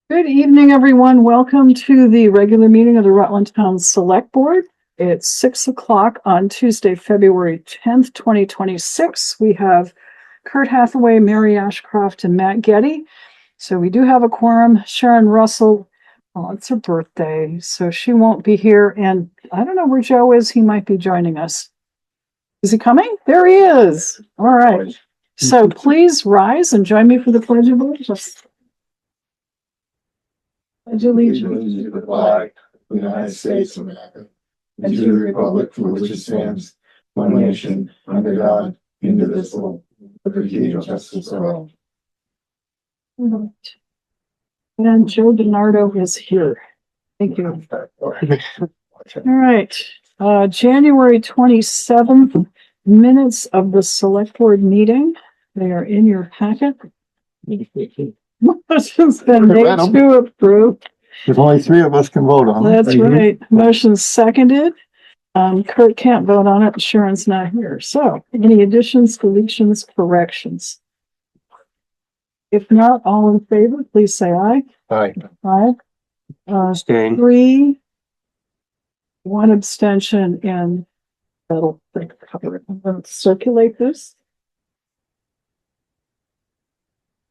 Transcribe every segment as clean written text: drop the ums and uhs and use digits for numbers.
Good evening, everyone. Welcome to the regular meeting of the Rutland Town Select Board. It's 6 o'clock on Tuesday, February 10th, 2026. We have Kurt Hathaway, Mary Ashcroft, and Matt Getty. So we do have a quorum. Sharon Russell, oh, it's her birthday, so she won't be here. And I don't know where Joe is. He might be joining us. Is he coming? There he is. All right. So please rise and join me for the Pledge of Allegiance. Pledge allegiance to the flag of the United States of America and to the republic for which it stands, one nation, under God, indivisible, with liberty and justice for all. And Joe Denardo is here. Thank you. All right. January 27th, minutes of the select board meeting. They are in your packet. Motion's been made to approve. There's only three of us can vote on it. That's right. Motion's seconded. Kurt can't vote on it. Sharon's not here. So any additions, deletions, corrections? If not, all in favor, please say aye. Aye. Aye. Staying. 3, 1 abstention, and that'll cover it. I'm going to circulate this.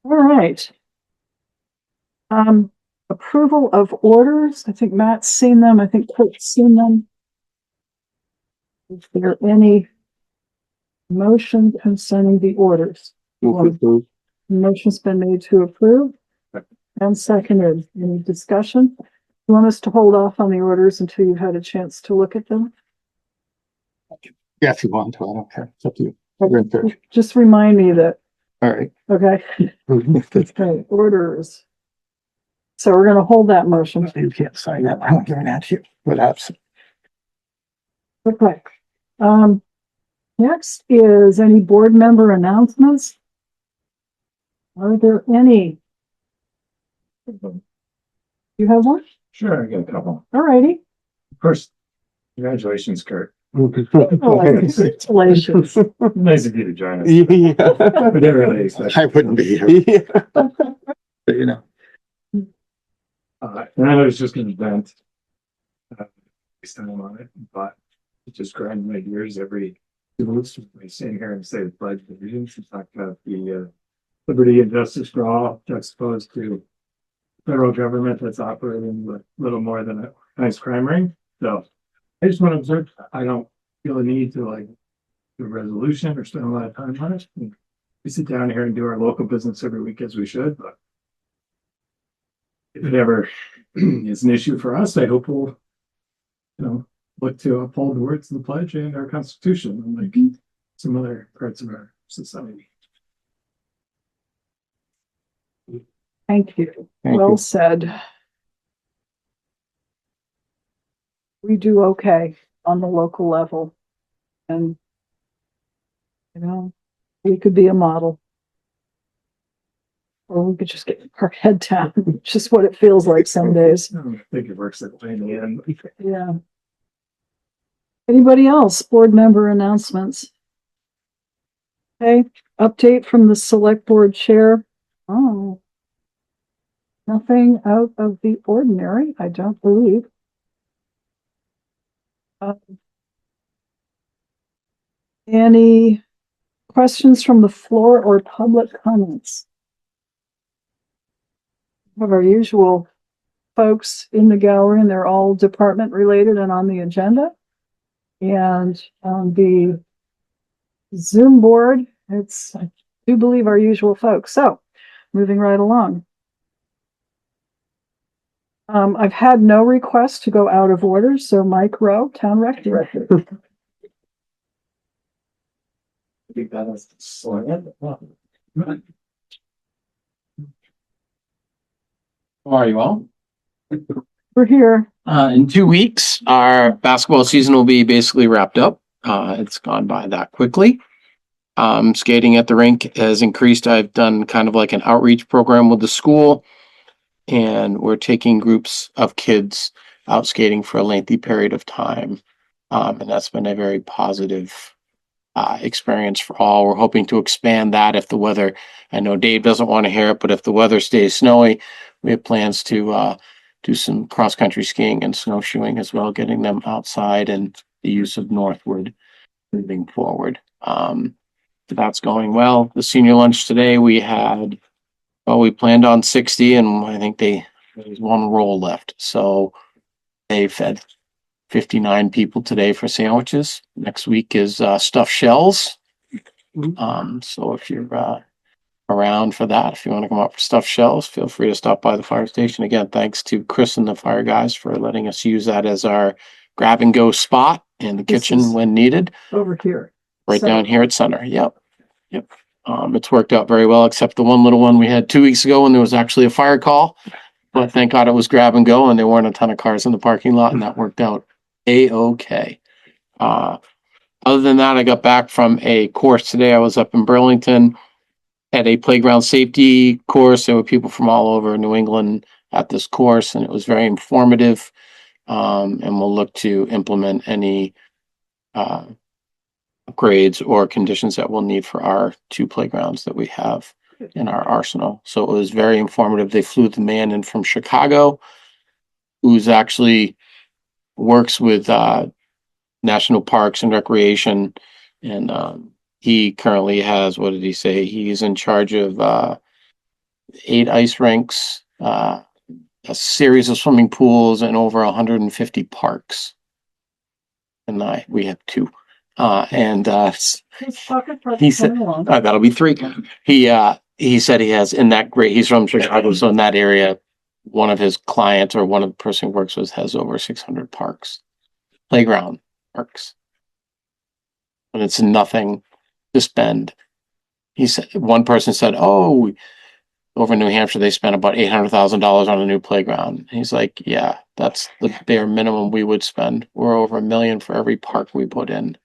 All right. Approval of orders. I think Matt's seen them. I think Kurt's seen them. Is there any motion concerning the orders? Motion's been made to approve and seconded. Any discussion? You want us to hold off on the orders until you've had a chance to look at them? Yeah, if you want to, I don't care. It's up to you. Just remind me that. All right. Okay. Okay, orders. So we're going to hold that motion. You can't sign that. I'm giving that to you. Perhaps. Okay. Next is any board member announcements? Are there any? You have one? Sure, I got a couple. All righty. First, congratulations, Kurt. Oh, congratulations. Nice of you to join us. Yeah. We didn't really expect. I wouldn't be here. But, you know. And I know it's just an event. This time on it, but it just grind my gears every 2 weeks. I stand here and say the pledge of allegiance and talk about the liberty and justice for all, juxtaposed to federal government that's operating with little more than a nice crime ring. So I just want to observe. I don't feel a need to like do a resolution or spend a lot of time on it. We sit down here and do our local business every week as we should, but if it ever is an issue for us, I hope we'll, look to uphold the words of the pledge and our Constitution, unlike some other parts of our society. Thank you. Thank Well you. said. We do okay on the local level. And, we could be a model. Or we could just get our head down, which is what it feels like some days. I don't think it works that way in the end. Yeah. Anybody else? Board member announcements? Okay, update from the select board chair. Oh. Nothing out of the ordinary, I don't believe. Any questions from the floor or public comments? We have our usual folks in the gallery, and they're all department related and on the agenda. And on the Zoom board, it's, I do believe, our usual folks. So moving right along. I've had no request to go out of order. So Mike Rowe, Town Rec Director. How are you all? We're here. In 2 weeks, our basketball season will be basically wrapped up. It's gone by that quickly. Skating at the rink has increased. I've done kind of like an outreach program with the school, and we're taking groups of kids out skating for a lengthy period of time. And that's been a very positive experience for all. We're hoping to expand that if the weather, I know Dave doesn't want to hear it, but if the weather stays snowy, we have plans to do some cross-country skiing and snowshoeing as well, getting them outside and the use of Northwood moving forward. That's going well. The senior lunch today, we planned on 60 and I think there's one roll left. So they fed 59 people today for sandwiches. Next week is stuffed shells. So if you're around for that, if you want to come up for stuffed shells, feel free to stop by the fire station. Again, thanks to Chris and the fire guys for letting us use that as our grab and go spot in the kitchen when needed. Over here. Right down here at Center. Yep. It's worked out very well, except the one little one we had 2 weeks ago when there was actually a fire call. But thank God it was grab and go and there weren't a ton of cars in the parking lot and that worked out A-okay. Other than that, I got back from a course today. I was up in Burlington at a playground safety course. There were people from all over New England at this course and it was very informative. And we'll look to implement any upgrades or conditions that we'll need for our 2 playgrounds that we have in our arsenal. So it was very informative. They flew the man in from Chicago, who's actually works with National Parks and Recreation. And he currently has, what did he say? He's in charge of 8 ice rinks, a series of swimming pools, and over 150 parks. And we have 2. He said that'll be 3. He said he has in that great. He's from Chicago, so in that area, one of his clients or one of the person he works with has over 600 parks, playground parks, and it's nothing to spend. He said one person said, "Oh, over in New Hampshire, they spent about $800,000 on a new playground." And he's like, "Yeah, that's the bare minimum we would spend. We're over $1 million for every park we put in."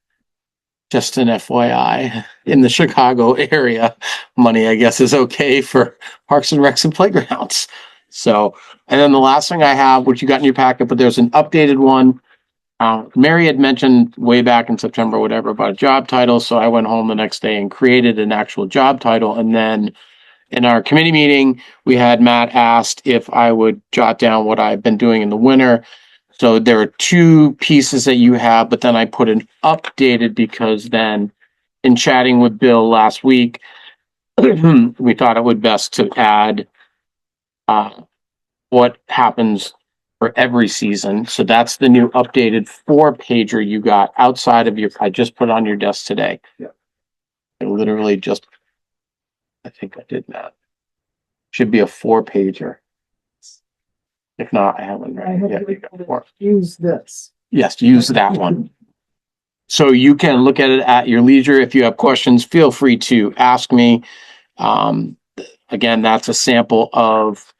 Just an FYI, in the Chicago area, money, I guess, is okay for parks and recs and playgrounds. So, and then the last thing I have, which you got in your packet, but there's an updated one. Mary had mentioned way back in September, whatever, about a job title. So I went home the next day and created an actual job title. And then in our committee meeting, we had Matt asked if I would jot down what I've been doing in the winter. So there are 2 pieces that you have, but then I put an updated because then in chatting with Bill last week, we thought it would best to add what happens for every season. So that's the new updated 4-pager you got outside of I just put on your desk today. Yeah. I literally just, I think I did that. Should be a 4-pager. If not, I haven't. Use this. Yes, use that one. So you can look at it at your leisure. If you have questions, feel free to ask me. Again, that's a sample of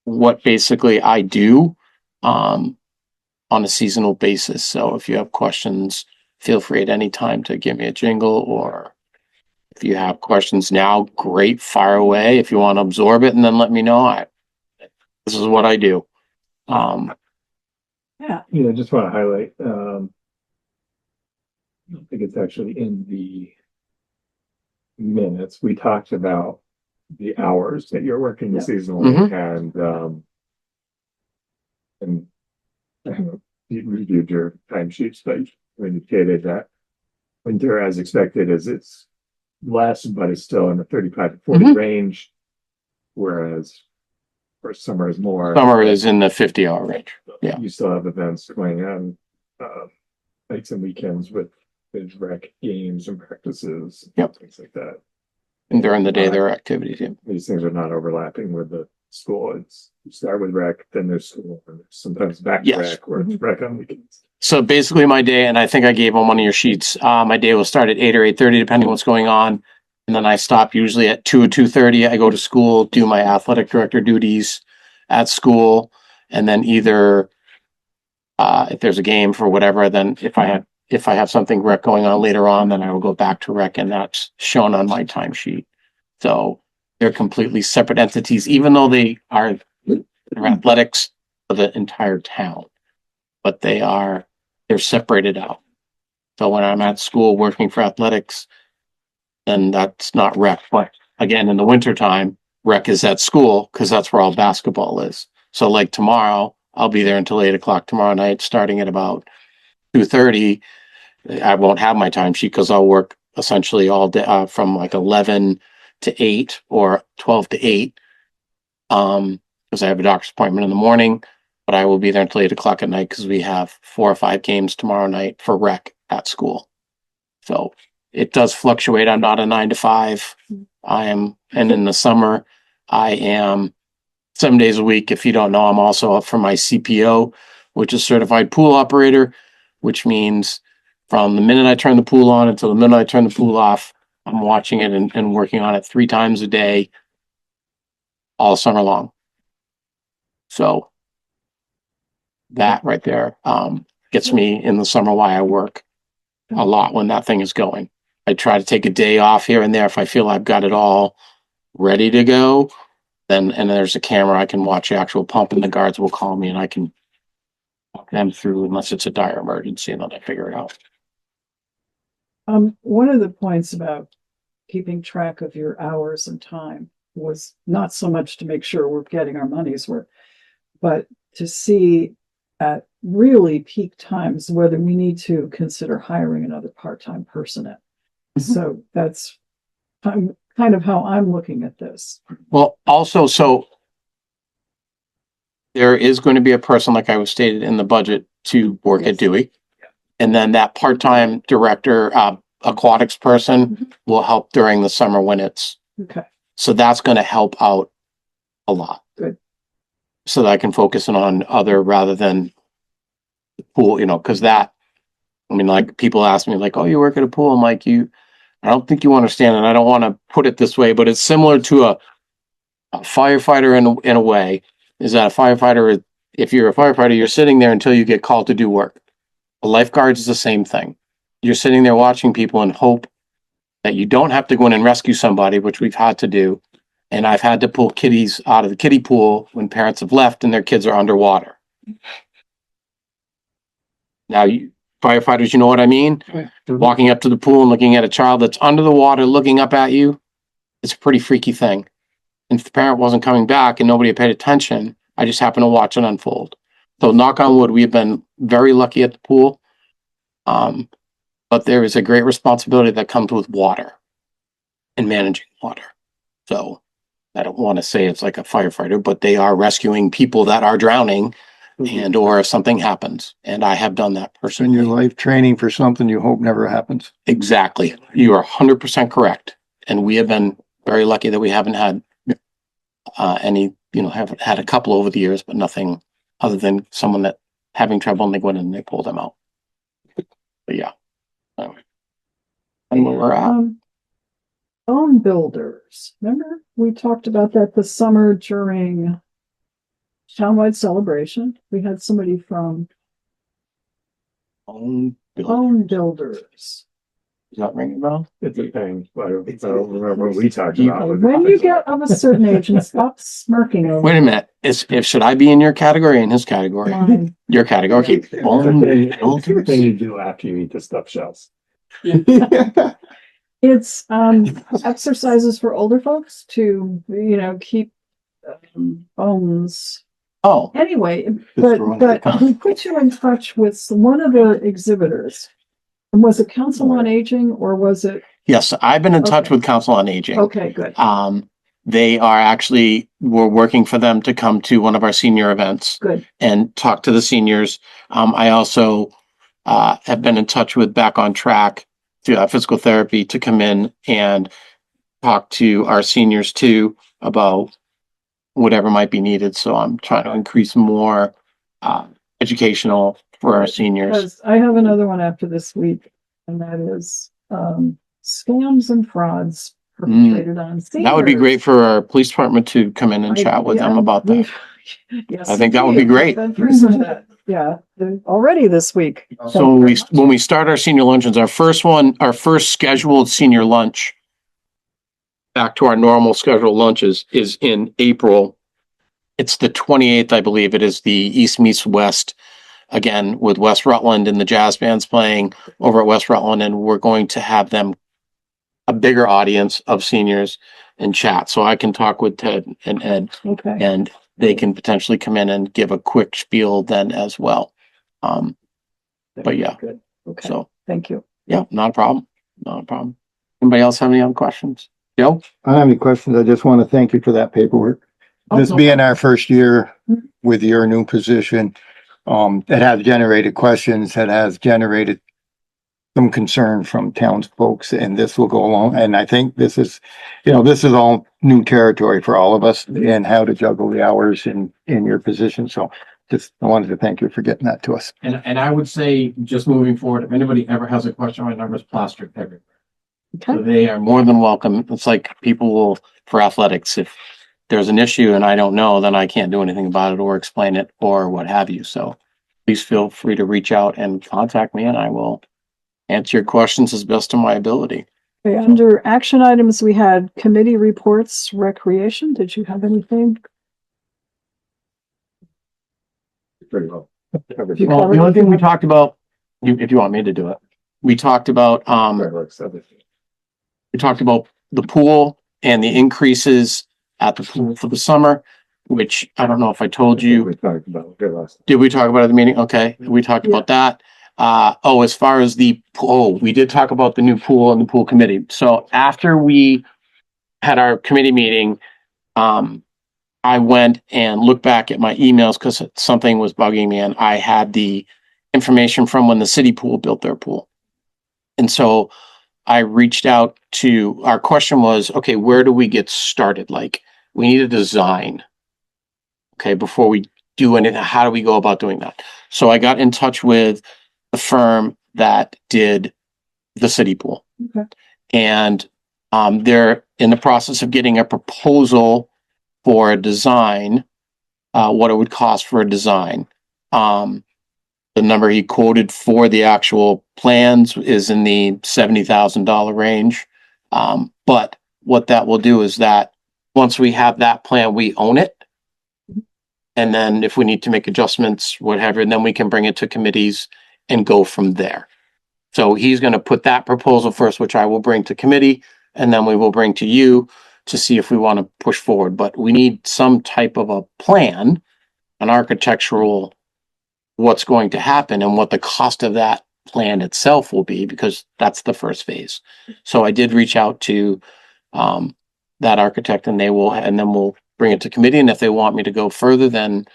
what basically I do on a seasonal basis. So if you have questions, feel free at any time to give me a jingle, or if you have questions now, great, fire away. If you want to absorb it and then let me know, this is what I do. Yeah, just want to highlight, I don't think it's actually in the minutes. We talked about the hours that you're working the seasonal and I haven't reviewed your timesheets, but you indicated that winter, as expected, is it's less, but it's still in the 35 to 40 range, whereas for summer is more. Summer is in the 50-hour range. Yeah. You still have events going on, nights and weekends with rec games and practices, things like that. And during the day, there are activities. Yeah. These things are not overlapping with the school. It's you start with rec, then there's school, and there's sometimes back to rec, or it's rec on weekends. So basically my day, and I think I gave on one of your sheets, my day will start at 8 or 8:30, depending on what's going on. And then I stop usually at 2 or 2:30. I go to school, do my athletic director duties at school. And then either, if there's a game for whatever, then if I have something rec going on later on, then I will go back to rec, and that's shown on my timesheet. So they're completely separate entities, even though they're athletics of the entire town, but they're separated out. So when I'm at school working for athletics, then that's not rec. But again, in the wintertime, rec is at school because that's where all basketball is. So like tomorrow, I'll be there until 8 o'clock tomorrow night, starting at about 2:30. I won't have my timesheet because I'll work essentially all day from like 11 to 8 or 12 to 8. Because I have a doctor's appointment in the morning, but I will be there until 8 o'clock at night because we have 4 or 5 games tomorrow night for rec at school. So it does fluctuate. I'm not a 9 to 5. And in the summer, I am 7 days a week. If you don't know, I'm also up for my CPO, which is certified pool operator, which means from the minute I turn the pool on until the minute I turn the pool off, I'm watching it and working on it 3 times a day, all summer long. So that right there gets me in the summer why I work a lot when that thing is going. I try to take a day off here and there if I feel I've got it all ready to go. And there's a camera I can watch the actual pump, and the guards will call me and I can walk them through unless it's a dire emergency, and then I figure it out. One of the points about keeping track of your hours and time was not so much to make sure we're getting our money's worth, but to see at really peak times whether we need to consider hiring another part-time person in. So that's kind of how I'm looking at this. Well, also, so there is going to be a person, like I was stated in the budget, to work at Dewey. And then that part-time director, aquatics person will help during the summer when it's. Okay. So that's going to help out a lot. Good. So that I can focus on other rather than the pool, because that, I mean, like people ask me like, oh, you work at a pool. I'm like, I don't think you understand. And I don't want to put it this way, but it's similar to a firefighter in a way, is that a firefighter, if you're a firefighter, you're sitting there until you get called to do work. A lifeguard is the same thing. You're sitting there watching people and hope that you don't have to go in and rescue somebody, which we've had to do. And I've had to pull kiddies out of the kiddie pool when parents have left and their kids are underwater. Now, firefighters, you know what I mean? Walking up to the pool and looking at a child that's under the water looking up at you, it's a pretty freaky thing. And if the parent wasn't coming back and nobody had paid attention, I just happened to watch it unfold. So knock on wood, we've been very lucky at the pool. But there is a great responsibility that comes with water and managing water. So I don't want to say it's like a firefighter, but they are rescuing people that are drowning and or if something happens. And I have done that personally. In your life training for something you hope never happens. Exactly. You are 100% correct. And we have been very lucky that we haven't had any, have had a couple over the years, but nothing other than someone that having trouble and they go in and they pull them out. But yeah. And where we're at. Phone builders. Remember we talked about that this summer during townwide celebration. We had somebody from Phone phone builders. Does that ring a bell? It's a thing, but I don't remember what we talked about. When you get of a certain age and stop smirking over. Wait a minute. Should I be in your category or in his category? Mine. Your category. Okay. Phone It's the builders. thing you do after you eat the stuffed shells. It's exercises for older folks to, keep phones. Oh, Anyway, wrong. but we put you in touch with one of the exhibitors. And was it Council on Aging or was it? yes. I've been in touch Okay. with Council on Aging. Okay, good. We're working for them to come to one of our senior events Good. and talk to the seniors. I also have been in touch with Back on Track through physical therapy to come in and talk to our seniors too about whatever might be needed. So I'm trying to increase more educational for our seniors. Because I have another one after this week, and that is scams and frauds perpetrated on seniors. That would be great for our police department to come in and chat with them about that. Yes, I think that would be indeed. great. We've been through some of that. Yeah, already this week. So when we start our senior luncheons, our first scheduled senior lunch, back to our normal scheduled lunches, is in April. It's the 28th, I believe. It is the East Meets West again with West Rutland and the jazz bands playing over at West Rutland, and we're going to have them a bigger audience of seniors and chat. So I can talk with Ted and Ed, Okay. and they can potentially come in and give a quick spiel then as well. But yeah, Good. Okay. so Thank you. yeah, not a problem. Not a problem. Anybody else have any other questions? Joe? I don't have any questions. I just want to thank you for that paperwork. This no being our first year with your new position, it has generated questions, it has generated some concern from townsfolk, and this will go along. And I think this is, this is all new territory for all of us and how to juggle the hours in your position. So just, I wanted to thank you for getting that to us. And I would say, just moving forward, if anybody ever has a question, my number is plastered everywhere. So Okay. they are more than welcome. It's like people will, for athletics, if there's an issue and I don't know, then I can't do anything about it or explain it or what have you. So please feel free to reach out and contact me, and I will answer your questions as best of my ability. Okay, under action items, we had committee reports, recreation. Did you have anything? Pretty well. You Well, covered the only thing we it? talked about, if you want me to do it, we talked about, we talked about the pool and the increases at the pool for the summer, which I don't know if I told you. We talked about it last. Did we talk about it at the meeting? Okay, we talked about that. As far as the pool, we did talk about the new pool and the pool committee. So after we had our committee meeting, I went and looked back at my emails because something was bugging me, and I had the information from when the city pool built their pool. And so I reached out to, our question was, okay, where do we get started? Like, we need a design. Okay, before we do anything, how do we go about doing that? So I got in touch with the firm that did the city pool. Okay. And they're in the process of getting a proposal for a design, what it would cost for a design. The number he quoted for the actual plans is in the $70,000 range. But what that will do is that once we have that plan, we own it. And then if we need to make adjustments, whatever, then we can bring it to committees and go from there. So he's going to put that proposal first, which I will bring to committee, and then we will bring to you to see if we want to push forward. But we need some type of a plan, an architectural, what's going to happen and what the cost of that plan itself will be, because that's the first phase. So I did reach out to that architect, and then we'll bring it to committee. And if they want me to go further, then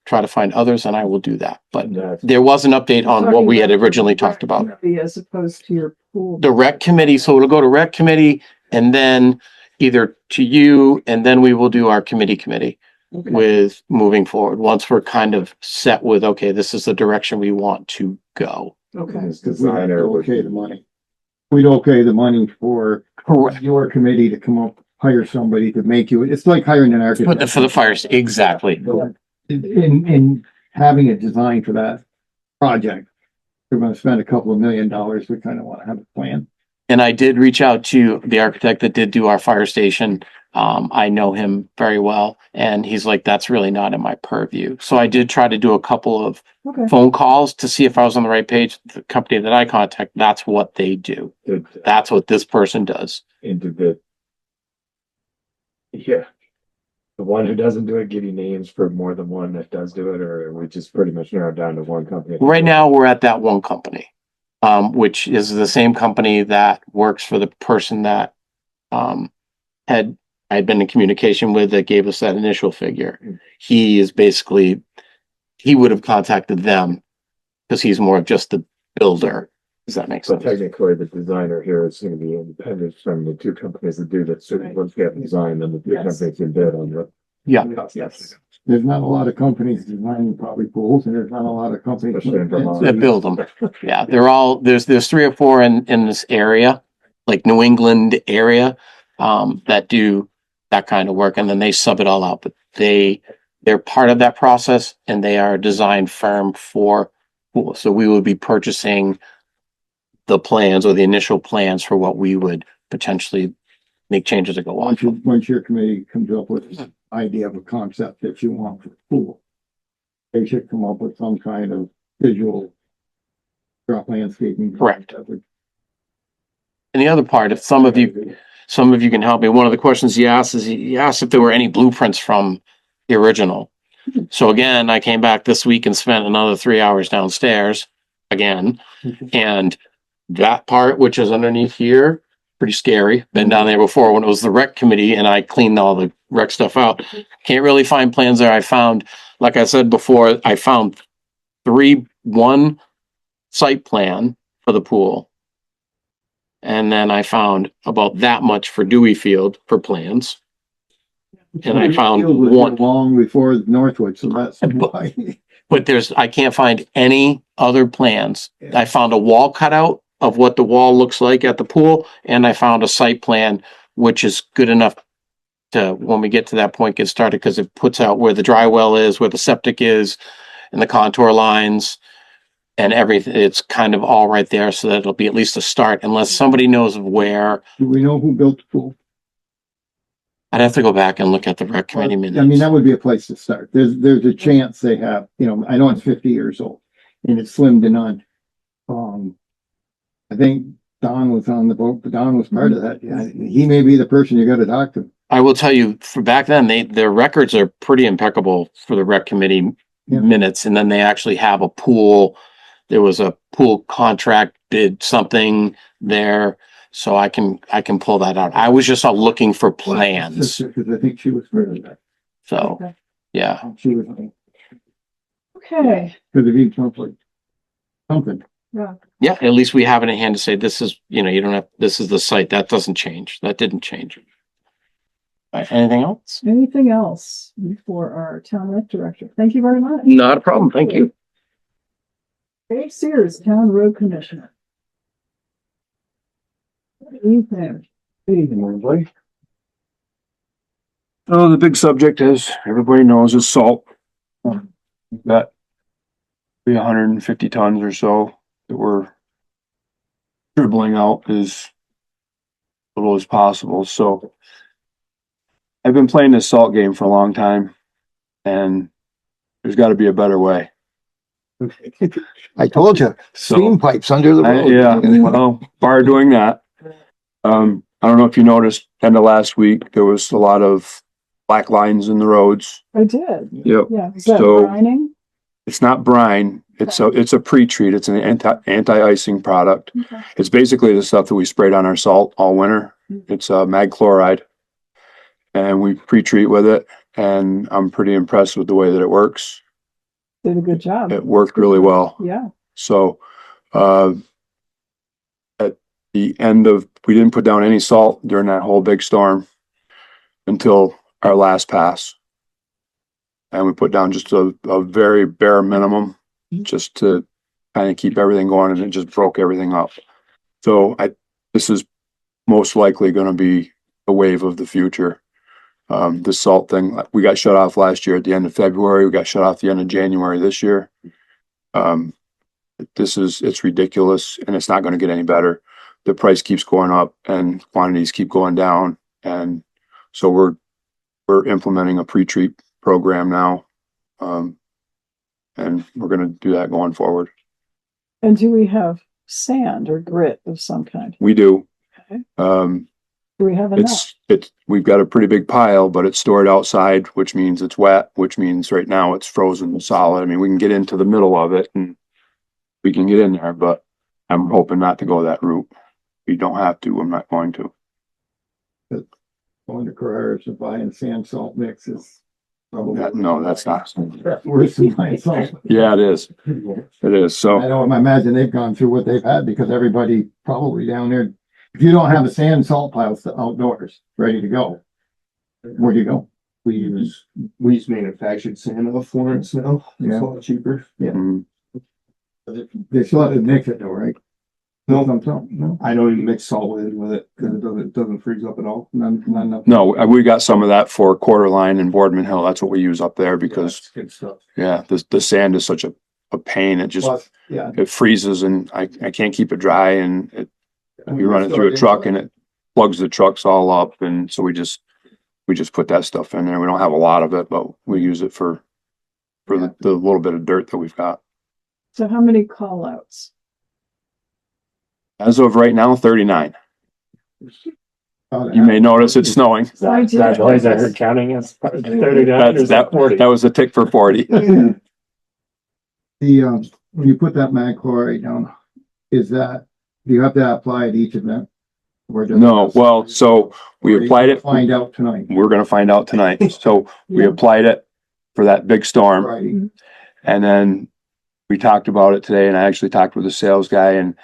try to find others, and I will do that. But there was an update on what we had originally talked about. As opposed to your pool. The rec committee, so it'll go to rec committee and then either to you, and then we will do our committee Okay. with moving forward. Once we're kind of set with, okay, this is the direction we want to go. Okay. Okay, the money. We'd okay the money for Correct. your committee to come up, hire somebody to make you, it's like hiring an architect. For the fires, exactly. In having a design for that project, we're gonna spend a couple of $1 million. We kind of want to have a plan. And I did reach out to the architect that did do our fire station. I know him very well, and he's like, that's really not in my purview. So I did try to do a couple of Okay. phone calls to see if I was on the right page. The company that I contact, that's what they do. That's what this person does. Into the. Yeah. The one who doesn't do it, give you names for more than one that does do it, or we just pretty much narrowed down to one company? Right now, we're at that one company, which is the same company that works for the person that I'd been in communication with that gave us that initial figure. He is basically, he would have contacted them because he's more of just the builder. Does that make So sense? technically, the designer here is going to be independent from the two companies that do that. So once we have design, then the two Yes. companies can bid on what. Yeah. Yes. There's not a lot of companies designing probably pools, and there's not a lot of companies. Especially in Vermont. That build them. Yeah, they're all, there's 3 or 4 in this area, like New England area, that do that kind of work, and then they sub it all out. But they're part of that process, and they are a design firm for pools. So we would be purchasing the plans or the initial plans for what we would potentially make changes to go on. Once your committee comes up with an idea of a concept that you want for the pool, they should come up with some kind of visual drop landscaping. Correct. And the other part, if some of you can help me, one of the questions he asked is he asked if there were any blueprints from the original. So again, I came back this week and spent another 3 hours downstairs again. And that part, which is underneath here, pretty scary. Been down there before when it was the rec committee and I cleaned all the rec stuff out. Can't really find plans there. I found, like I said before, I found one site plan for the pool. And then I found about that much for Dewey Field for plans. And I found one long before Northwood, so that's why. But I can't find any other plans. I found a wall cutout of what the wall looks like at the pool, and I found a site plan, which is good enough to, when we get to that point, get started, because it puts out where the dry well is, where the septic is, and the contour lines, and everything. It's kind of all right there, so that it'll be at least a start, unless somebody knows of where. Do we know who built the pool? I'd have to go back and look at the rec committee minutes. I mean, that would be a place to start. There's a chance they have, I know it's 50 years old and it's slim to none. I think Don was on the boat, but Don was part of that. Yeah, he may be the person you gotta talk to. I will tell you, for back then, their records are pretty impeccable for the rec committee minutes. And then they actually have a pool. There was a pool contract bid something there. So I can pull that out. I was just looking for plans. Because I think she was part of that. So, Okay. yeah. She was. Okay, Could have been something. yeah. Yeah, at least we have it in hand to say, this is, you don't have, this is the site. That doesn't change. That didn't change. All right, anything else? Anything else for our town rec director? Thank you very much. Not a problem. Thank you. Okay, Sears, town road commissioner. Good evening. Good evening, everybody. Oh, the big subject, as everybody knows, is salt. We've got 150 tons or so that we're dribbling out as little as possible. So I've been playing this salt game for a long time, and there's got to be a better way. I told you, steam pipes under the road. Yeah, well, bar doing that. I don't know if you noticed, end of last week, there was a lot of black lines in the roads. I did. Yep. Yeah, is that So- brining? It's not brine. It's a pre-treat. It's an anti-icing product. Okay. It's basically the stuff that we sprayed on our salt all winter. It's mag chloride. And we pre-treat with it. And I'm pretty impressed with the way that it works. Did a good job. It worked really well. Yeah, So, at the end of, we didn't put down any salt during that whole big storm until our last pass. And we put down just a very bare minimum just to kind of keep everything going, and it just broke everything up. So this is most likely going to be a wave of the future. The salt thing, we got shut off last year at the end of February. We got shut off the end of January this year. It's ridiculous, and it's not going to get any better. The price keeps going up and quantities keep going down. And so we're implementing a pre-treat program now. And we're going to do that going forward. and do we have sand or grit of some kind? We do. Okay. Um, Do we have enough? we've got a pretty big pile, but it's stored outside, which means it's wet, which means right now it's frozen solid. I mean, we can get into the middle of it and we can get in there, but I'm hoping not to go that route. We don't have to. I'm not going to. Going to Carrera's and buying sand salt mix is probably. No, that's not. Worse than buying salt. Yeah, it is. It is. So. I don't imagine they've gone through what they've had, because everybody probably down there, if you don't have a sand salt pile outdoors ready to go, where do you go? We use manufactured sand off Florence now. It's Yeah. a lot cheaper. Mm, They still have to mix it though, right? No, No, I don't even mix salt in with it because it doesn't freeze up at all. none. No, we got some of that for Quarter Line and Boardman Hill. That's what we use up there because, That's good stuff. yeah, the sand is such a pain. It just, Plus, yeah. it freezes and I can't keep it dry, and we run it through a truck and it plugs the trucks all up. And so we just put that stuff in there. We don't have a lot of it, but we use it for for the little bit of dirt that we've got. So how many call outs? As of right now, 39. Oh, You may notice it's snowing. I did. That noise I heard counting is 39 or is that 40? That was a tick for 40. The, when you put that mag chloride down, do you have to apply at each event? Or does No, it- well, so or we you applied it. Find out tonight. We're gonna find out tonight. So we Yeah. applied it for that big storm. Friday. And then we talked about it today, and I actually talked with the sales guy, and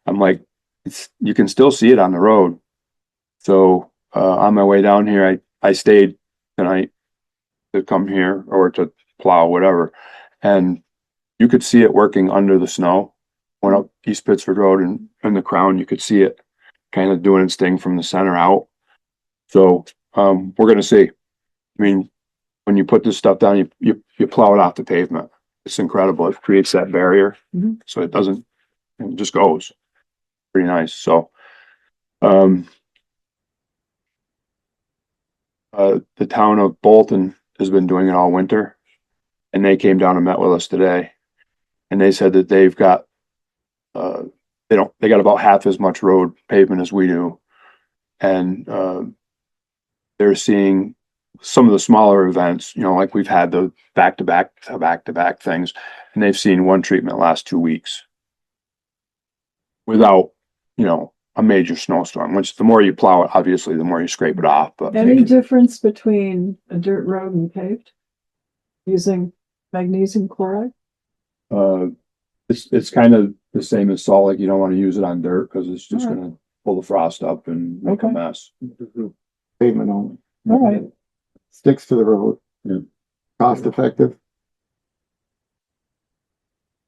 I'm like, you can still see it on the road. So, on my way down here, I stayed tonight to come here or to plow, whatever. And you could see it working under the snow. Went up East Pittsford Road and in the crown, you could see it kind of doing its thing from the center out. So, we're gonna see. I mean, when you put this stuff down, you plow it off the pavement. It's incredible. It creates that barrier. Mhm. So it doesn't, it just goes. Pretty nice. So, the town of Bolton has been doing it all winter. And they came down and met with us today. And they said that they've got, they got about half as much road pavement as we do. And, they're seeing some of the smaller events, you know, like we've had the back-to-back things, and they've seen one treatment last 2 weeks without, you know, a major snowstorm, which the more you plow it, obviously, the more you scrape it off, but Any difference between a dirt road and paved? Using magnesium chloride? it's kind of the same as salt, like you don't want to use it on dirt because it's just Alright. gonna pull the frost up and make a Okay. mess. Pavement only. All right. Sticks to the road. Yeah. Cost effective.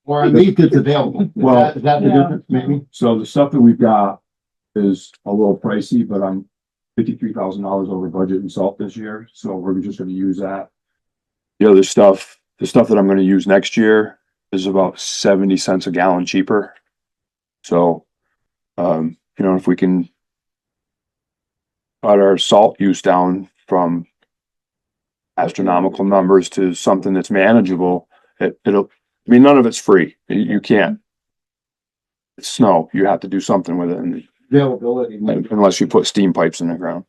Or at least it's available. Well- Is that the Yeah. difference, maybe? So the stuff that we've got is a little pricey, but I'm $53,000 over budget in salt this year, so we're just gonna use that. The other stuff, the stuff that I'm gonna use next year is about 70 cents a gallon cheaper. So, you know, if we can cut our salt use down from astronomical numbers to something that's manageable, it'll, I mean, none of it's free. You can't. It's snow. You have to do something with it, and Availability. unless you put steam pipes in the ground.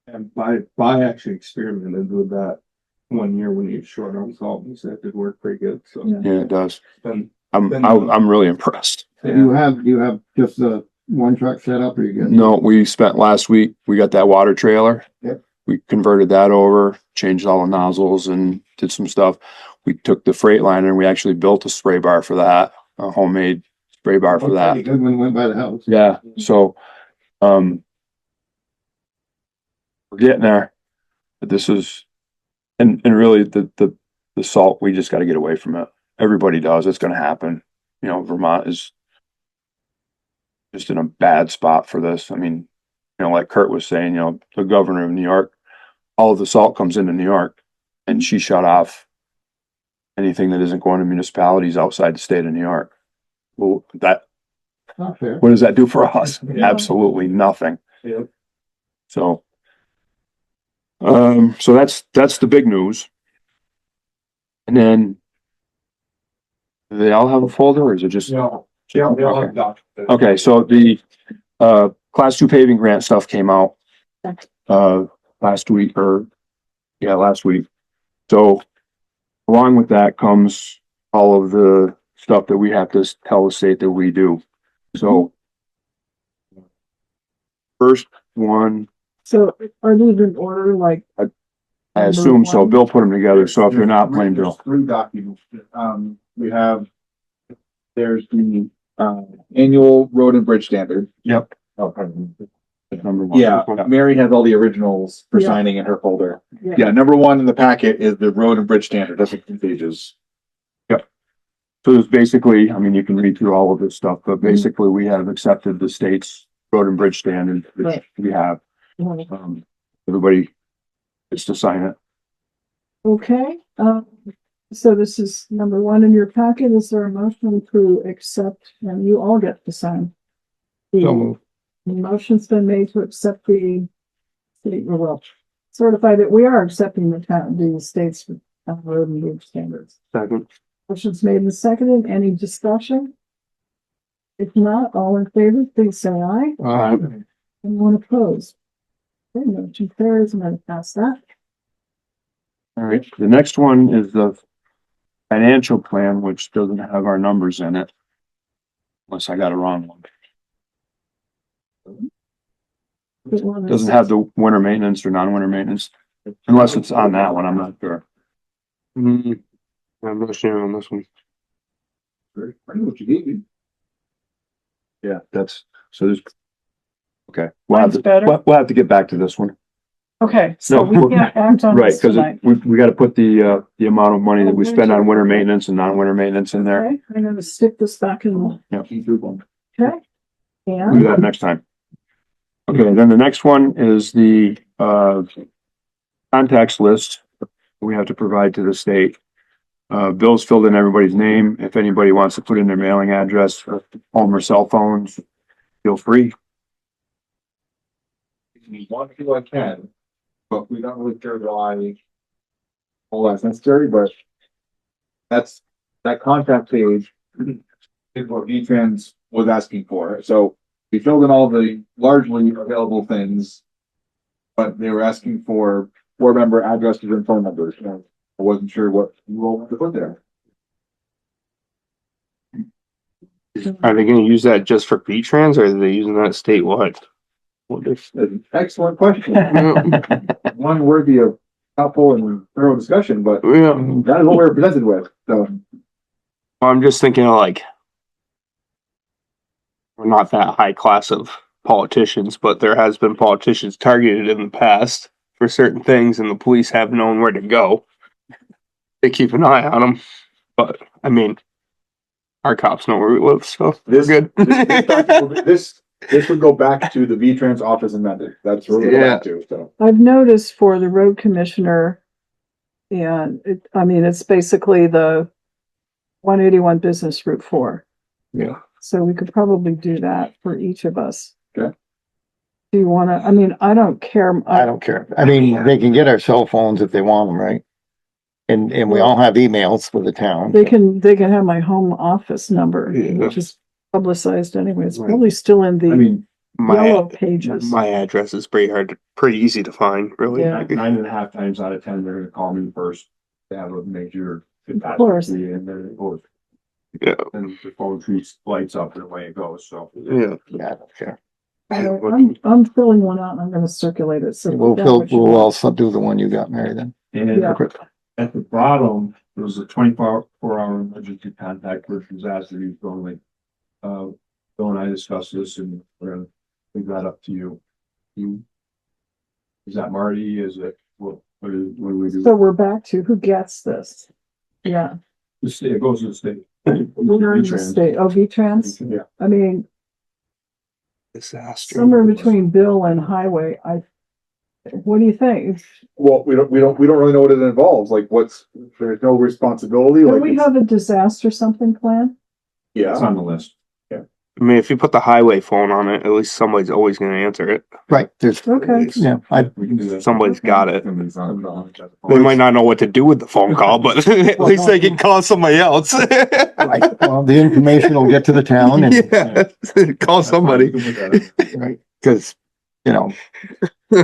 And I actually experimented with that one year when you short on salt and said it did work pretty good, so. Yeah. Yeah, it does. Then, I'm really impressed. You have just the one truck set up or you get? No, we spent last week, we got that water trailer. Yep. We converted that over, changed all the nozzles and did some stuff. We took the Freightliner and we actually built a spray bar for that, a homemade spray bar for that. Pretty good when we went by the house. Yeah, so, we're getting there. But this is, and really the salt, we just gotta get away from it. Everybody does, it's gonna happen. You know, Vermont is just in a bad spot for this. I mean, you know, like Kurt was saying, you know, the governor of New York, all of the salt comes into New York and she shut off anything that isn't going to municipalities outside the state of New York. Well, Not fair. what does that do for us? Yeah. Absolutely nothing. Yep. So, so that's the big news. And then, do they all have a folder or is it just? they all have documents. Okay, so the, class 2 paving grant stuff came out, last week last week. So along with that comes all of the stuff that we have to tell the state that we do. So first one, So are these in order, like? I assume so. Bill put them together. So if you're not, blame There's Bill. 3 documents. We have, there's the, annual road and bridge standard. Yep. Oh, pardon me. Number one. Yeah, Mary has all the originals for Yeah. signing in her folder. Yeah. Yeah, number 1 in the packet is the road and bridge standard. That's 15 pages. So there's basically, I mean, you can read through all of this stuff, but basically we have accepted the state's road and bridge standard, which Right. we have. Mhm. Everybody gets to sign it. Okay, so this is number 1 in your packet. Is there a motion to accept, and you all get to sign? So The moved. motion's been made to accept the state, well, certify that we are accepting the state's on road and bridge standards. Second. Motion's made and seconded. Any discussion? If not, all in favor, please say aye. Anyone opposed? Okay, motion carries. I'm gonna pass that. All right, the next one is the financial plan, which doesn't have our numbers in it. Unless I got a wrong one. Doesn't have the winter maintenance or non-winter maintenance, unless it's on that one, I'm not sure. I'm not sure on this one. I know what you gave me. Yeah, that's, so there's. Okay, we'll have Mine's to, better. we'll have to get back to this one. Okay, so No, we can't act on Right, this cause tonight. we gotta put the amount of money that we spend on winter maintenance and non-winter maintenance in there. Okay, I'm gonna stick this back in the, Yeah. okay? We'll do And, that next time. Okay, then the next one is the contacts list we have to provide to the state. Bill's filled in everybody's name. If anybody wants to put in their mailing address, home or cell phones, feel free. If you want to, I can, but we don't really care why all that's necessary, but that's, that contact page is what VTrans was asking for. So we filled in all the largely available things, but they were asking for board member addresses and phone numbers. And I wasn't sure what role to put there. Are they gonna use that just for VTrans or are they using that statewide? That's an excellent question. One worthy of thoughtful and thorough discussion, but Yeah, that is what we're presented with, so. I'm just thinking of like, we're not that high class of politicians, but there has been politicians targeted in the past for certain things and the police have known where to go. They keep an eye on them, but I mean, our cops know where we live, so we're This, good. this would go back to the VTrans office amended. That's where we go back to, so. I've noticed for the road commissioner, and it, I mean, it's basically the 181 Business Route 4. Yeah. So we could probably do that for each of us. Okay. Do you wanna, I mean, I don't care. I don't care. I mean, they can get our cell phones if they want them, right? And we all have emails for the town. They can have my home office number, Yeah. which is publicized anyway. It's Right. probably still in I the mean, yellow My, pages. my address is pretty easy to find, really. Yeah. 9.5 times out of 10, they're gonna call me first. They have a major. Of course. And then it goes. Yeah. And the phone tree lights up and away it goes, so. Yeah. Yeah, I don't care. I'm filling one out and I'm gonna circulate it. So We'll also do the one you got, Mary, then. And Yeah. at the bottom, there was a 24-hour emergency contact person was asked to be going like, Bill and I discussed this and we're gonna leave that up to you. Is that Marty? Is it, what do we do? So we're back to who gets this? Yeah. The state, it goes to the state. We're in the VTrans. state. Oh, VTrans? Yeah. I mean, Disaster. somewhere between Bill and Highway, what do you think? well, we don't really know what it involves, like there's no responsibility, Do like. we it's- have a disaster something plan? It's Yeah, on the list. I mean, if you put the highway phone on it, at least somebody's always gonna answer it. Right, there's, Okay. yeah, We can do that. Somebody's got it. Somebody's on the They might not know what to do with the phone call, but at least they can call somebody else. right, well, the information will get to the town and, Yeah, call somebody. right, cause, you know,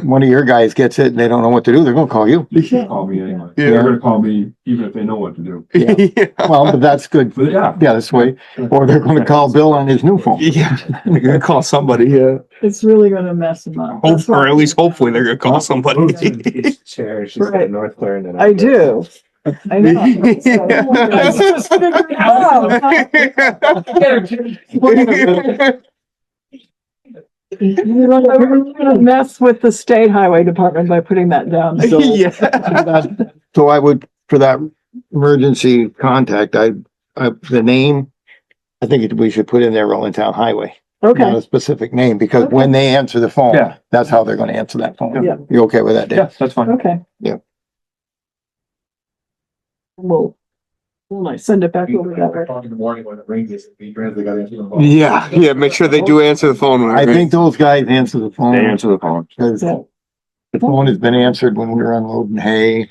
one of your guys gets it and they don't know what to do, they're gonna call you. They should call me anyway. Yeah. They're gonna call me even if they know what to do. Yeah. Well, but that's good. But yeah. Yeah, this way, or they're gonna call Bill on his new phone. Yeah, they're gonna call somebody, yeah. It's really gonna mess them up. Hope, or at least hopefully they're gonna call somebody. chair, she's Right. North Clarendon. I do. I know. So, I just figured it out. You're gonna mess with the state highway department by putting that down. So Yeah. So I would, for that emergency contact, the name, I think we should put in there Rutland Town Highway. Not okay, a specific name, because when they answer the phone, Yeah. that's how they're gonna answer that phone. Yeah. You okay with that, Dave? Yeah, that's fine. okay. Yeah. Will I send it back over that way? In the morning when it rings, it's VTrans, they gotta answer the phone. Yeah, yeah, make sure they do answer the phone. when it I rings. think those guys answer the They phone, answer the phone. because Yeah. the phone has been answered when we were unloading hay.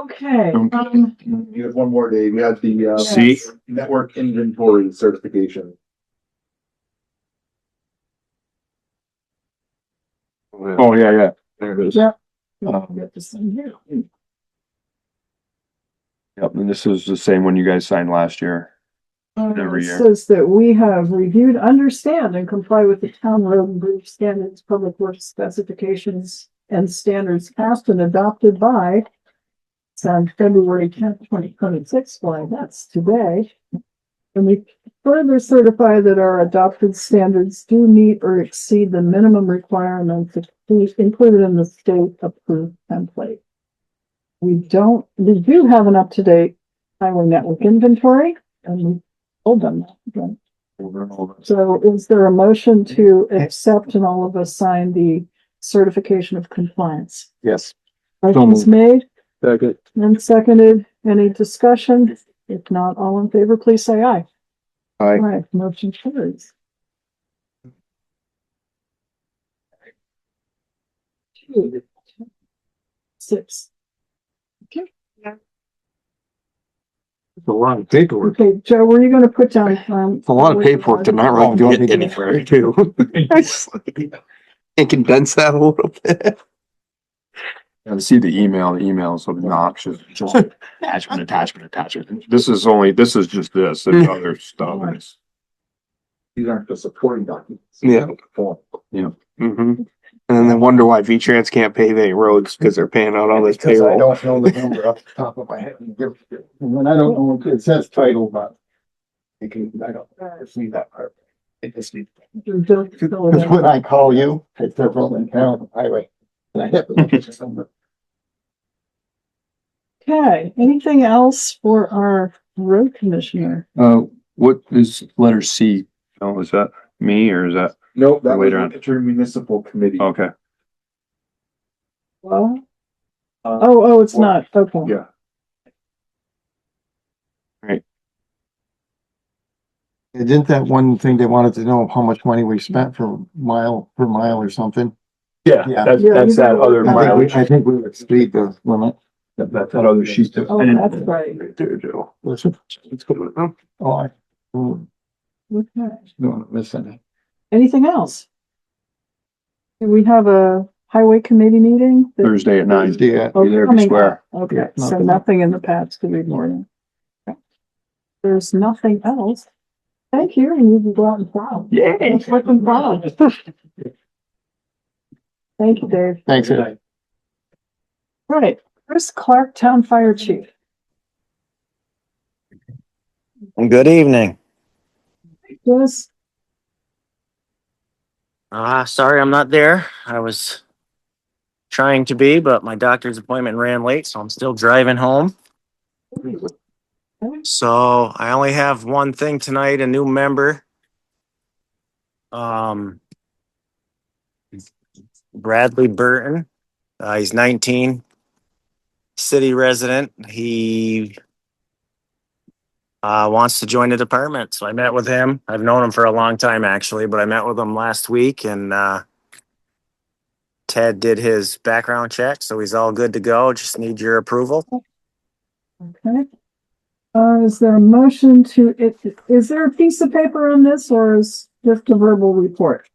Okay, You had one more, Dave. You had the, See? network inventory certification. Oh, yeah. There it is. yeah. I'll get this in here. Yep, and this is the same one you guys signed last year. Every It year. says that we have reviewed, understand, and comply with the town road and bridge standards, public works specifications, and standards passed and adopted by. It's on February 10th, 2026. Why, that's today. And we further certify that our adopted standards do meet or exceed the minimum requirements included in the state approved template. We do have an up-to-date highway network inventory, and we told them that. Okay. Over and over. So is there a motion to accept and all of us sign the certification of compliance? Yes. Motion's made Second. and seconded. Any discussion? If not, all in favor, please say aye. Aye. Aye, motion carries. Two, 6. It's a lot of paperwork. Okay, Joe, were you gonna put down? It's a lot of paperwork to not Oh, really do you get want me to- anywhere too. And condense that a little bit. And see the email. The email is obnoxious. Just attachment. This is just this. There's other stuff. It's- These aren't the supporting documents. Yeah. Form. Mm-hmm. And then they wonder why VTrans can't pave any roads because they're paying out all this Because I payroll. don't know the number off the top of my head. When I don't know, it says title, but I don't see that part. It just needs. Because when I call you, it's the Rutland Town Highway. And I have to look at the number. Okay, anything else for our road commissioner? What is letter C? Oh, is that me or is that? Nope, that was Later on. the intermunicipal committee. Okay. Well, Uh, oh, it's not. Okay. Yeah. Didn't that one thing they wanted to know how much money we spent per mile or something? Yeah, Yeah. that's that other I think mileage. I think we exceed the limit. That's that other sheet. Oh, that's right. Right there, Joe. Listen, Let's go with them. oh, I, Okay. don't miss any. Anything else? Do we have a highway committee meeting? Thursday at 9. Yeah. Oh, Be there, be coming square. up. Okay, Yeah, so nothing. nothing in the past to read morning. Okay. There's nothing else. Thank you, and you can go out and plow. Yeah. It's looking plow. Thank you, Dave. Thanks, Ed. Right, Chris Clark, Town Fire Chief. Good evening. Yes, Sorry I'm not there. I was trying to be, but my doctor's appointment ran late, so I'm still driving home. So I only have one thing tonight, a new member. Bradley Burton. He's 19, city resident. He wants to join the department. So I met with him. I've known him for a long time, actually, but I met with him last week, and Ted did his background check, so he's all good to go. Just need your approval. okay. Is there a motion to, is there a piece of paper on this or is just a verbal report?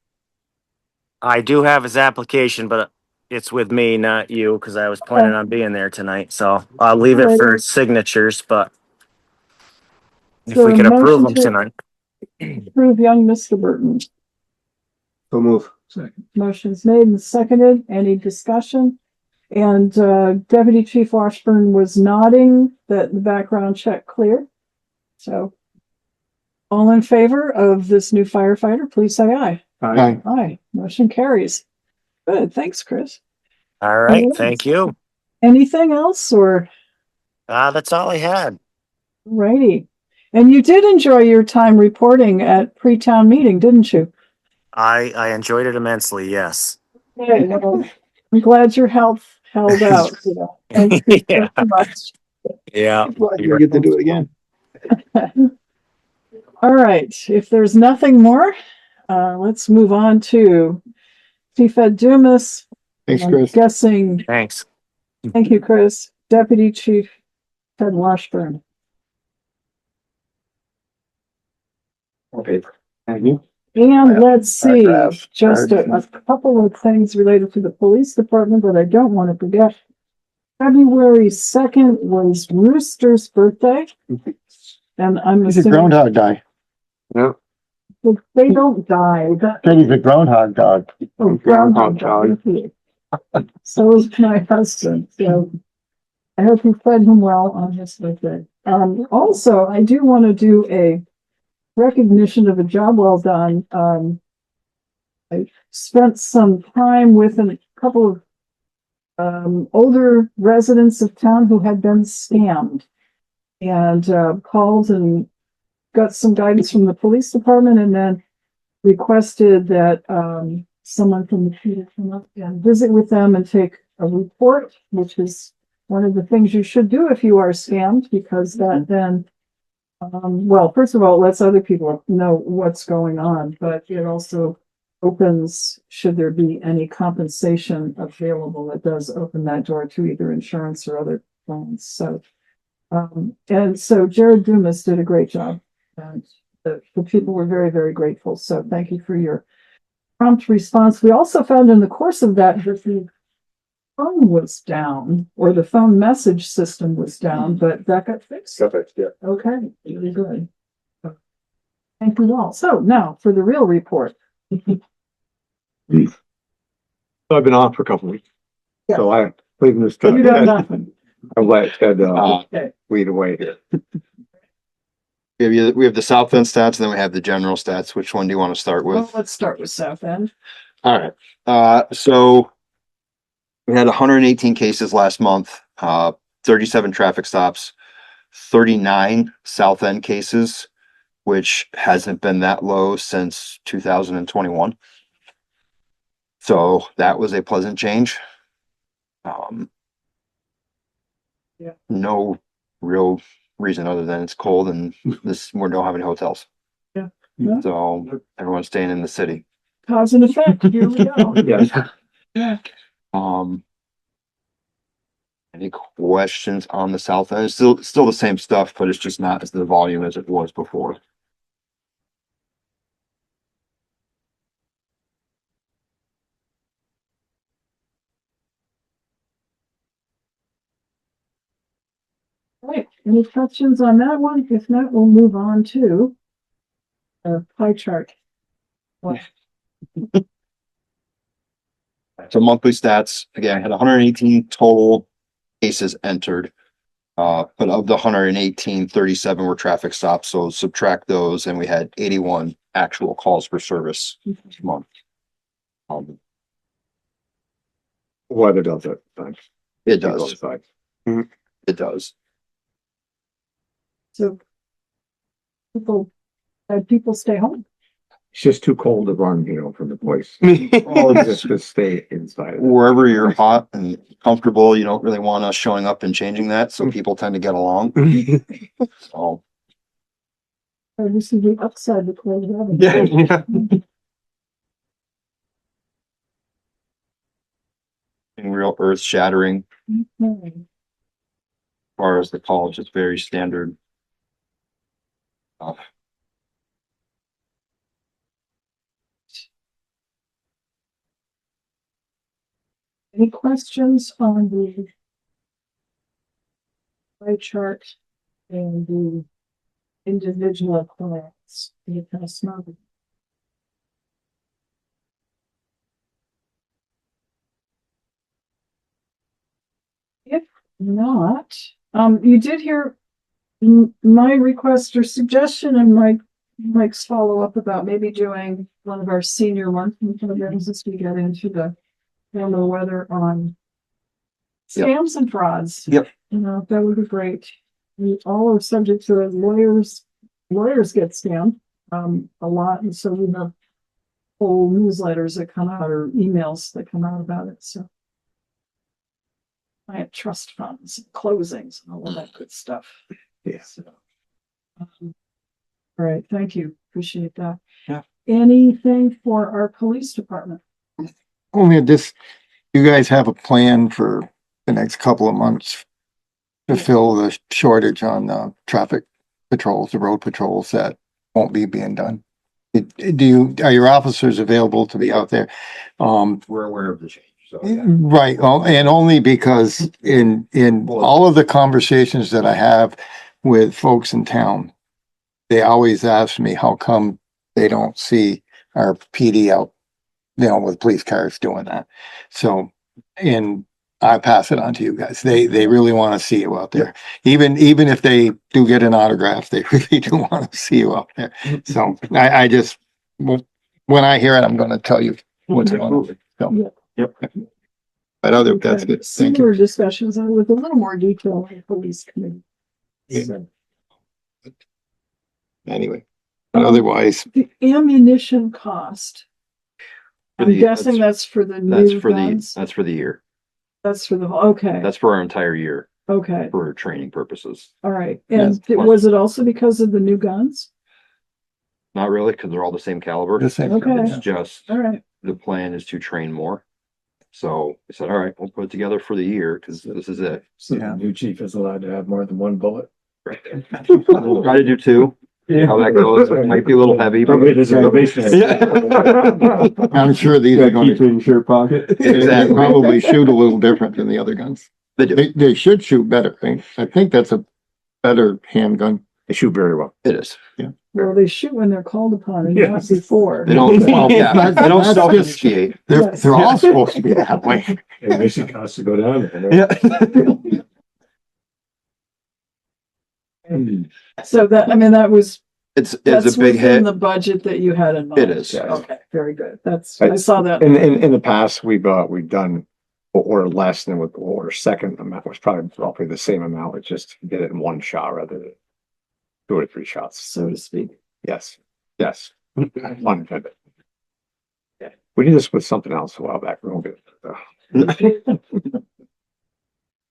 I do have his application, but it's with me, not you, because I was planning on being there tonight. So I'll leave it for signatures, but if So we could a approve motion them to- tonight. Approve young Mr. Burton. So move. Motion's made and seconded. Any discussion? And Deputy Chief Washburn was nodding that the background check cleared. So all in favor of this new firefighter, please say aye. Aye. Aye. Motion carries. Good. Thanks, Chris. All right, thank you. Anything else or That's all I had. righty? And you did enjoy your time reporting at pre-town meeting, didn't you? I enjoyed it immensely, yes. Okay, well, I'm glad your health held out. You know. Thank you Yeah. so much. Yeah. You get to do it again. All right, if there's nothing more, let's move on to Chief Ed Dumas. Thanks, I'm Chris. guessing, Thanks. thank you, Chris. Deputy Chief Ted Washburn. Okay, thank you. And let's see, Paragraph. just a couple of things related to the police department that I don't want to forget. February 2nd was Rooster's birthday. And I'm He's a assuming groundhog guy. they don't die. He's a groundhog dog. Oh, Groundhog groundhog dog. So is my husband, so I hope you fed him well on his birthday. Also, I do want to do a recognition of a job well done. I spent some time with a couple of older residents of town who had been scammed, and called and got some guidance from the police department, and then requested that someone from the community come up and visit with them and take a report, which is one of the things you should do if you are scammed, because that then, well, first of all, it lets other people know what's going on, but it also opens, should there be any compensation available, it does open that door to either insurance or other plans. So, and so Jared Dumas did a great job, and the people were very, very grateful. So thank you for your prompt response. We also found in the course of that the phone was down, or the phone message system was down, but that got fixed. Yeah. Okay, really good. Thank you all. So now for the real report. I've been off for a couple of weeks, so I leaving this. You got nothing. I'll let Ted Okay. lead away here. We have the South End stats, and then we have the general stats. Which one do you want to start Well, with? let's start with South End. All right. So we had 118 cases last month, 37 traffic stops, 39 South End cases, which hasn't been that low since 2021. So that was a pleasant change. Yeah. No real reason other than it's cold and we don't have any hotels. Yeah. So everyone's staying in the city. Cause and effect. Here we go. Yes. Yeah. Any questions on the South End? It's still the same stuff, but it's just not as the volume as it was before. Right. Any questions on that one? If not, we'll move on to pie chart. So monthly stats, again, I had 118 total cases entered. But of the 118, 37 were traffic stops. So subtract those and we had 81 actual calls for service each month. Weather does it. Thanks. It does. Outside. It does. So people stay home. It's just too cold to run, from the place. Well, Just stay inside. wherever you're hot and comfortable, you don't really want us showing up and changing that. So people tend to get along. So This is the upside of cold weather. Yeah. real earth shattering Okay. as far as the call, just very standard. Any questions on the pie chart and the individual plans? You can smell it. If not, you did hear my request or suggestion and Mike's follow-up about maybe doing one of our senior monthly programs as we get into the warmer weather on scams and frauds. Yep. That would be great. We all are subject to it. Lawyers get scammed a lot, and so we have whole newsletters that come out or emails that come out about it. So client trust funds, closings, and all of that good stuff. Yeah. So, all right, thank you. Appreciate that. Yeah. Anything for our police department? Only this, you guys have a plan for the next couple of months to fill the shortage on the traffic patrols, the road patrols that won't be being done. Are your officers available to be out there? We're aware of the change, so. Right, and only because in all of the conversations that I have with folks in town, they always ask me, how come they don't see our PD out, with police cars doing that? So, and I pass it on to you guys. They really want to see you out there. Even if they do get an autograph, they really do want to see you out there. So I just, when I hear it, I'm going to tell you what's going on. So, Yep. but that's good. Thank Similar you. discussions with a little more detail on the police committee. Yeah. So, Anyway, but otherwise, the ammunition cost. For I'm the- guessing that's for the That's new for guns. that's for the year. That's for the, okay, That's for our entire year okay, for training purposes. all right. Yes, And plus- was it also because of the new guns? Not really, because they're all the same caliber. the same. Okay. It's just, All right, the plan is to train more. So we said, all right, we'll put it together for the year because this is it. So Yeah. the new chief is allowed to have more than one bullet. We'll try to do two. How that goes. It might be a little heavy. but- Probably there's a probationary. I'm sure these are going Keep it in your pocket. to probably shoot a little different than the other guns. They do. They should shoot better. I think that's a better handgun. They shoot very well. It is. well, they shoot when they're called upon and not Yes. before. They don't, Well, yeah, they don't that's just- self-initiate. They're all supposed to be that way. And mission costs to go down there. Yeah. So that, I mean, that was, It's that's a big within hit. the budget that you had in mind. It is. Okay, very good. I saw that. In the past, we've done, we'll order less than we'll order second amount, was probably roughly the same amount, but just get it in one shot rather than 2 or 3 shots. So to speak. Yes, yes. One intended. Yeah, we did this with something else a while back. We won't get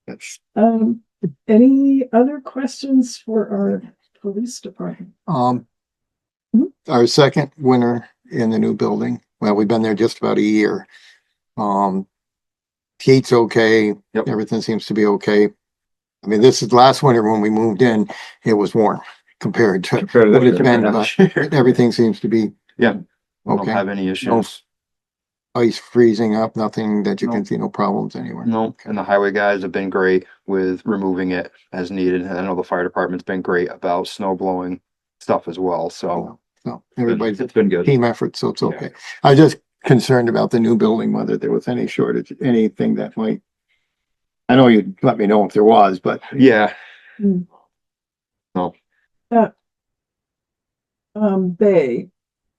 That's, Any other questions for our police department? our second winter in the new building. Well, we've been there just about a year. Heat's okay. Yep. Everything seems to be okay. I mean, this is last winter when we moved in, it was warm compared to what it's been, but everything seems to be. Yeah. Don't Okay. have any issues. Ice freezing up, nothing that you can see, no problems anywhere. No, and the highway guys have been great with removing it as needed. And I know the fire department's been great about snow blowing stuff as well. So So everybody's it's been good. team effort, so it's okay. I was just concerned about the new building, whether there was any shortage, anything that might. I know you'd let me know if there was, but Yeah. Bay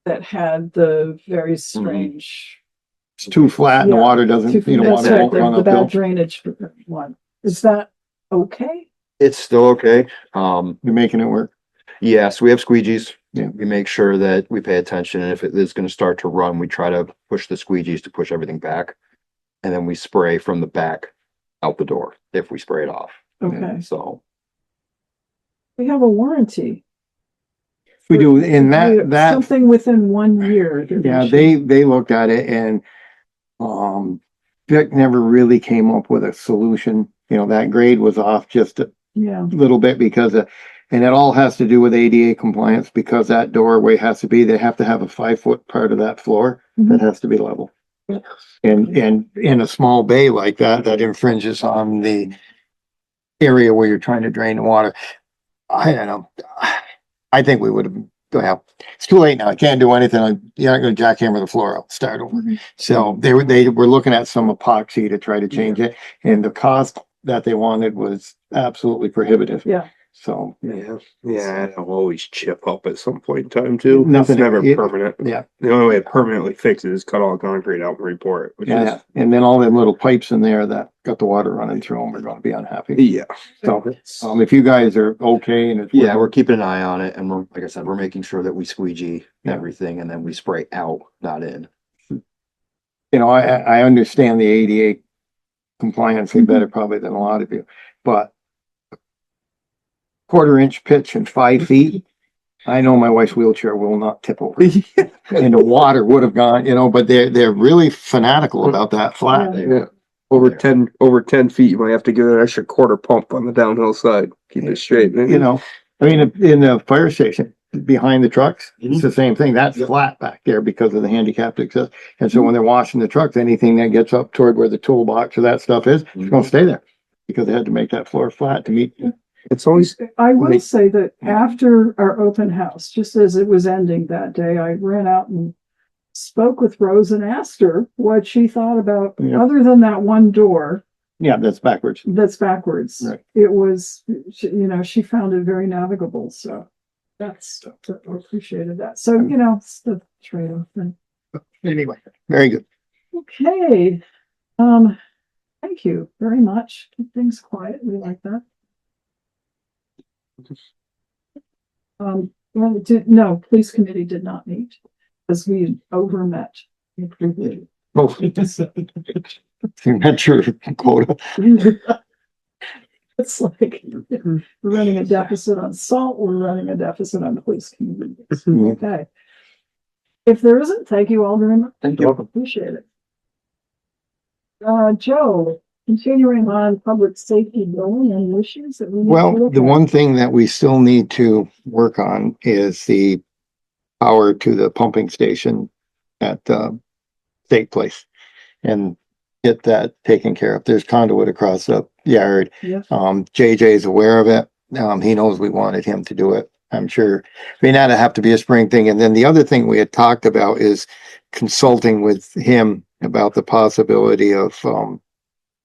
that had the very strange. it's too flat and the Yeah. water doesn't, That's water right, won't run the bad uphill. drainage one. Is that okay? It's still okay. You're making it work. Yes, we have squeegees. Yeah. We make sure that we pay attention, and if it is gonna start to run, we try to push the squeegees to push everything back. And then we spray from the back out the door if we spray it off. Okay, So, we have a warranty. We do, in We- that, Something within 1 year. that we yeah, should- they looked at it and, Vic never really came up with a solution. That grade was off just a Yeah, little bit because and it all has to do with ADA compliance because that doorway has to be, they have to have a 5-foot part of that floor that has to be level. Yeah. And in a small bay like that, that infringes on the area where you're trying to drain the water. I don't know. I think we would have, well, it's too late now. I can't do anything. You're not gonna jackhammer the floor out, start over. So they were looking at some epoxy to try to change it, and the cost that they wanted was absolutely prohibitive. yeah. So, Yeah, it'll always chip up at some point in time too. Nothing- It's never it- permanent. yeah. The only way to permanently fix it is cut all the concrete out and report it, which yeah, is, and then all them little pipes in there that got the water running through them are gonna be unhappy. yeah. So, if you guys are okay and it's. yeah, we're keeping an eye on it, and we're, like I said, we're making sure that we squeegee Yeah. everything, and then we spray out, not in. I understand the ADA compliance better probably than a lot of you, but 1/4 inch pitch and 5 feet, I know my wife's wheelchair will not tip over. And the water would have gone, but they're really fanatical about that flat. Yeah. Over 10 feet, you might have to give it an extra quarter pump on the downhill side, keep it straight. You know, I mean, in the fire station, behind the trucks, it's the same thing. That's flat back there because of the handicapped access. And so when they're washing the trucks, anything that gets up toward where the toolbox or that stuff is, it's gonna stay there. Because they had to make that floor flat to meet. It's always, I will say that after our open house, just as it was ending that day, I ran out and spoke with Rose and asked her what she thought about, Yeah. other than that one door Yeah, that's backwards. that's backwards. Right. It was, she found it very navigable, so I appreciated that. So, it's the trade-off thing. Anyway, very good. Okay. Thank you very much. Keep things quiet. We like that. No, police committee did not meet because we over met. Oh, you met your quota. It's like we're running a deficit on salt, we're running a deficit on police committee. Okay. If there isn't, thank you all very much. Thank you. Appreciate it. Joe, continuing on public safety building and issues that we need to Well, look the at. one thing that we still need to work on is the power to the pumping station at State Place and get that taken care of. There's conduit across the yard. Yeah. JJ is aware of it. He knows we wanted him to do it. I'm sure. I mean, that'd have to be a spring thing. And then the other thing we had talked about is consulting with him about the possibility of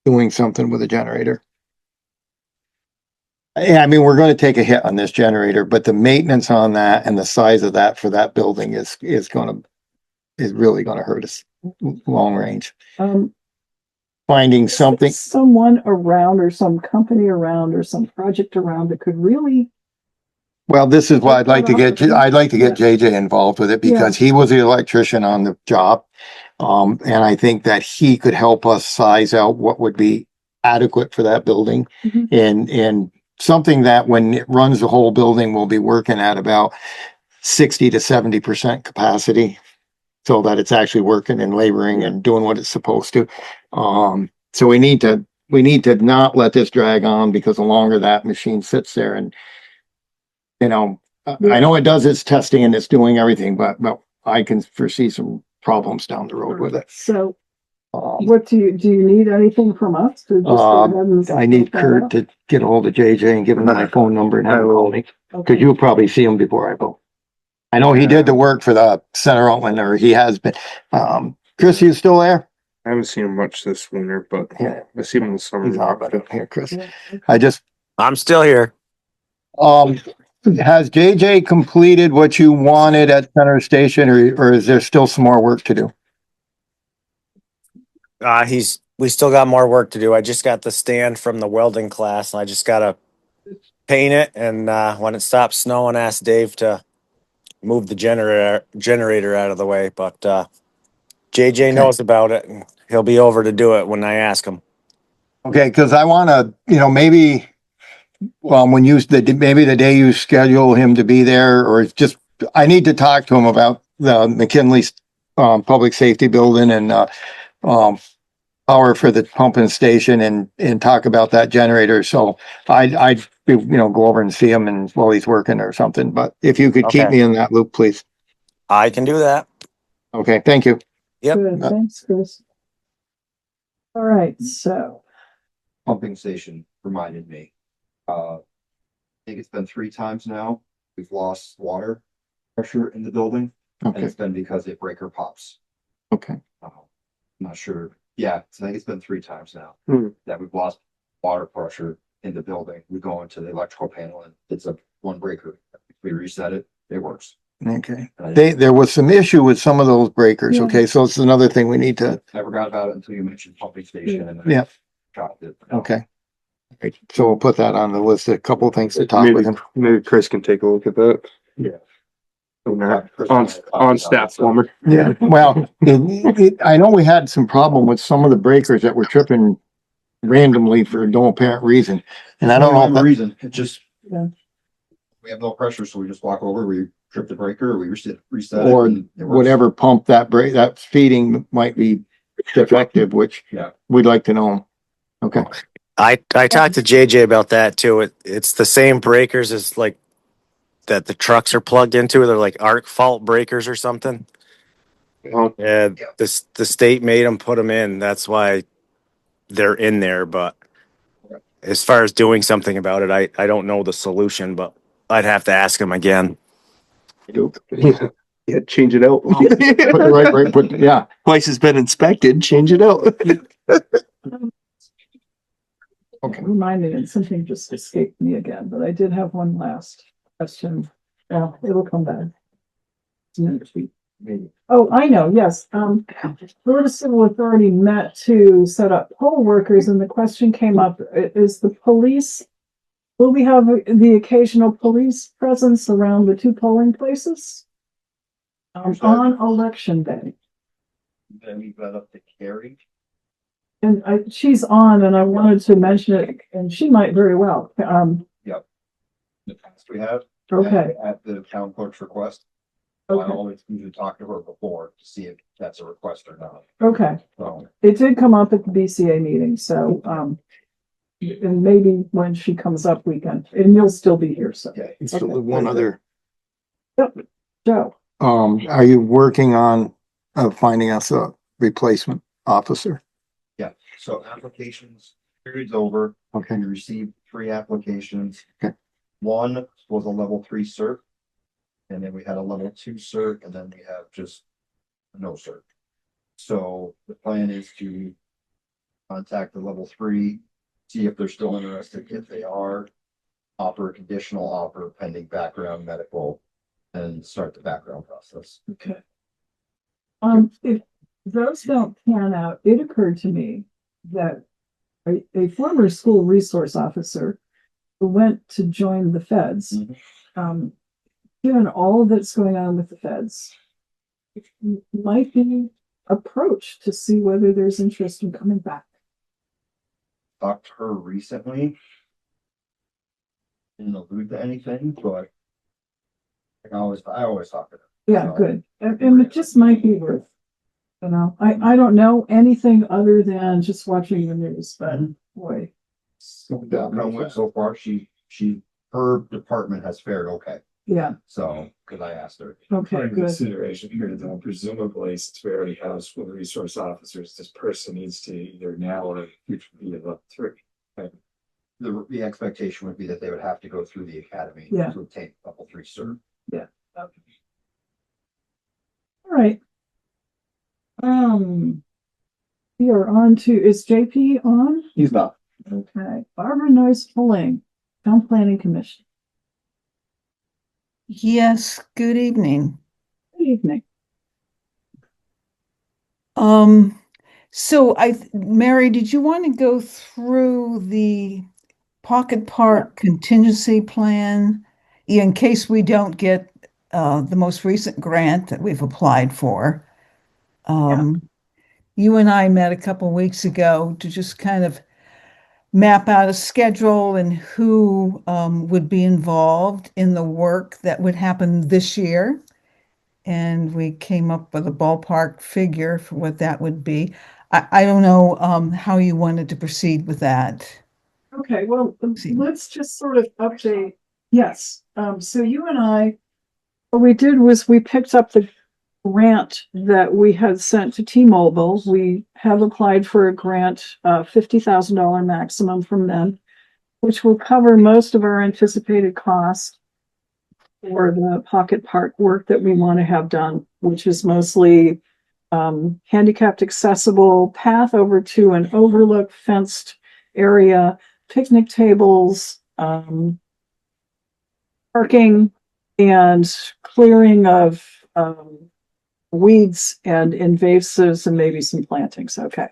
doing something with a generator. Yeah, I mean, we're going to take a hit on this generator, but the maintenance on that and the size of that for that building is really going to hurt us long range. Finding something. Someone around or some company around or some project around that could really. Well, this is why I'd like to get JJ involved with it because he was the electrician on the job. And I think that he could help us size out what would be adequate for that building and something that when it runs the whole building, we'll be working at about 60 to 70% capacity so that it's actually working and laboring and doing what it's supposed to. So we need to not let this drag on because the longer that machine sits there and, I know it does its testing and it's doing everything, but I can foresee some problems down the road with it. So what do you need anything from us to just go ahead and I need Kurt to get a hold of JJ and give him my phone number and have him call me. Cause you'll probably see him before I go. I know he did the work for the Center Rutland, or he has been. Chris, you still there? I haven't seen him much this winter, but Yeah. I see him in the summer. He's all right here, Chris. Yeah. I'm still here. Has JJ completed what you wanted at Center Station or is there still some more work to do? We still got more work to do. I just got the stand from the welding class and I just gotta paint it. And, when it stops snowing, ask Dave to move the generator out of the way. But, JJ knows about it and he'll be over to do it when I ask him. Okay, cause I wanna, maybe, maybe the day you schedule him to be there or just, I need to talk to him about the McKinley's, public safety building and, power for the pumping station and talk about that generator. So I'd go over and see him and while he's working or something, but if you could keep Okay. me in that loop, please. I can do that. Okay, thank you. Yep. Good, thanks, Chris. All right, so. Pumping station reminded me. I think it's been 3 times now. We've lost water pressure in the building and Okay, it's been because a breaker pops. okay. I'm not sure. Yeah, I think it's been 3 times now that we've lost water pressure in the building. We go into the electrical panel and it's a one breaker. If we reset it, it works. Okay. There was some issue with some of those breakers. Yeah. Okay, so it's another thing we need to, I forgot about it until you mentioned pumping station and Yeah. dropped it. okay. Right, so we'll put that on the list, a couple of things to talk with him. Maybe Chris can take a look at that. Yeah. On staff plumber. Yeah, well, I know we had some problem with some of the breakers that were tripping randomly for no apparent reason. And I don't know if the that, reason. It just Yeah. we have no pressure, so we just walk over, we trip the breaker, or we reset it, or and it works. whatever pump that's feeding might be defective, which Yeah. we'd like to know. Okay, I talked to JJ about that too. It's the same breakers as like that the trucks are plugged into. They're like arc fault breakers or something. Oh, Yeah, the state made them put them in. That's why they're in there. But as far as doing something about it, I don't know the solution, but I'd have to ask him again. yeah, change it out. put the right brake, yeah, Place has been inspected, change it out. okay. Remind me, and something just escaped me again, but I did have one last question. Yeah, it'll come back. Oh, I know, yes. Florida Civil Authority met to set up poll workers, and the question came up, is the police, will we have the occasional police presence around the two polling places? On election day? Then we got up to Kari. And she's on, and I wanted to mention it, and she might very well. The past we have. Okay, At the town clerk's request. okay, always usually talk to her before to see if that's a request or not. okay. So, It did come up at the BCA meeting, so, and maybe when she comes up, we can, and you'll still be here, so. yeah. So one other, Joe, are you working on, finding us a replacement officer? Yeah, so applications, period's over. Okay. We received 3 applications. Okay. One was a level 3 cert. And then we had a level 2 cert, and then we have just no cert. So the plan is to contact the level 3, see if they're still interested. If they are, offer a conditional offer pending background medical and start the background process. okay. If those don't pan out, it occurred to me that a former school resource officer who went to join the feds, given all that's going on with the feds, it might be approached to see whether there's interest in coming back. Talked to her recently. Didn't allude to anything, but I always talk to her. Yeah, good. And it just might be worth, I don't know anything other than just watching the news, but boy. So far, her department has fared okay. Yeah, So, cause I asked her. okay, For good. consideration here, then presumably since we already have school resource officers, this person needs to either now or in the future be a level 3. The expectation would be that they would have to go through the academy Yeah. to obtain level 3 cert. Okay. All right. We are on to, is JP on? He's not. Okay, Barbara Noyes Pulling, Town Planning Commission. Yes, good evening. Good evening. So Mary, did you want to go through the Pocket Park contingency plan in case we don't get the most recent grant that we've applied for? You and I met a couple weeks ago to just kind of map out a schedule and who would be involved in the work that would happen this year. And we came up with a ballpark figure for what that would be. I don't know how you wanted to proceed with that. Okay, well, let's just sort of update. Yes, so you and I, what we did was we picked up the grant that we had sent to T-Mobile. We have applied for a grant, $50,000 maximum from them, which will cover most of our anticipated costs for the Pocket Park work that we want to have done, which is mostly handicapped accessible path over to an overlook fenced area, picnic tables, parking, and clearing of weeds and invasives and maybe some plantings. Okay.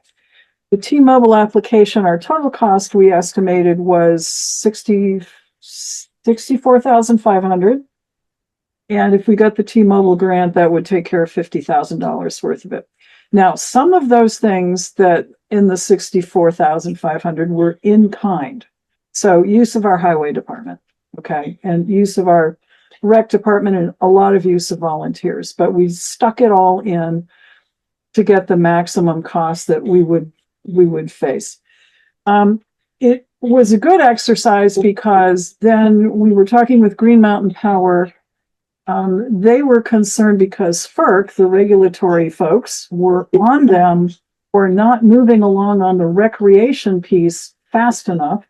The T-Mobile application, our total cost we estimated was $64,500. And if we got the T-Mobile grant, that would take care of $50,000 worth of it. Now, some of those things that in the $64,500 were in kind. So use of our highway department, okay, and use of our rec department and a lot of use of volunteers, but we stuck it all in to get the maximum cost that we would face. It was a good exercise because then we were talking with Green Mountain Power. They were concerned because FERC, the regulatory folks, were on them for not moving along on the recreation piece fast enough.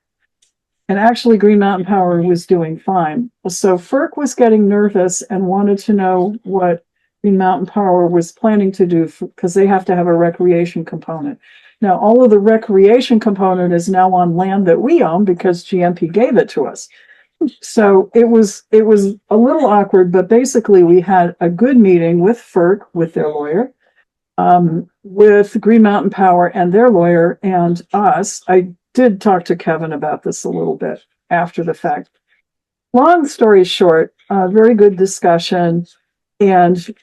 And actually, Green Mountain Power was doing fine. So FERC was getting nervous and wanted to know what Green Mountain Power was planning to do because they have to have a recreation component. Now, all of the recreation component is now on land that we own because GMP gave it to us. So it was a little awkward, but basically we had a good meeting with FERC, with their lawyer, with Green Mountain Power and their lawyer and us. I did talk to Kevin about this a little bit after the fact. Long story short, very good discussion. And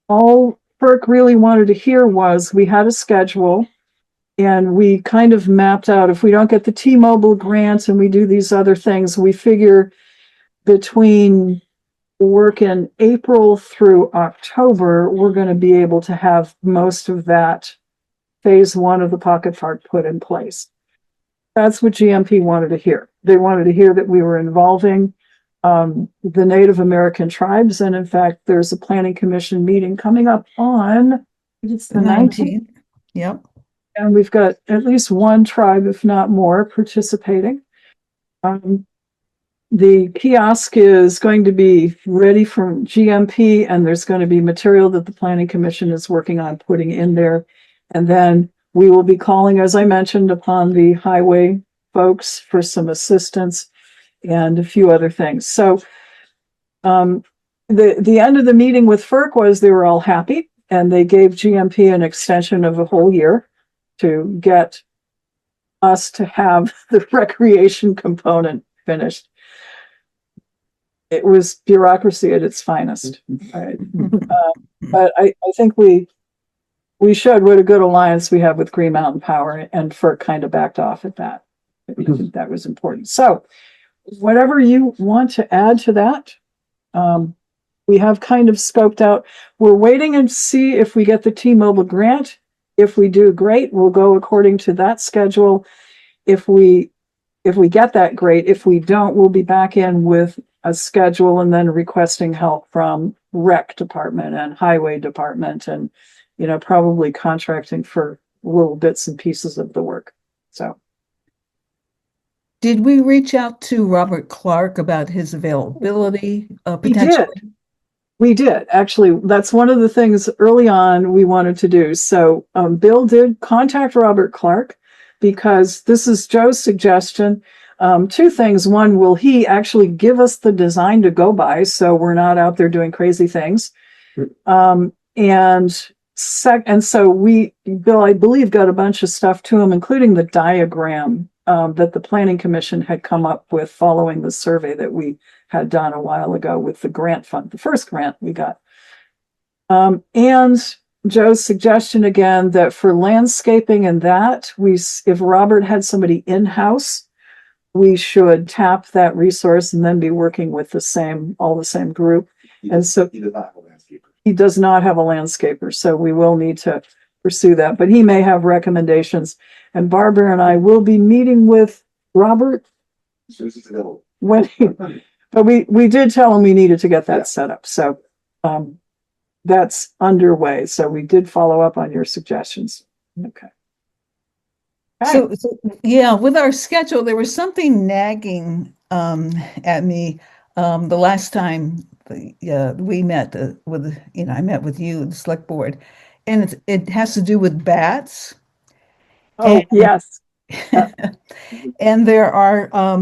all FERC really wanted to hear was we had a schedule and we kind of mapped out if we don't get the T-Mobile grants and we do these other things, we figure between work in April through October, we're going to be able to have most of that phase one of the pocket park put in place. That's what GMP wanted to hear. They wanted to hear that we were involving the Native American tribes. And in fact, there's a planning commission meeting coming up on, it's the 19th. Yep. And we've got at least one tribe, if not more, participating. The kiosk is going to be ready from GMP, and there's going to be material that the Planning Commission is working on putting in there. And then we will be calling, as I mentioned, upon the highway folks for some assistance and a few other things. So the end of the meeting with FERC was they were all happy, and they gave GMP an extension of a whole year to get us to have the recreation component finished. It was bureaucracy at its finest. Right? But I think we showed what a good alliance we have with Green Mountain Power, and FERC kind of backed off at that. I think that was important. So whatever you want to add to that, we have kind of scoped out. We're waiting and see if we get the T-Mobile grant. If we do, great, we'll go according to that schedule. If we get that, great. If we don't, we'll be back in with a schedule and then requesting help from rec department and highway department and, probably contracting for little bits and pieces of the work. So. Did we reach out to Robert Clark about his availability? Potentially? We did. Actually, that's one of the things early on we wanted to do. So Bill did contact Robert Clark because this is Joe's suggestion. Two things. One, will he actually give us the design to go by so we're not out there doing crazy things? And so Bill, I believe, got a bunch of stuff to him, including the diagram that the Planning Commission had come up with following the survey that we had done a while ago with the grant fund, the first grant we got. And Joe's suggestion again that for landscaping and that if Robert had somebody in-house, we should tap that resource and then be working with the same group. And so he does not have a landscaper. He does not have a landscaper, so we will need to pursue that. But he may have recommendations. And Barbara and I will be meeting with Robert but we did tell him we needed to get that set up. So that's underway. So we did follow up on your suggestions. Okay. So yeah, with our schedule, there was something nagging at me the last time we met with, I met with you, the select board, and it has to do with bats. Oh, yes. And there are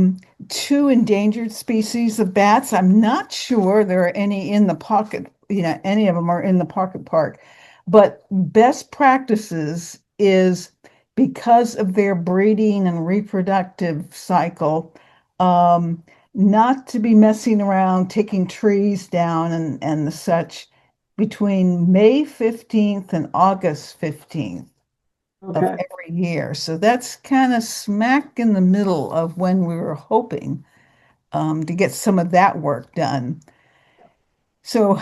two endangered species of bats. I'm not sure there are any in the pocket, any of them are in the pocket park. But best practices is, because of their breeding and reproductive cycle, not to be messing around, taking trees down and such between May 15th and August 15th. Of every year. So that's kind of smack in the middle of when we were hoping to get some of that work done. So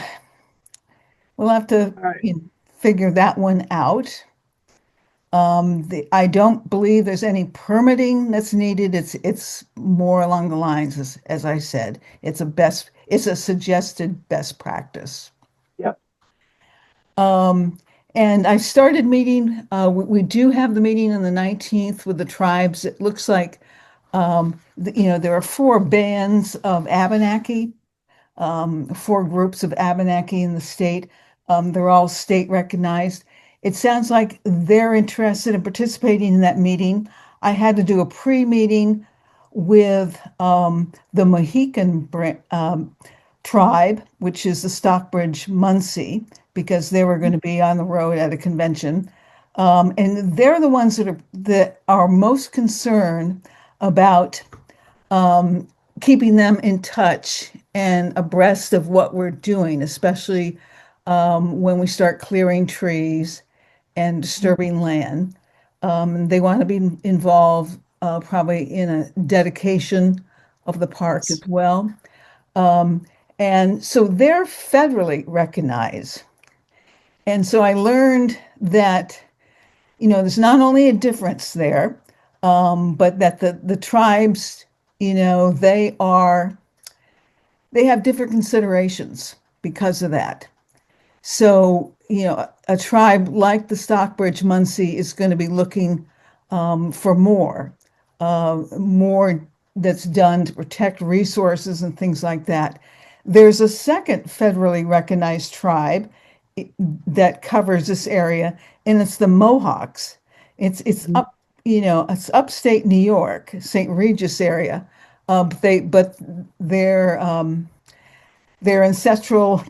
we'll have to figure that one out. I don't believe there's any permitting that's needed. It's more along the lines as I said, it's a suggested best practice. Yep. And I started meeting, we do have the meeting on the 19th with the tribes. It looks like, there are 4 bands of Abenaki, 4 groups of Abenaki in the state. They're all state recognized. It sounds like they're interested in participating in that meeting. I had to do a pre-meeting with the Mohican tribe, which is the Stockbridge Munsee, because they were going to be on the road at a convention. And they're the ones that are most concerned about keeping them in touch and abreast of what we're doing, especially when we start clearing trees and disturbing land. They want to be involved probably in a dedication of the park as well. And so they're federally recognized. And so I learned that, there's not only a difference there, but that the tribes, they have different considerations because of that. So, a tribe like the Stockbridge Munsee is going to be looking for more that's done to protect resources and things like that. There's a second federally recognized tribe that covers this area, and it's the Mohawks. It's up, it's upstate New York, St. Regis area. But their ancestral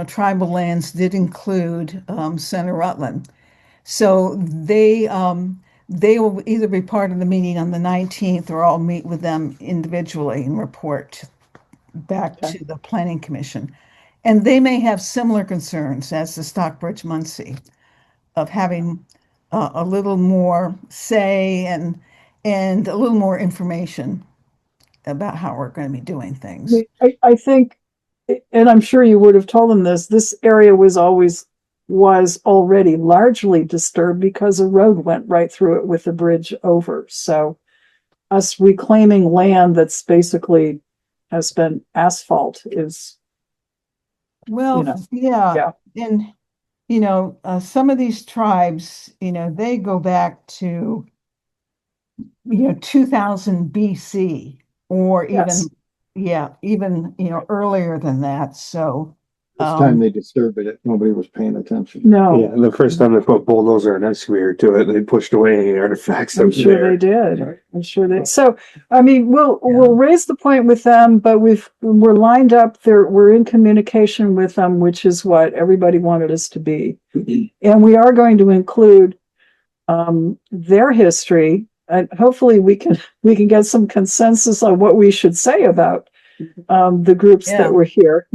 tribal lands did include Center Rutland. So they will either be part of the meeting on the 19th, or I'll meet with them individually and report back to the Planning Commission. And they may have similar concerns as the Stockbridge Munsee of having a little more say and a little more information about how we're going to be doing things. I think, and I'm sure you would have told them this area was already largely disturbed because a road went right through it with the bridge over. So us reclaiming land that's basically has been asphalt is, Well, yeah. And, some of these tribes, they go back to, 2000 BC or even, earlier than that. So, This time they disturbed it, nobody was paying attention. no, Yeah, the first time they put bulldozer and excavator to it, they pushed away any artifacts that I'm were sure there. they did. I'm sure they, so, I mean, we'll raise the point with them, but we're lined up there. We're in communication with them, which is what everybody wanted us to be. And we are going to include, their history, and hopefully we can get some consensus on what we should say about, the groups that were here.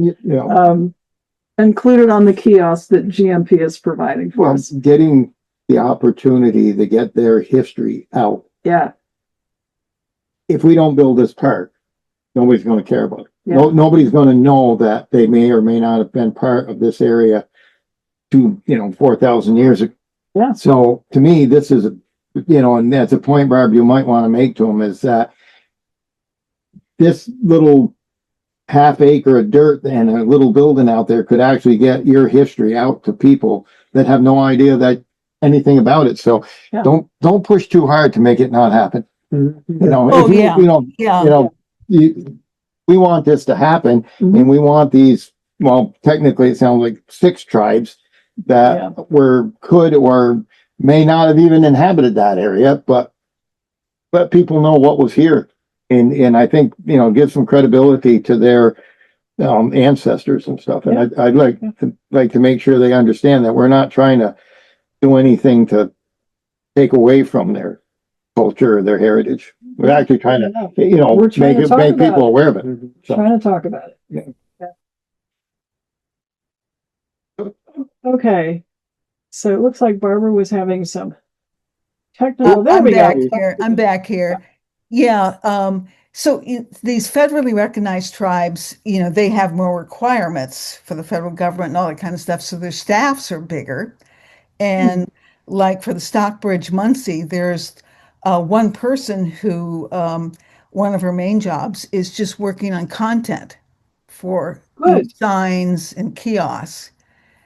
Included on the kiosk that GMP is providing for us. Getting the opportunity to get their history out. Yeah. If we don't build this park, nobody's going to care about it. Yeah. Nobody's going to know that they may or may not have been part of this area 4,000 years ago. Yeah. So to me, this is and that's a point, Barb, you might want to make to them, is that this little half acre of dirt and a little building out there could actually get your history out to people that have no idea that anything about it. So don't push too hard to make it not happen. Oh, we want this to happen, and we want these, well, technically it sounds like 6 tribes that could or may not have even inhabited that area, but let people know what was here. And I think, give some credibility to their ancestors and stuff. And I'd like to make sure they understand that we're not trying to do anything to take away from their culture or their heritage. We're actually trying to, We're trying to make talk about people it. aware of it. So, Trying to talk about it. Yeah. Okay. So it looks like Barbara was having some technical. There I'm we back go. here. I'm back here. Yeah. So these federally recognized tribes, they have more requirements for the federal government and all that kind of stuff. So their staffs are bigger. And like for the Stockbridge Muncie, there's one person who, one of her main jobs is just working on content for Good, signs and kiosks.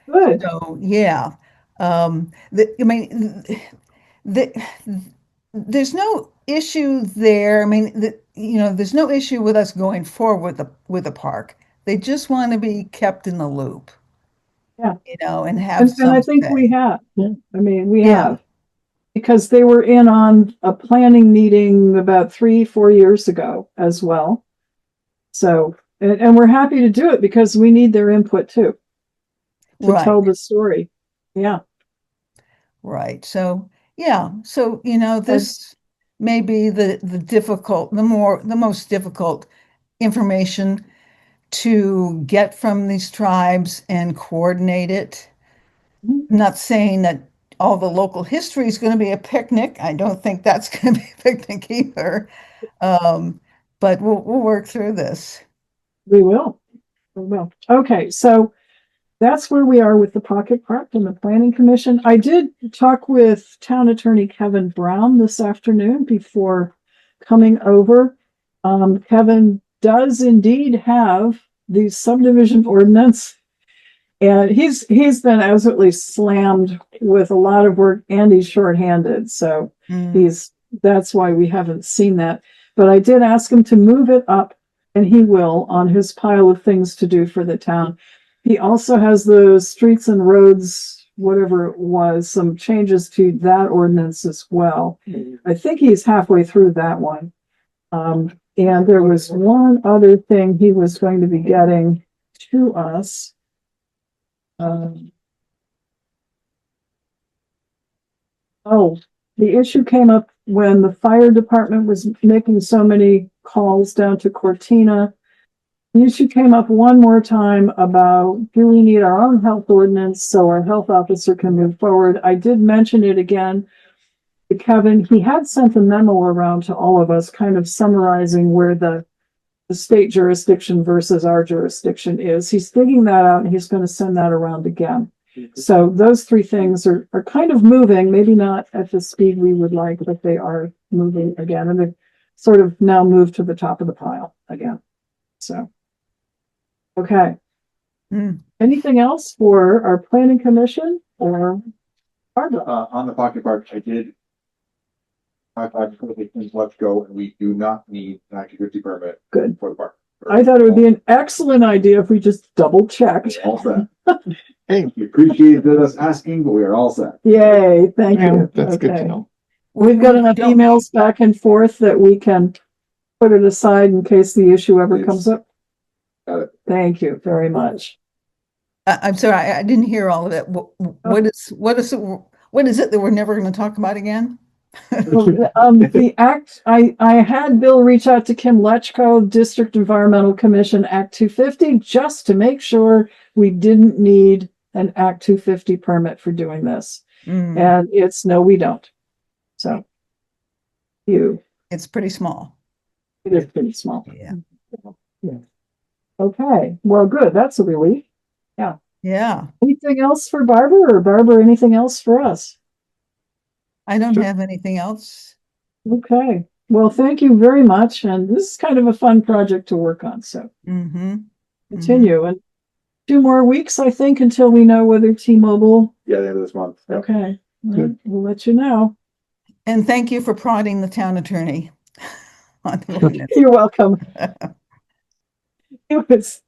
good. So yeah, I mean, the, there's no issue there. I mean, there's no issue with us going forward with the park. They just want to be kept in the loop. Yeah. And have And I some think we say. have. I mean, we Yeah. have. Because they were in on a planning meeting about 3-4 years ago as well. So, and we're happy to do it because we need their input too, to Right. tell the story. Yeah. Right. So, yeah. So, this may be the most difficult information to get from these tribes and coordinate it. I'm not saying that all the local history is going to be a picnic. I don't think that's going to be a picnic either. But we'll work through this. We will. We will. Okay. So that's where we are with the Pocket Park and the Planning Commission. I did talk with Town Attorney Kevin Brown this afternoon before coming over. Kevin does indeed have the subdivision ordinance, and he's been absolutely slammed with a lot of work, and he's shorthanded, so that's why we haven't seen that. But I did ask him to move it up, and he will, on his pile of things to do for the town. He also has the streets and roads, whatever it was, some changes to that ordinance as well. I think he's halfway through that one. And there was one other thing he was going to be getting to us. The issue came up when the fire department was making so many calls down to Cortina. The issue came up one more time about, do we need our own health ordinance so our health officer can move forward? I did mention it again to Kevin. He had sent a memo around to all of us, kind of summarizing where the state jurisdiction versus our jurisdiction is. He's digging that out and he's going to send that around again. So those three things are kind of moving, maybe not at the speed we would like, but they are moving again. And they've sort of now moved to the top of the pile again. So, okay. Anything else for our planning commission or on the Pocket Park, I did. I've things left go, and we do not need an Act 50 permit. Good. For the park. I thought it would be an excellent idea if we just double checked. All set. Hey, we appreciate us asking, but we are all set. Yay, thank you. That's good to know. We've got enough emails back and forth that we can put it aside in case the issue ever comes up. Got it. Thank you very much. I'm sorry, I didn't hear all of it. What is it that we're never going to talk about again? The act, I had Bill reach out to Kim Lechko, District Environmental Commission, Act 250, just to make sure we didn't need an Act 250 permit for doing this. And it's no, we don't. So it's pretty small. It is pretty small. Yeah. Okay, well, good. That's a relief. Yeah. Anything else for Barbara, or Barbara, anything else for us? I don't have anything else. Okay. Well, thank you very much. And this is kind of a fun project to work on. So continue. And 2 more weeks, I think, until we know whether T-Mobile. Yeah, the end of this month. Yep. Okay. We'll let you know. And thank you for prodding the town attorney on the ordinance. You're welcome. It was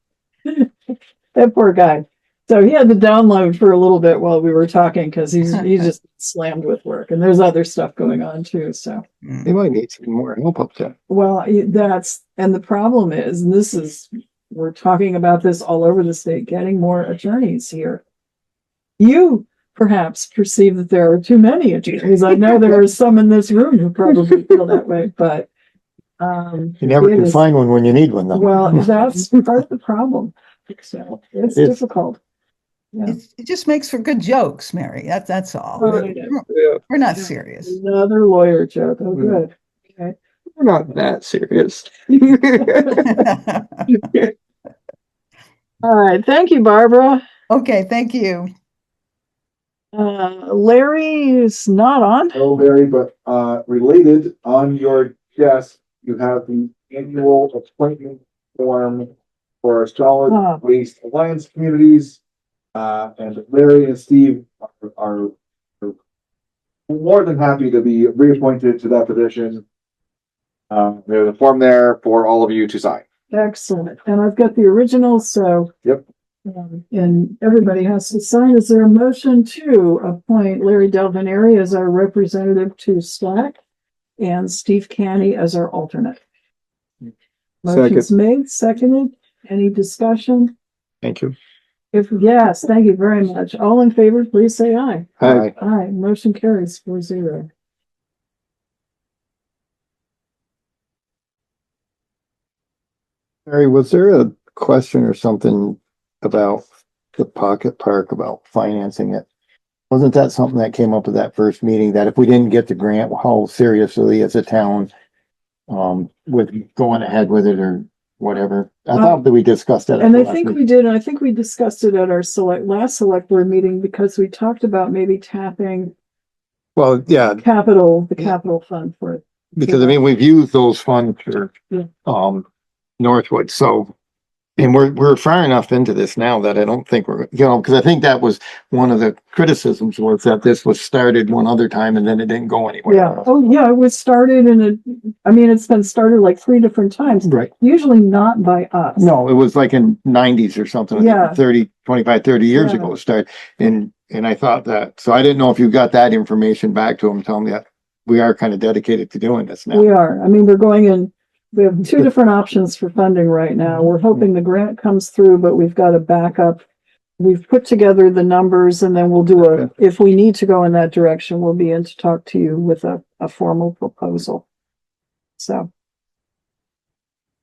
that poor guy. So he had to download for a little bit while we were talking because he's just slammed with work, and there's other stuff going on too. So They might need some more help up there. well, and the problem is, and we're talking about this all over the state, getting more attorneys here. You perhaps perceive that there are too many attorneys. I know there are some in this room who probably feel that way, but You never it can is- find one when you need one, though. well, that's part of the problem. So it's It's- difficult. Yeah. It just makes for good jokes, Mary. That's all. Right. We're not serious. Another lawyer joke. Oh, good. Okay. We're not that serious. All right, thank you, Barbara. Okay, thank you. Larry is not on. Hello, Larry, but related, on your desk, you have the annual appointment form for our solid waste alliance communities. And Larry and Steve are more than happy to be reappointed to that position. There's a form there for all of you to sign. Excellent. And I've got the original, so. Yep. And everybody has to sign. Is there a motion to appoint Larry Del Veneri as our representative to SLAC and Steve Canny as our alternate? Motion's made, seconded. Any discussion? Thank you. If yes, thank you very much. All in favor, please say aye. Aye. Aye. Motion carries 4-0. Mary, was there a question or something about the pocket park, about financing it? Wasn't that something that came up at that first meeting, that if we didn't get the grant, how seriously as a town with going ahead with it or whatever? I thought that we discussed that. And I think we did. I think we discussed it at our last select board meeting, because we talked about maybe tapping Well, yeah, the capital fund for it. because I mean, we've used those funds for Yeah. Northwood, so. And we're far enough into this now that I don't think we're, because I think that was one of the criticisms, was that this was started one other time and then it didn't go anywhere. Yeah. Oh, yeah. It was started it's been started like 3 different times. Right. Usually not by us. No, it was like in nineties or something. Yeah. 25, 30 years Yeah. ago it started. And I thought that, so I didn't know if you got that information back to them, telling me that we are kind of dedicated to doing this now. We are. I mean, we have 2 different options for funding right now. We're hoping the grant comes through, but we've got a backup. We've put together the numbers, and then we'll do if we need to go in that direction, we'll be in to talk to you with a formal proposal. So.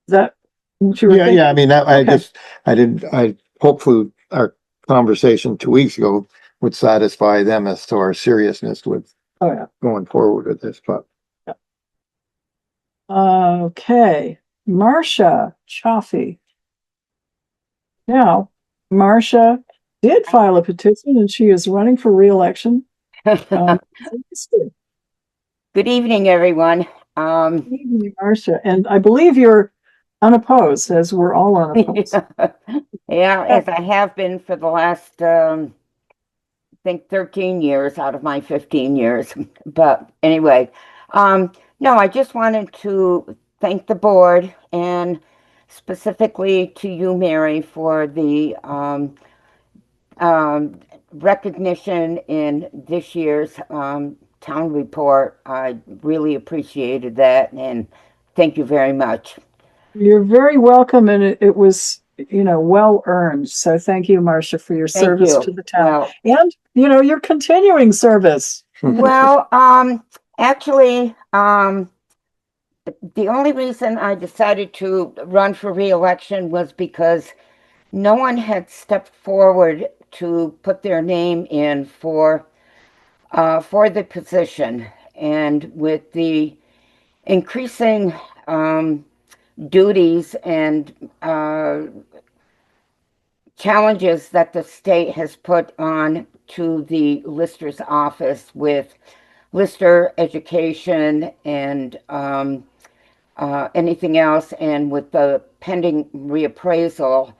Is that what you were thinking? Yeah. I mean, I hopefully our conversation 2 weeks ago would satisfy them as to our seriousness with going forward with this, but. Okay, Marcia Chioffi. Now, Marcia did file a petition and she is running for re-election. Good evening, everyone. Good evening, Marcia, and I believe you're unopposed, as we're all unopposed. Yeah, as I have been for the last, I think 13 years out of my 15 years. But anyway, no, I just wanted to thank the board, and specifically to you, Mary, for the recognition in this year's town report. I really appreciated that, and thank you very much. You're very welcome, and it was, well earned. So thank you, Marcia, for your service to the town, and your continuing service. Well, actually, the only reason I decided to run for re-election was because no one had stepped forward to put their name in for the position, and with the increasing duties and challenges that the state has put on to the lister's office with lister education and anything else, and with the pending reappraisal,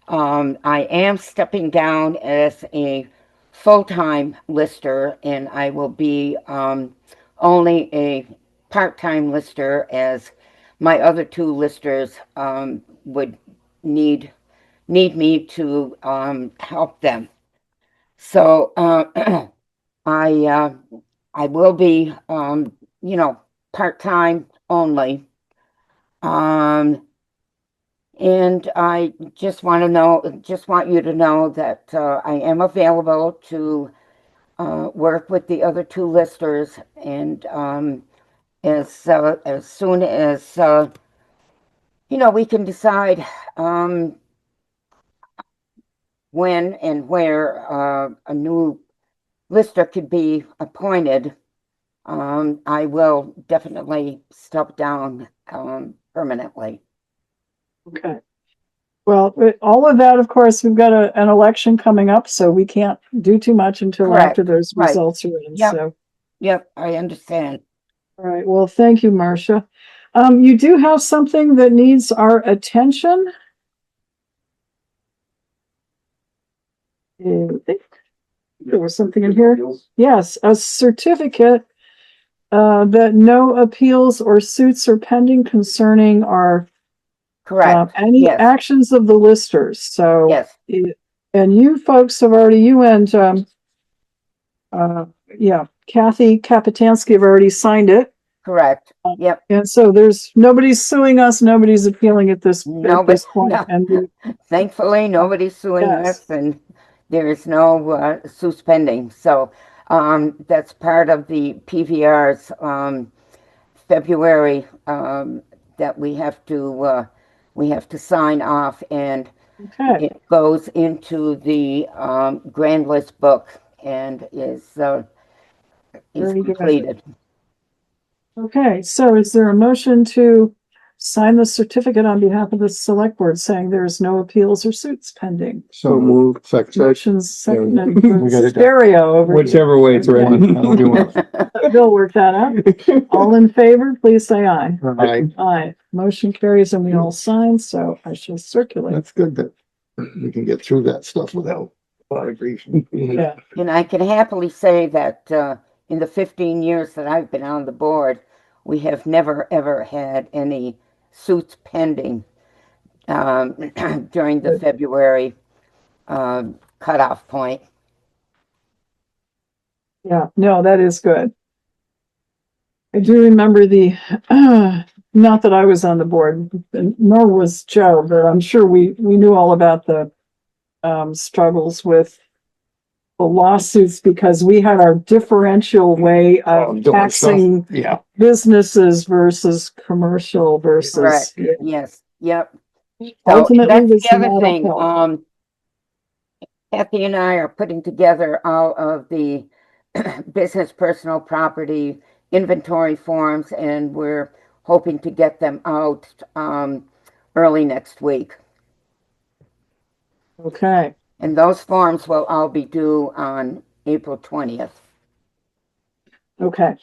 I am stepping down as a full-time lister, and I will be only a part-time lister, as my other 2 listers would need me to help them. So I will be part-time only. And I just want you to know that I am available to work with the other 2 listers, and as soon as we can decide when and where a new lister could be appointed, I will definitely step down, permanently. Okay. Well, all of that, of course, we've got an election coming up, so we can't do too much until Correct. after those Right. results are in, Yep. so. Yep, I understand. All right, well, thank you, Marcia. You do have something that needs our attention. I think there was something in here. Yes, a certificate that no appeals or suits are pending concerning our Correct. any Yes. actions of the listers. So, Yes. and you folks have already, you and yeah, Kathy Kapitansky have already signed it. Correct. Yep. And so there's nobody's suing us, nobody's appealing at this point. No. And Thankfully, nobody's suing Yes. us, and there is no suits pending. So that's part of the PVR's February that we have to sign off, and okay, it goes into the grand list book and is Very good. completed. Okay, so is there a motion to sign the certificate on behalf of the select board saying there is no appeals or suits pending? So moved. Second. Motion's seconded. We got it. Stereo over here. Whichever way it's ready. How do you want? Bill work that out. All in favor, please say aye. Aye. Aye. Motion carries and we all sign, so I shall circulate. That's good that we can get through that stuff without a lot of grief. Yeah. And I can happily say that in the 15 years that I've been on the board, we have never, ever had any suits pending during the February cutoff point. Yeah, no, that is good. I do remember not that I was on the board, nor was Joe, but I'm sure we knew all about the struggles with the lawsuits because we had our differential way of Doing taxing stuff. Yeah. businesses versus commercial versus. Correct. Yeah. Yes. Yep. So Ultimately, that's was the other not thing. upheld. Kathy and I are putting together all of the business personal property inventory forms, and we're hoping to get them out early next week. Okay. And those forms will all be due on April 20th. Okay.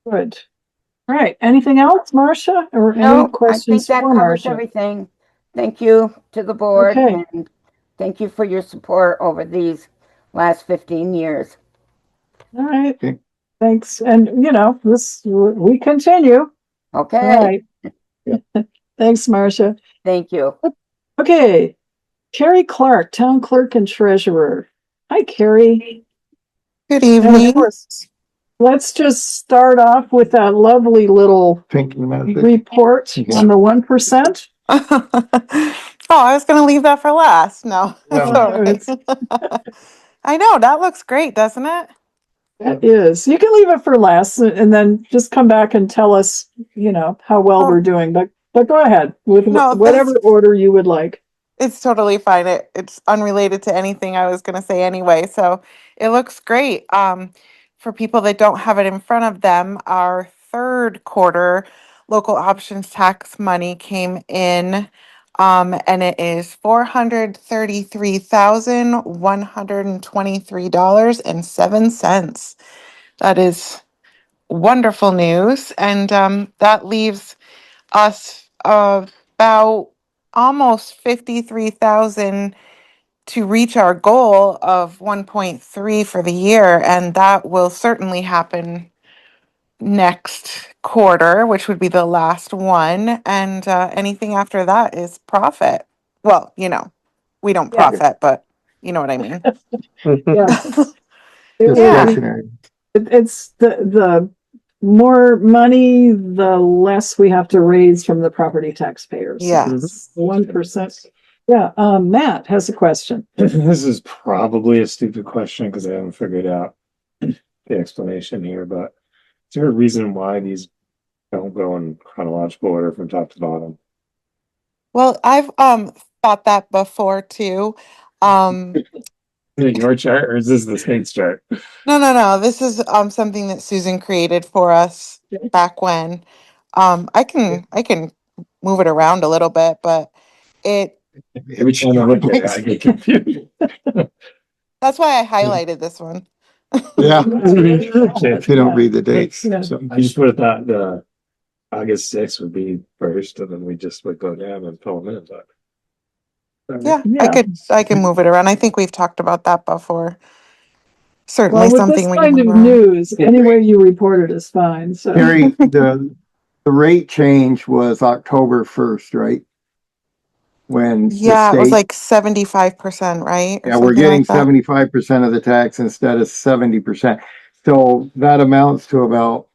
Good. All right. Anything else, Marcia, or any No, I think questions that for covers Marcia? everything. Thank you to the board, Okay. and thank you for your support over these last 15 years. All right. Okay. Thanks. And we continue. Okay. All right. Thanks, Marcia. Thank you. Okay. Kari Clark, Town Clerk and Treasurer. Hi, Kari. Good And of evening. course, let's just start off with that lovely little Thinking about it. report on the 1%. Oh, I was going to leave that for last. No, that's No, all right. I know, that looks great, doesn't it? That is. You can leave it for last and then just come back and tell us, how well we're doing. But go ahead with No, whatever order you would like. It's totally fine. It's unrelated to anything I was going to say anyway. So it looks great. For people that don't have it in front of them, our third quarter local options tax money came in, and it is $433,123.07. That is wonderful news, and that leaves us about almost 53,000 to reach our goal of 1.3 for the year, and that will certainly happen next quarter, which would be the last one, and anything after that is profit. Well, we don't Yeah. profit, but you know what I mean. Yes. Discretionary. It's the more money, the less we have to raise from the property taxpayers. Yes. 1%. Yeah. Matt has a question. This is probably a stupid question because I haven't figured out the explanation here, but is there a reason why these don't go in chronological order from top to bottom? Well, I've thought that before too. Your chart or is this the state's chart? No. This is something that Susan created for us back when. I can move it around a little bit, but it Every time I look at it, I get confused. that's why I highlighted this one. Yeah, if you don't read the dates. Yeah. So, I just would have thought the August 6th would be first, and then we just would go down and pull them in, but. Yeah, Yeah. I can move it around. I think we've talked about that before. Certainly Well, with this something we can kind of move around. news, any way you report it is fine, so. Carrie, the rate change was October 1st, right? When the Yeah, it was state, like 75%, right? Or yeah, we're something getting like that. 75% of the tax instead of 70%. So that amounts to about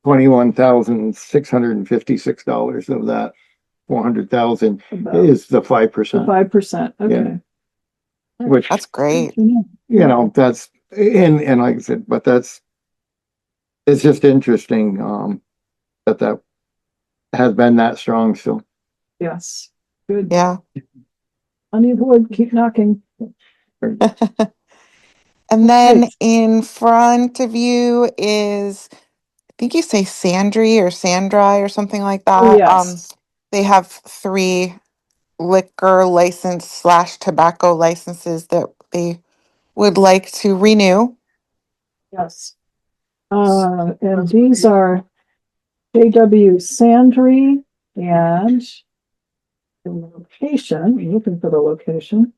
$21,656 of that 400,000 About is the the 5%, 5%, okay. which, That's great. you know, that's, and like I said, but it's just interesting, that has been that strong still. Yes, good. Yeah. On your board, keep knocking. And then Okay. in front of you is, I think you say Sandry or Sandry or something like that. Yes. They have 3 liquor license / tobacco licenses that they would like to renew. Yes. And these are J.W. Sandry and the location, I'm looking for the location.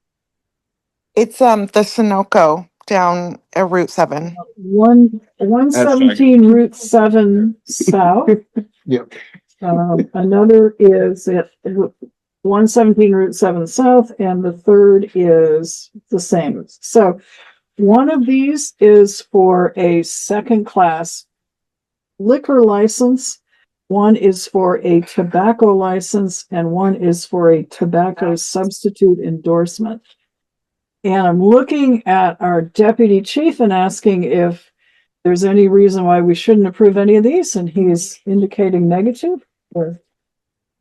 It's the Sunoco down at Route 7. 117 Route 7 South. Yep. Another is at 117 Route 7 South, and the third is the same. So one of these is for a second class liquor license, one is for a tobacco license, and one is for a tobacco substitute endorsement. And I'm looking at our deputy chief and asking if there's any reason why we shouldn't approve any of these, and he's indicating negative or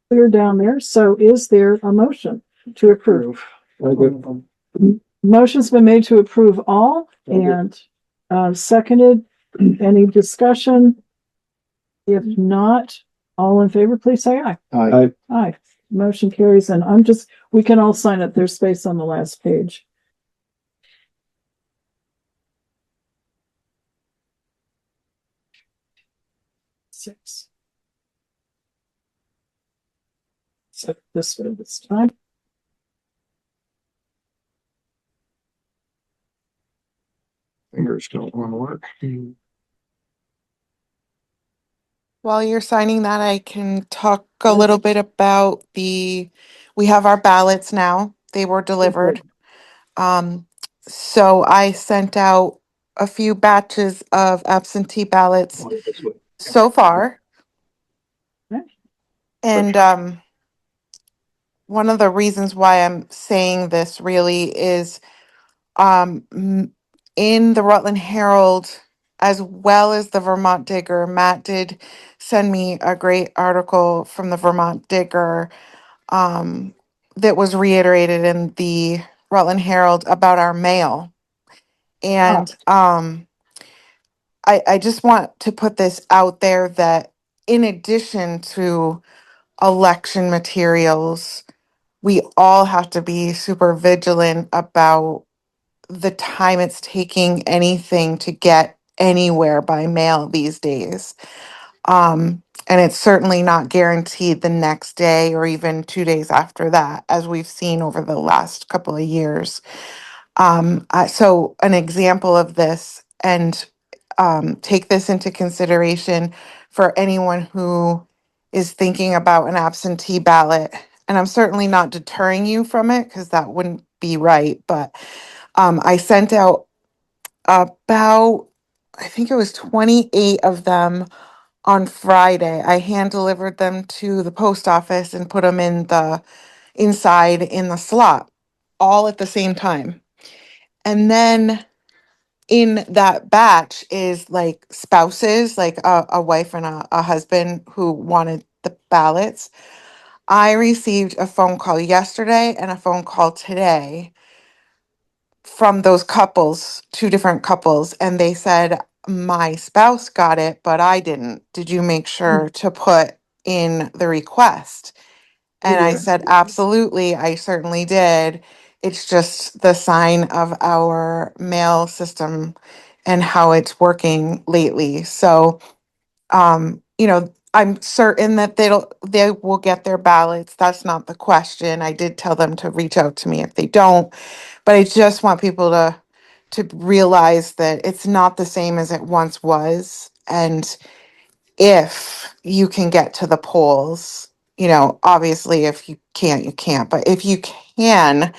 clear down there. So is there a motion to approve? Motion's been made to approve all and seconded. Any discussion? If not, all in favor, please say aye. Aye. Aye. Motion carries, and we can all sign it. There's space on the last page. Six. So this way this time. Fingers don't want to work. While you're signing that, I can talk a little bit about we have our ballots now. They were delivered. So I sent out a few batches of absentee ballots so far. Okay. And one of the reasons why I'm saying this really is in the Rutland Herald, as well as the Vermont Digger, Matt did send me a great article from the Vermont Digger that was reiterated in the Rutland Herald about our mail. And I just want to put this out there that in addition to election materials, we all have to be super vigilant about the time it's taking anything to get anywhere by mail these days. And it's certainly not guaranteed the next day or even 2 days after that, as we've seen over the last couple of years. So an example of this, and take this into consideration for anyone who is thinking about an absentee ballot. And I'm certainly not deterring you from it because that wouldn't be right. But I sent out about, I think it was 28 of them on Friday. I hand delivered them to the post office and put them inside in the slot all at the same time. And then in that batch is like spouses, like a wife and a husband who wanted the ballots. I received a phone call yesterday and a phone call today from those couples, two different couples, and they said, my spouse got it, but I didn't. Did you make sure to put in the request? And I said, absolutely, I certainly did. It's just the sign of our mail system and how it's working lately. So, I'm certain that they will get their ballots. That's not the question. I did tell them to reach out to me if they don't, but I just want people to realize that it's not the same as it once was. And if you can get to the polls, obviously if you can't, you can't. But if you can,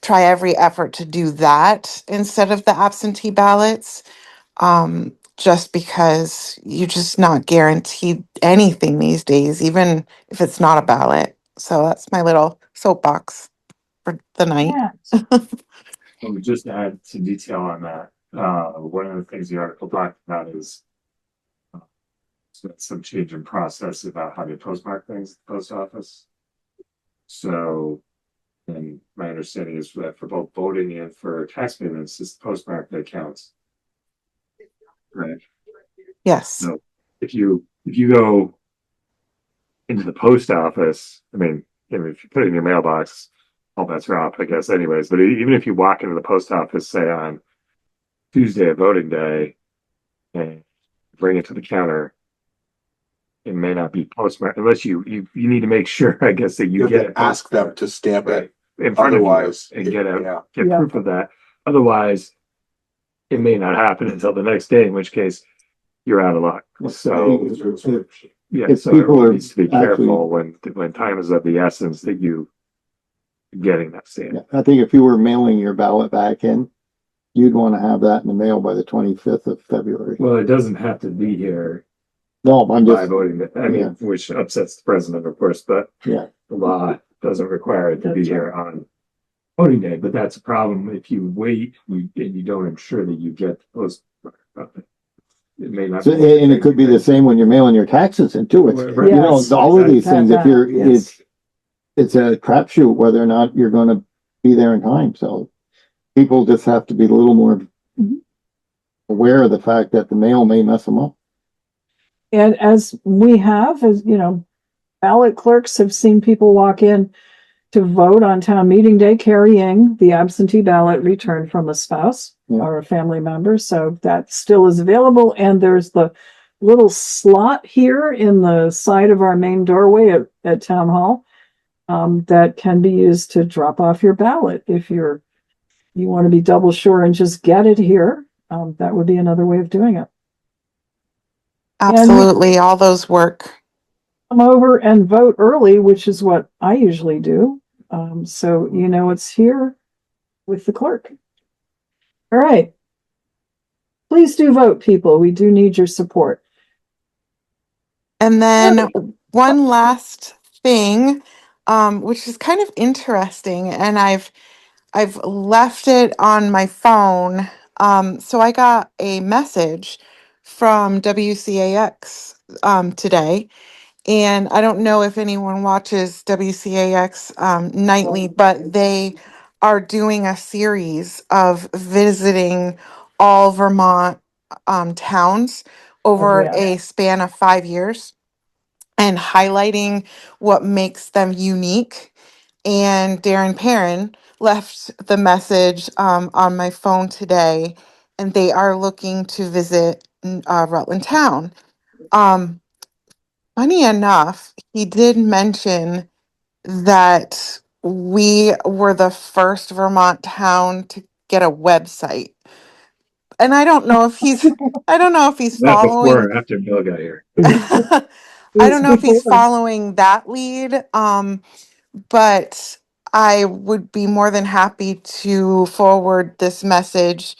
try every effort to do that instead of the absentee ballots, just because you're just not guaranteed anything these days, even if it's not a ballot. So that's my little soapbox for the night. Yeah. I would just add some detail on that. One of the things the article talked about is some change in process about how to postmark things at the post office. So, and my understanding is that for both voting and for tax payments, it's the postmark that counts. Right. Yes. So if you go into the post office, I mean, if you put it in your mailbox, all bets are off, I guess, anyways. But even if you walk into the post office, say on Tuesday of voting day, and bring it to the counter, it may not be postmarked unless you need to make sure, I guess, that you get it. Ask them to stamp it. In front Otherwise, of you and yeah. get proof of that. Otherwise, it may not happen until the next day, in which case you're out of luck. So yeah, If so people everyone are needs to be careful when time is of the essence that you getting that stamp. I think if you were mailing your ballot back in, you'd want to have that in the mail by the 25th of February. Well, it doesn't have to be here No, I'm by just, voting. I mean, yeah. which upsets the president, of course, but yeah. the law doesn't require it to be That's here on voting day. But that's a problem if you wait and you don't ensure that you get the post. It may not. So, and it could be the same when you're mailing your taxes in too. It's, Right. you know, Yes. all of these things, if you're, Yes. it's a crapshoot whether or not you're going to be there in time. So people just have to be a little more aware of the fact that the mail may mess them up. And as we have, as you know, ballot clerks have seen people walk in to vote on town meeting day carrying the absentee ballot returned from a spouse or a family member. So that still is available. And there's the little slot here in the side of our main doorway at town hall that can be used to drop off your ballot. If you want to be double sure and just get it here, that would be another way of doing it. Absolutely. All those work. Come over and vote early, which is what I usually do. So it's here with the clerk. All right. Please do vote, people. We do need your support. And then one last thing, which is kind of interesting, and I've left it on my phone. So I got a message from WCAX today, and I don't know if anyone watches WCAX nightly, but they are doing a series of visiting all Vermont towns over a span of 5 years and highlighting what makes them unique. And Darren Perrin left the message on my phone today, and they are looking to visit Rutland town. Funny enough, he did mention that we were the first Vermont town to get a website. And I don't know if he's That before following or after Bill got here. I don't know if he's following that lead. But I would be more than happy to forward this message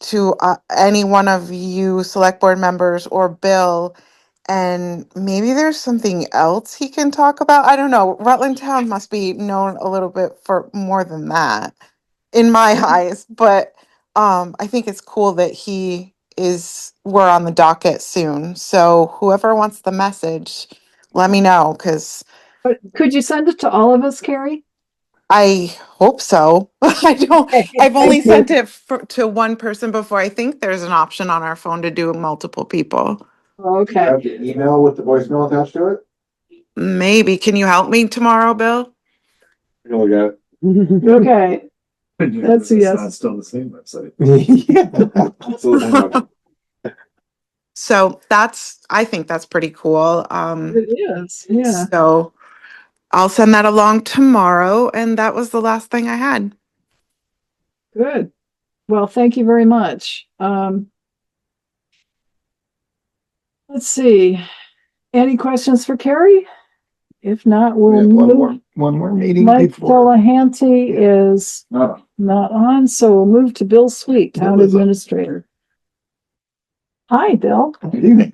to any one of you select board members or Bill, and maybe there's something else he can talk about. I don't know. Rutland Town must be known a little bit for more than that in my eyes, but I think it's cool that we're on the docket soon. So whoever wants the message, let me know, because But could you send it to all of us, Kari? I hope so. I've only sent it to one person before. I think there's an option on our phone to do multiple people. Okay. Have the email with the voicemail attached to it? Maybe. Can you help me tomorrow, Bill? You'll get Okay. That's a It's yes. not still the same website. it. So I think that's pretty cool. It is, yeah. So I'll send that along tomorrow. And that was the last thing I had. Good. Well, thank you very much. Let's see. Any questions for Kari? If not, We we'll have move. one more meeting Mike before. Delehanty is No, not on, so we'll move to Bill Sweet, Town Bill is up. Administrator. Hi, Bill. Good evening.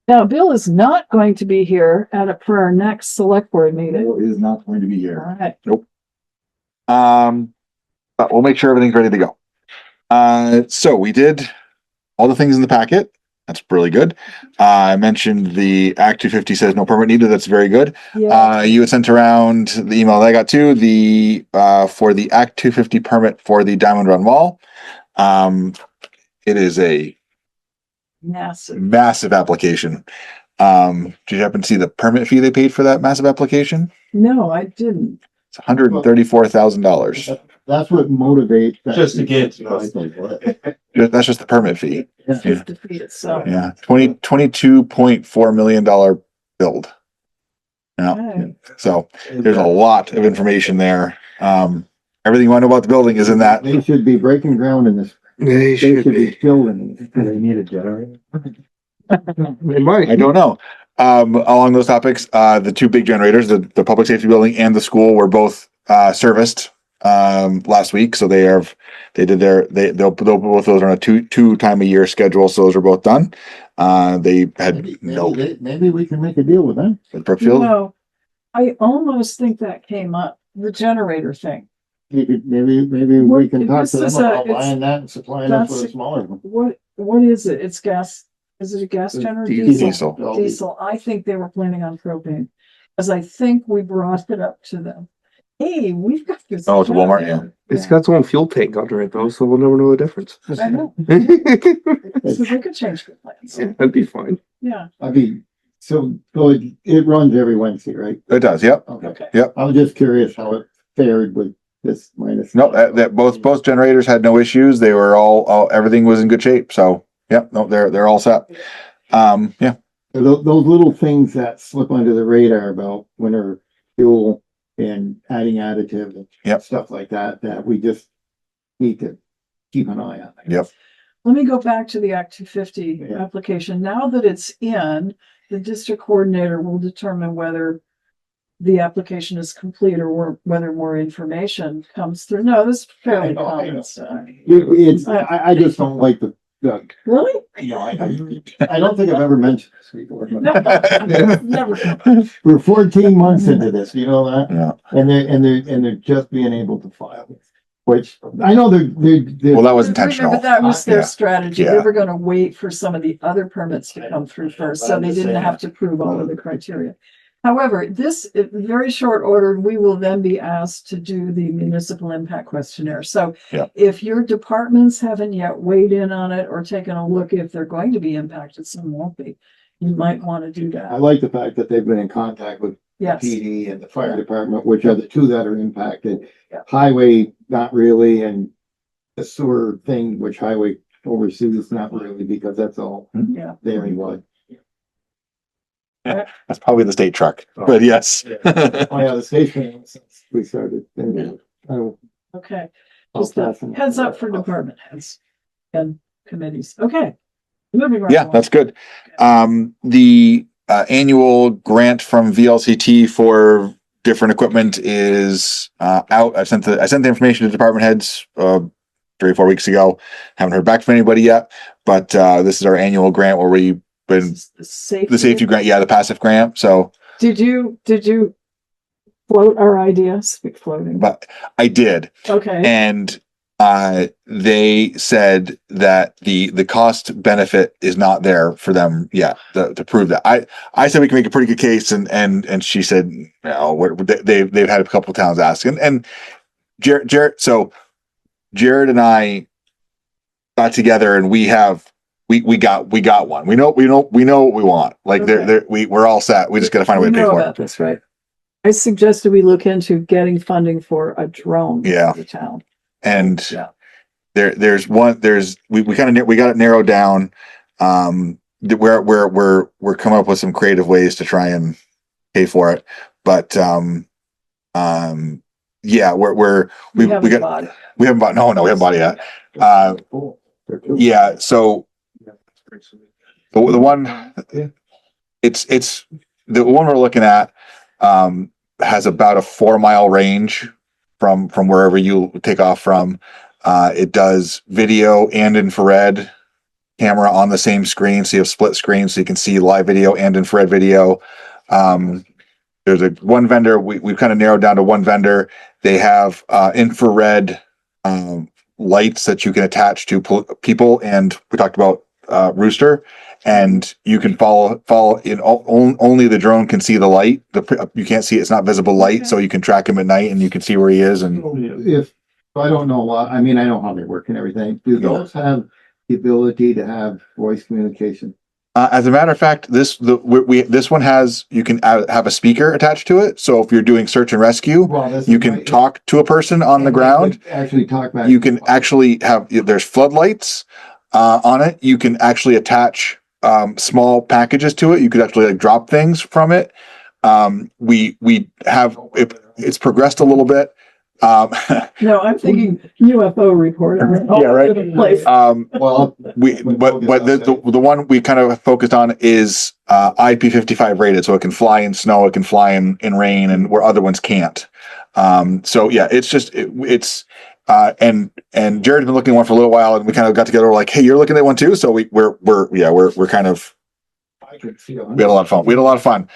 Now, Bill is not going to be here for our next select board meeting. Bill is not going to be All here. right. But we'll make sure everything's ready to go. So we did all the things in the packet. That's really good. I mentioned the Act 250 says no permit needed. That's very good. Yeah, You had sent around the email that I got too, for the Act 250 permit for the Diamond Run Wall. It is a massive. massive application. Did you happen to see the permit fee they paid for that massive application? No, I didn't. It's $134,000. That's what motivates. that. Just to get, That's just the permit fee. It's just the fee itself. Yeah, $22.4 million build. Yeah, Okay. so there's a lot of information there. Everything you want to know about the building is in that. They should be breaking ground in this. They They should be building. do they need a generator? They might. I don't know. Along those topics, the two big generators, the public safety building and the school were both serviced last week. So they'll both of those on a two time a year schedule. So those are both done. They had Maybe we can make a deal with them. Brookfield. No, I almost think that came up, the generator thing. Maybe we can talk This to them is about it's- buying that and supplying us with a that's- smaller one. What is it? It's gas. Is it a gas generator? Diesel. Diesel. I think they were planning on propane. Because I think we brought it up to them. Hey, we've got this. Oh, it's Walmart, yeah. generator. It's got its own fuel tank under it though, so we'll never know the difference. I know. Yeah, So they could change the plans. that'd be fine. Yeah, I mean, so it runs every Wednesday, right? It does. Yep. okay. I was just curious how it fared with this minus. No, that both generators had no issues. They were all everything was in good shape. So yep, no, they're all set. Yeah. Those little things that slip under the radar about winter fuel and adding additive and Yep. stuff like that, that we just need to keep an eye on. I guess. Yep. Let me go back to the Act 250 Yeah. application. Now that it's in, the district coordinator will determine whether the application is complete or whether more information comes through. No, this is fairly I know. common stuff. I just don't like the, Really? you know, I don't think I've ever mentioned this before. No, never. We're 14 months into this, you know that? Yeah. And they're just being able to file, which I know they're. Well, that was intentional. But that was their Yeah. strategy. Yeah. They were gonna wait for some of the other permits to come through first, so they didn't have to prove all of the criteria. However, this, very short order, we will then be asked to do the municipal impact questionnaire. So Yeah. if your departments haven't yet weighed in on it or taken a look if they're going to be impacted, some won't be, you might want to do I that. like the fact that they've been in contact with Yes. PD and the fire department, which are the two that are impacted. Yeah. Highway, not really, and the sewer thing, which highway oversees, not really, because that's all Yeah. there anyway. That's probably the state truck, but yes. Oh, yeah, the station, since we started. Okay. I'll Just a pass them. heads up for department heads and committees. Okay. Moving right Yeah, along. that's good. The annual grant from VLCT for different equipment is out. I sent the information to department heads 3 or 4 weeks ago. Haven't heard back from anybody yet, but this is our annual grant where we been The the safety grant, the passive grant. So, Did you float our idea? Speak floating. but I did, Okay. and they said that the cost benefit is not there for them yet to prove that. I said we can make a pretty good case, and she said no. They've had a couple of towns ask, and Jared. So Jared and I got together, and we got one. We know what we want. Like Okay. we're all set. We just got to find a way You to pay know for about it. this, right? I suggested we look into getting funding for a drone Yeah. for the town. And Yeah. we kind of we got it narrowed down. We're coming up with some creative ways to try and pay for it, but yeah, we haven't bought it. We haven't bought we haven't bought it yet. Yeah, so the one it's the one we're looking at has about a 4 mile range from wherever you take off from. It does video and infrared camera on the same screen, so you have split screen, so you can see live video and infrared video. There's one vendor. We've kind of narrowed down to one vendor. They have infrared lights that you can attach to people, and we talked about Rooster, and you can follow in only the drone can see the light. You can't see it's not visible light, Okay. so you can track him at night and you can see where he is. And If, I don't know, I mean, I know how they work and everything. Do those have the ability to have voice communication? as a matter of fact, this one has you can have a speaker attached to it. So if you're doing search and rescue, Well, you can talk to a person on the ground. Actually talk back. You can actually have there's floodlights on it. You can actually attach small packages to it. You could actually like drop things from it. We have it's progressed a little bit. No, I'm thinking UFO reporter. Yeah, right. Well, but the one we kind of focused on is IP55 rated, so it can fly in snow, it can fly in rain, and where other ones can't. So yeah, it's just it's and Jared's been looking at one for a little while, and we kind of got together. We're like, hey, you're looking at one too, so we're kind of. I could feel. We had a lot of fun.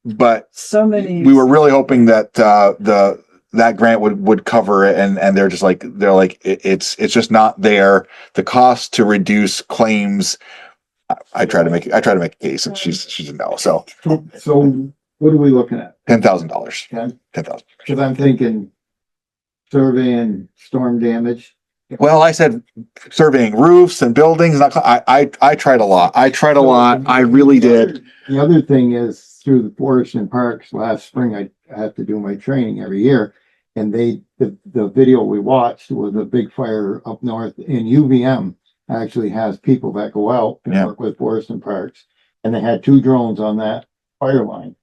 But So many. we were really hoping that that grant would cover it, and they're like it's just not there. The cost to reduce claims. I try to make a case, and she's a no. So What are we looking at? $10,000. $10,000. $10,000. Because I'm thinking surveying storm damage. Well, I said surveying roofs and buildings. I tried a lot. I really did. The other thing is through the Forest and Parks last spring, I have to do my training every year. And the video we watched was a big fire up north, and UVM actually has people that go out and work with Forest and Parks. And they had 2 drones on that fire line,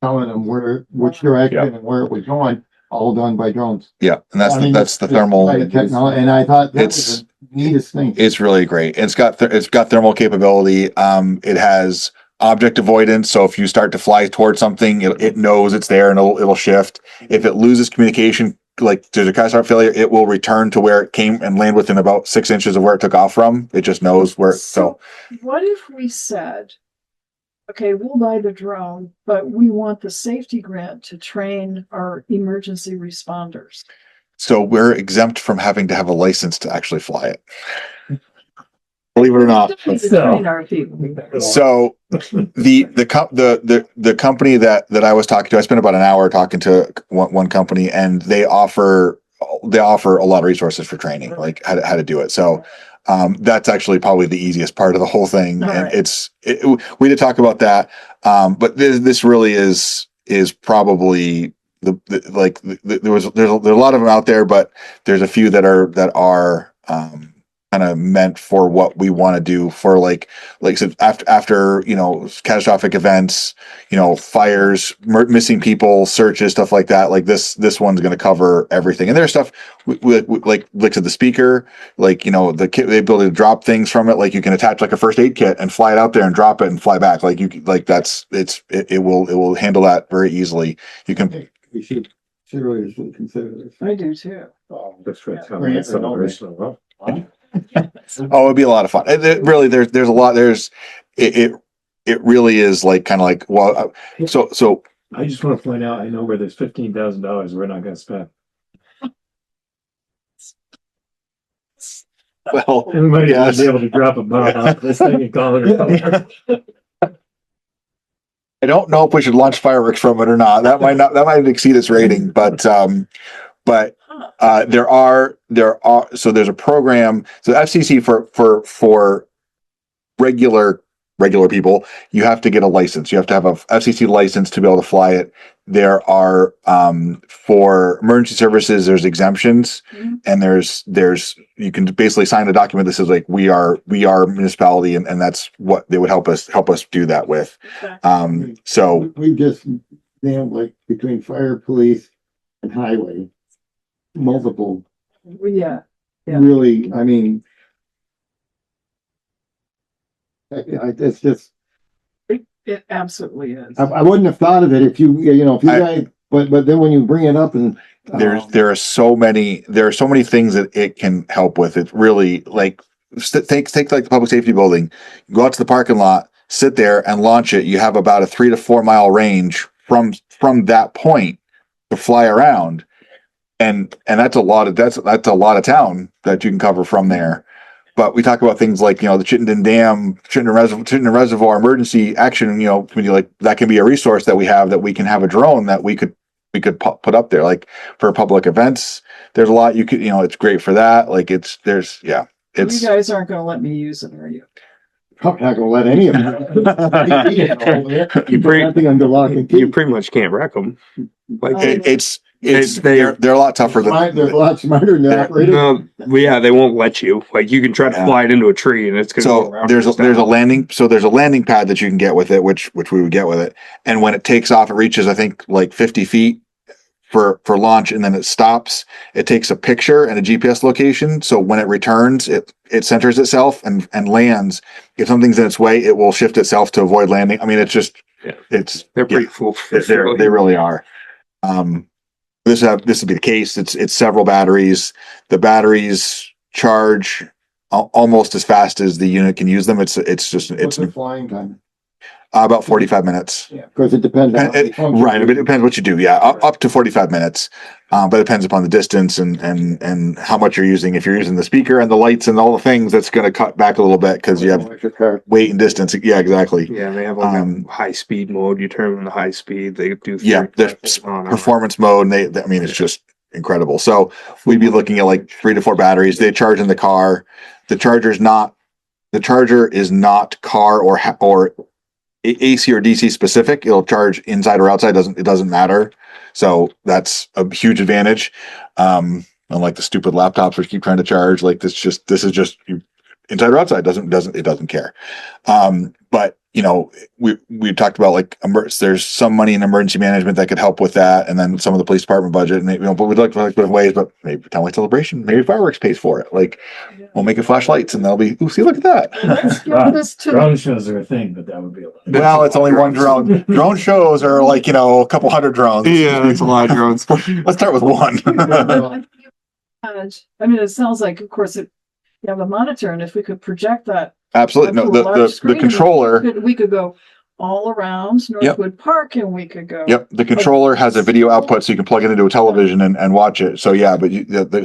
telling them which direction and where it was going, all done by drones. Yeah, and that's the thermal technology. And I thought that was the neatest thing. It's really great. It's got thermal capability. It has object avoidance. So if you start to fly towards something, it knows it's there and it'll shift. If it loses communication, like there's a catastrophic failure, it will return to where it came and land within about 6 inches of where it took off from. It just knows where. So what if we said, okay, we'll buy the drone, but we want the safety grant to train our emergency responders. So we're exempt from having to have a license to actually fly it. Believe it or not. Train our people. So the company that I was talking to, I spent about an hour talking to one company, and they offer a lot of resources for training, like how to do it. So that's actually probably the easiest part of the whole thing. All And right. we did talk about that. But this really is probably there's a lot of them out there, but there's a few that are kind of meant for what we want to do for like so after catastrophic events, fires, missing people, searches, stuff like that. Like this one's going to cover everything. And there's stuff like to the speaker, the ability to drop things from it. Like you can attach like a first aid kit and fly it out there and drop it and fly back. Like it will handle that very easily. You can. We should seriously consider this. I do too. That's right. Oh, it'd be a lot of fun. Really, there's a lot. It really is like kind of like, well, so I just want to point out, I know where there's $15,000 we're not going to spend. Well, We might even yes. be able to drop a bomb off this thing and call it a color. I don't know if we should launch fireworks from it or not. That might exceed its rating, but there are, so there's a program, so FCC for regular people, you have to get a license. You have to have a FCC license to be able to fly it. There are, for emergency services, there's exemptions, and there's, you can basically sign a document that says like, we are municipality, and that's what they would help us do that with. So we just nailed like between fire, police and highway, multiple, Yeah. really, I mean, it's just, It absolutely is. I wouldn't have thought of it if you guys, but then when you bring it up and there are so many things that it can help with. It's really like, take like the public safety building, go out to the parking lot, sit there and launch it. You have about a 3 to 4 mile range from that point to fly around. And that's a lot of town that you can cover from there. But we talk about things like, the Chittenden Dam, Chittenden Reservoir emergency action, like that can be a resource that we have, that we can have a drone that we could put up there, like for public events. There's a lot you could, it's great for that. Like you guys aren't going to let me use it, are you? probably not gonna let any of them. You pretty much can't wreck them. Like they're a lot tougher than they're a lot smarter than that. no, yeah, they won't let you. Like you can try to fly it into a tree and it's gonna go so around. there's a landing pad that you can get with it, which we would get with it. And when it takes off, it reaches, I think, like 50 feet for launch, and then it stops. It takes a picture and a GPS location. So when it returns, it centers itself and lands. If something's in its way, it will shift itself to avoid landing. I mean, they're pretty cool. They really are. This would be the case. It's several batteries. The batteries charge almost as fast as the unit can use them. It's the flying time? About 45 minutes. Yeah, because it depends on right. It depends what you do. Yeah, up to 45 minutes. But it depends upon the distance and how much you're using. If you're using the speaker and the lights and all the things, that's going to cut back a little bit because you have weight and distance. Yeah, exactly. Yeah, they have like a high speed mode. You turn on the high speed. They do there's performance mode, and I mean, it's just incredible. So we'd be looking at like 3 to 4 batteries. They charge in the car. The charger is not car or AC or DC specific. It'll charge inside or outside. It doesn't matter. So that's a huge advantage. Unlike the stupid laptops which keep trying to charge, like this is just inside or outside. It doesn't care. But we talked about like there's some money in emergency management that could help with that, and then some of the police department budget, and but we'd like to both ways. But maybe Townlight Celebration, maybe fireworks pays for it. Like we'll make it flashlights, and they'll be see, look at that. Let's give this to Drone shows are a thing, but that would be a lot. Well, it's only one drone. Drone shows are like a couple hundred drones. Yeah, it's a lot of drones. Let's start with one. I mean, it sounds like, of course, you have a monitor, and if we could project that. Absolutely. No, the controller. We could go all around Northwood Park, and we could go. Yep. The controller has a video output, so you can plug it into a television and watch it. So yeah, but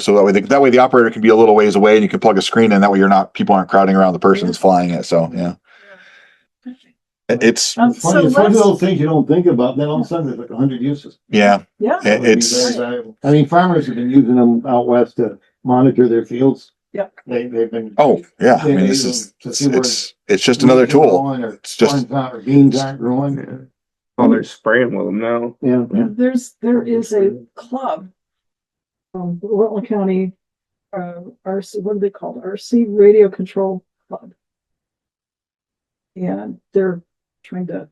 so that way the operator can be a little ways away, and you can plug a screen in. That way people aren't crowding around the person that's flying it. So yeah. It's funny. It's one of those things you don't think about. Then all of a sudden there's like 100 uses. Yeah. Yeah. It's. I mean, farmers have been using them out west to monitor their fields. Yep. They've been. Oh yeah. I mean, it's just another tool. It's just beans aren't growing. Yeah. Oh, they're spraying with them now. Yeah. There is a club from Rutland County, RC, what are they called? RC Radio Control Club. And they're trying to,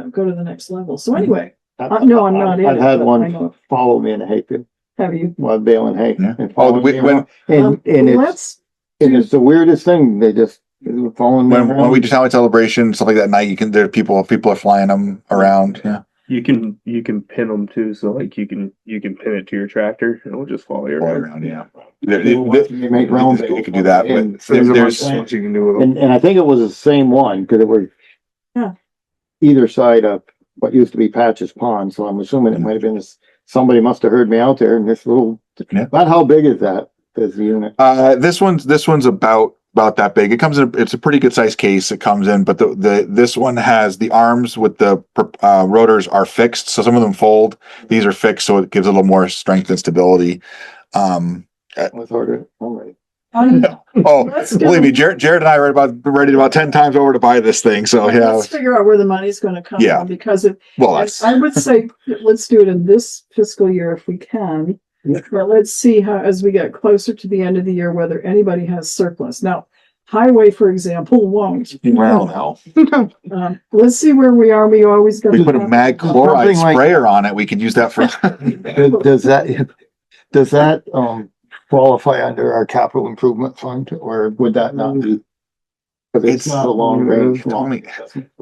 go to the next level. So anyway, no, I'm not in I've it, had but one follow me in a hayfield have you? while baling hay. Yeah. And Oh, following me around. and Let's it's the weirdest thing. They just following me when around. we do Townlight Celebration, stuff like that at night, people are flying them around. Yeah. You can pin them too, so like you can pin it to your tractor and it'll just follow you Fly around. around, yeah. They make rounds. You can do that, And but There's a bunch there's of things you can do with them. And I think it was the same one because it was either side of what used to be Patch's Pond. So I'm assuming it might have been somebody must have heard me out there in this little. Yeah. About how big is that? does the unit? This one's about that big. It comes in, it's a pretty good sized case. It comes in, but this one has the arms with the rotors are fixed. So some of them fold. These are fixed. So it gives a little more strength and stability. Let's order it. All right. Oh, Let's believe go- me, Jared and I are ready about 10 times over to buy this thing. So yeah, Let's figure out where the money's gonna come Yeah. from, because it, well, that's, I would say, let's do it in this fiscal year if we can. But let's see how, as we get closer to the end of the year, whether anybody has surplus. Now, highway, for example, won't. well, no. Let's see where we are. We always got. We put a mag chloride Something like- sprayer on it. We could use that for. Does that qualify under our capital improvement fund, or would that not be? Because it's not a long range. Tony,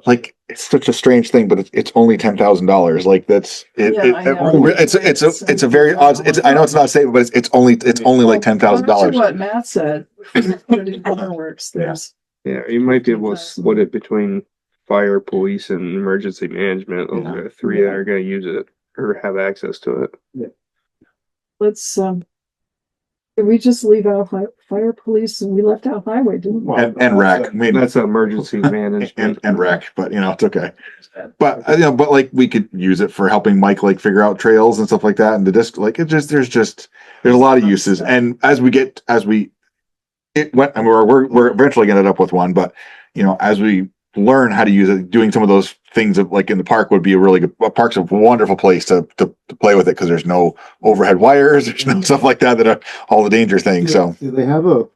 like, it's such a strange thing, but it's only $10,000. Like that's it. Yeah, I know. It's a very odd. I know it's not safe, but it's only like $10,000. What Matt said, if we put it in fireworks, there's. Yeah, you might be able to split it between fire, police, and emergency management. Those are the three that are gonna use it or have access to it. Let's, did we just leave out fire, police, and we left out highway, didn't we? And rec. I mean, That's emergency management. and rec, but it's okay. But but like we could use it for helping Mike like figure out trails and stuff like that. And the disc, like there's a lot of uses. And as we we're eventually gonna end up with one, but as we learn how to use it, doing some of those things of, like in the park would be a really good. A park's a wonderful place to play with it because there's no overhead wires, there's no stuff like that are all the danger things. So Do they have a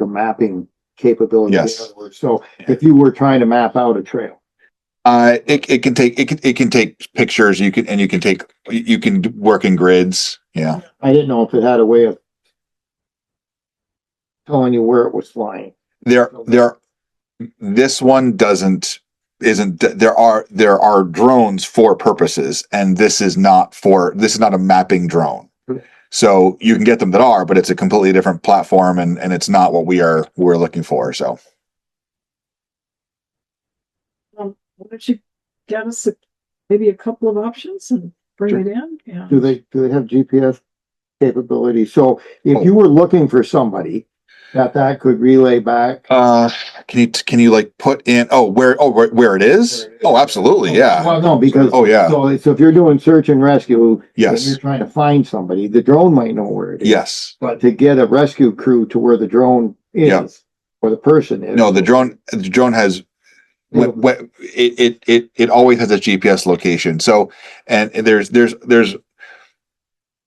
mapping capability? Yes. So if you were trying to map out a trail, it can take pictures. You can work in grids. Yeah. I didn't know if it had a way of telling you where it was flying. This one there are drones for purposes, and this is not a mapping drone. So you can get them that are, but it's a completely different platform, and it's not what we're looking for. So Why don't you get us maybe a couple of options and bring it in? Yeah. Do they have GPS capability? So if you were looking for somebody that could relay back. can you like put in where it is? Oh, absolutely, yeah. Well, no, because so if you're doing search and rescue, yes, and you're trying to find somebody, the drone might know where it is. Yes, but to get a rescue crew to where the drone is, or the person is. No, the drone has. It always has a GPS location. So, and there's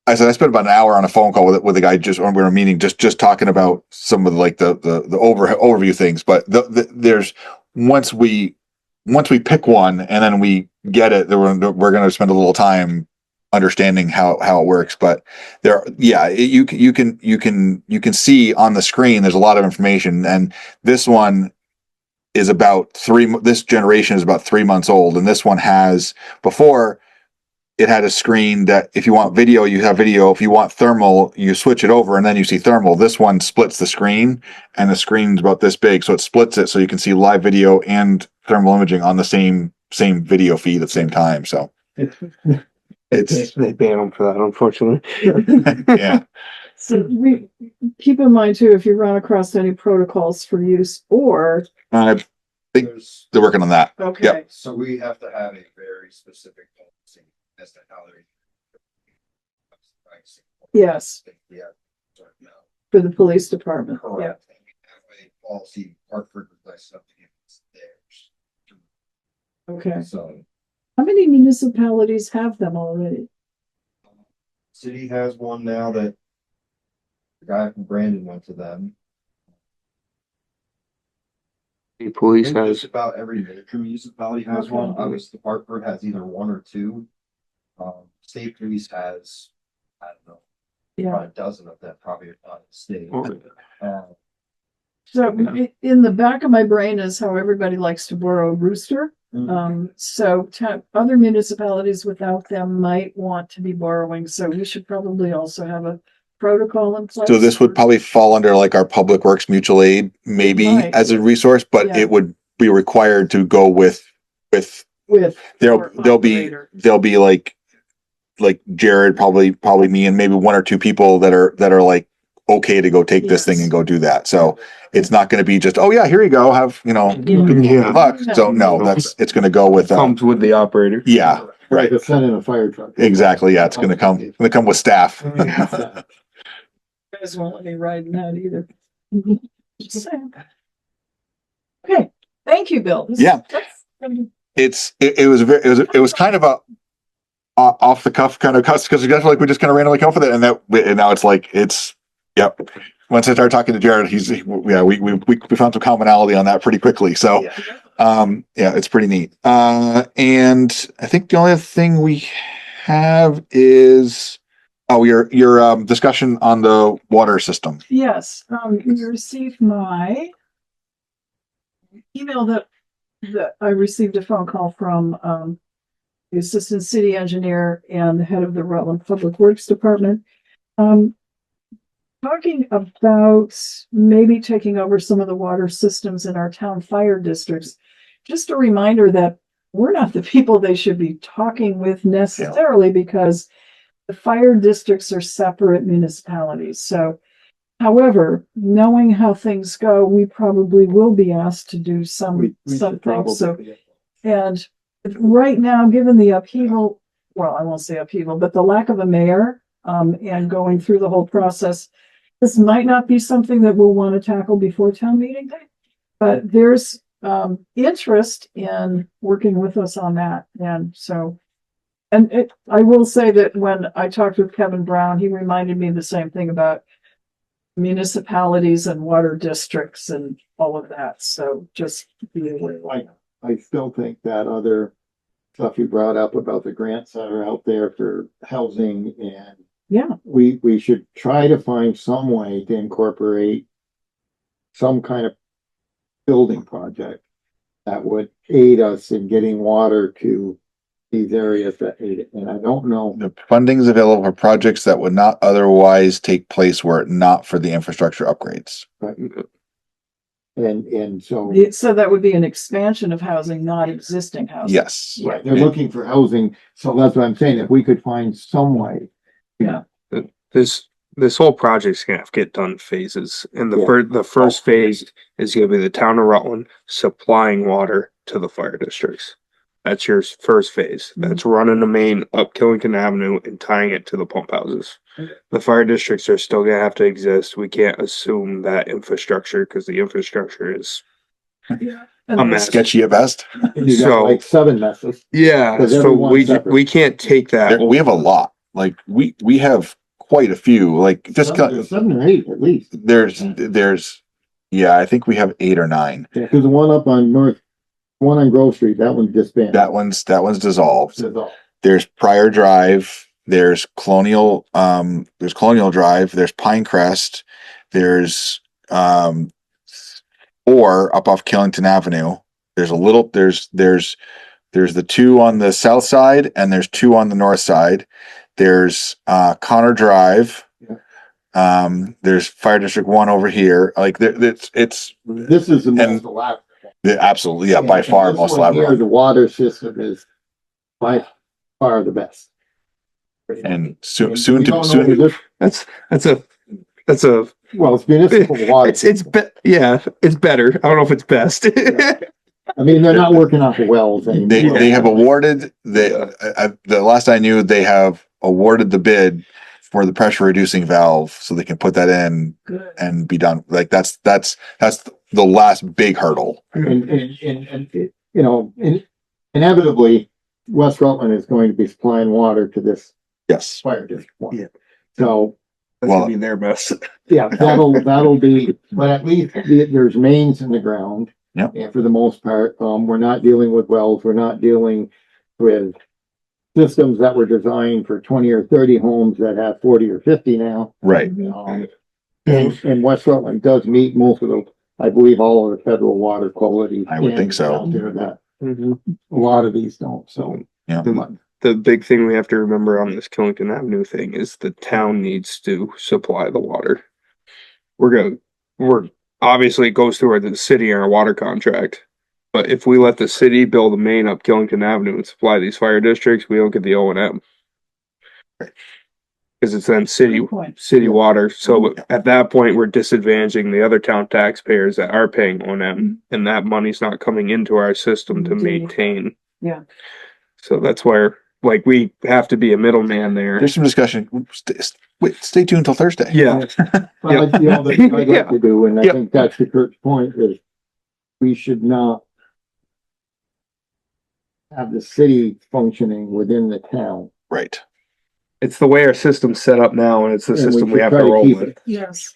I spent about an hour on a phone call with a guy just when we were meeting, just talking about some of the overview things. But there's once we pick one and then we get it, we're going to spend a little time understanding how it works. But you can see on the screen there's a lot of information, and this one is this generation is about 3 months old, and this one has before. It had a screen that if you want video, you have video. If you want thermal, you switch it over and then you see thermal. This one splits the screen, and the screen's about this big. So it splits it so you can see live video and thermal imaging on the same video feed at the same time. So they ban them for that, unfortunately. Yeah. So we keep in mind too, if you run across any protocols for use or. I think they're working on that. Okay. Yep. So we have to have a very specific policy as to how they're. Yes. Yeah. For the police department. Yeah. Correct. And we have a policy, Hartford would like something if it's theirs. Okay. So How many municipalities have them already? city has one now that the guy from Brandon went to them. The police I think has just about every major municipality has one. Obviously, Hartford has either one or two. State police has, I don't know, about a dozen of them, probably not in the state. So in the back of my brain is how everybody likes to borrow a rooster. So other municipalities without them might want to be borrowing. So we should probably also have a protocol in place. So this would probably fall under like our public works mutual aid, maybe as a resource, but it would be required to go with there'll be like Jared, probably me, and maybe one or two people that are like okay to go take this thing Yes. and go do that. So it's not gonna be just, oh yeah, here you go, have, good luck. So no, it's gonna go with, Comes with the operator. yeah, right. To send in a fire truck. Exactly. Yeah. It's gonna come with staff. You guys won't let me ride in that either. Just saying. Okay, thank you, Bill. Yeah. It was kind of a off the cuff kind of cuss because like we just kind of randomly come up with it, and now it's like yep. Once I started talking to Jared, we found some commonality on that pretty quickly. So it's pretty neat. And I think the only other thing we have is your discussion on the water system. Yes, you received my email that I received a phone call from the assistant city engineer and the head of the Rutland Public Works Department. Talking about maybe taking over some of the water systems in our town fire districts. Just a reminder that we're not the people they should be talking with necessarily, because the fire districts are separate municipalities. So, however, knowing how things go, we probably will be asked to do some things. So, and right now, given the upheaval, well, I won't say upheaval, but the lack of a mayor, and going through the whole process, this might not be something that we'll want to tackle before town meeting day, but there's interest in working with us on that. And so, I will say that when I talked with Kevin Brown, he reminded me the same thing about municipalities and water districts and all of that. So just be aware. I still think that other stuff you brought up about the grants that are out there for housing, and we should try to find some way to incorporate some kind of building project that would aid us in getting water to these areas that need it. And I don't know. The funding is available for projects that would not otherwise take place were it not for the infrastructure upgrades. Right. And so that would be an expansion of housing, not existing housing. Yes. right, they're looking for housing. So that's what I'm saying. If we could find some way. Yeah. This whole project's gonna have to get done in phases. And the first phase is gonna be the town of Rutland supplying water to the fire districts. That's your first phase. That's running the main up Killington Avenue and tying it to the pump houses. The fire districts are still gonna have to exist. We can't assume that infrastructure because the infrastructure is a mess. Sketchy at best. You got like 7 messes. Yeah, so we can't take that. We have a lot. Like we have quite a few. Like just 7 or 8 at least. There's I think we have 8 or 9. Yeah, because the one up on one on Grove Street, that one's disbanded. That one's dissolved. There's Prior Drive, there's Colonial Drive, there's Pinecrest, there's or up off Killington Avenue. There's the 2 on the south side and there's 2 on the north side. There's Connor Drive. There's Fire District 1 over here. Like this is the most elaborate. Absolutely, yeah, by far most elaborate. The water system is by far the best. And That's a well, it's municipal water. It's better. I don't know if it's best. I mean, they're not working off the wells anymore. They have awarded the last I knew, they have awarded the bid for the pressure reducing valve so they can put that in and be done. Like that's the last big hurdle. And inevitably West Rutland is going to be supplying water to this fire district. Yeah. So that's gonna be their mess. Yeah, that'll be, but at least there's mains in the ground. Yeah. And for the most part, we're not dealing with wells. We're not dealing with systems that were designed for 20 or 30 homes that have 40 or 50 now. Right. And West Rutland does meet most of the, I believe, all of the federal water quality. I would think so. Out there that a lot of these don't. So yeah. The big thing we have to remember on this Killington Avenue thing is the town needs to supply the water. We're obviously it goes through the city and our water contract. But if we let the city build a main up Killington Avenue and supply these fire districts, we don't get the O&M. Cause it's then city Good point. water. So at that point, we're disadvantaging the other town taxpayers that are paying O&M, and that money's not coming into our system to Indeed. maintain. Yeah. So that's where, like, we have to be a middleman there. There's some discussion. Stay tuned until Thursday. Yeah. Well, you know, that I'd Yeah. like to do, and I Yep. think that's the Kurt's point, is we should not have the city functioning within the town. Right. It's the way our system's set up now, and it's the And system we should have try to roll keep with. it, Yes.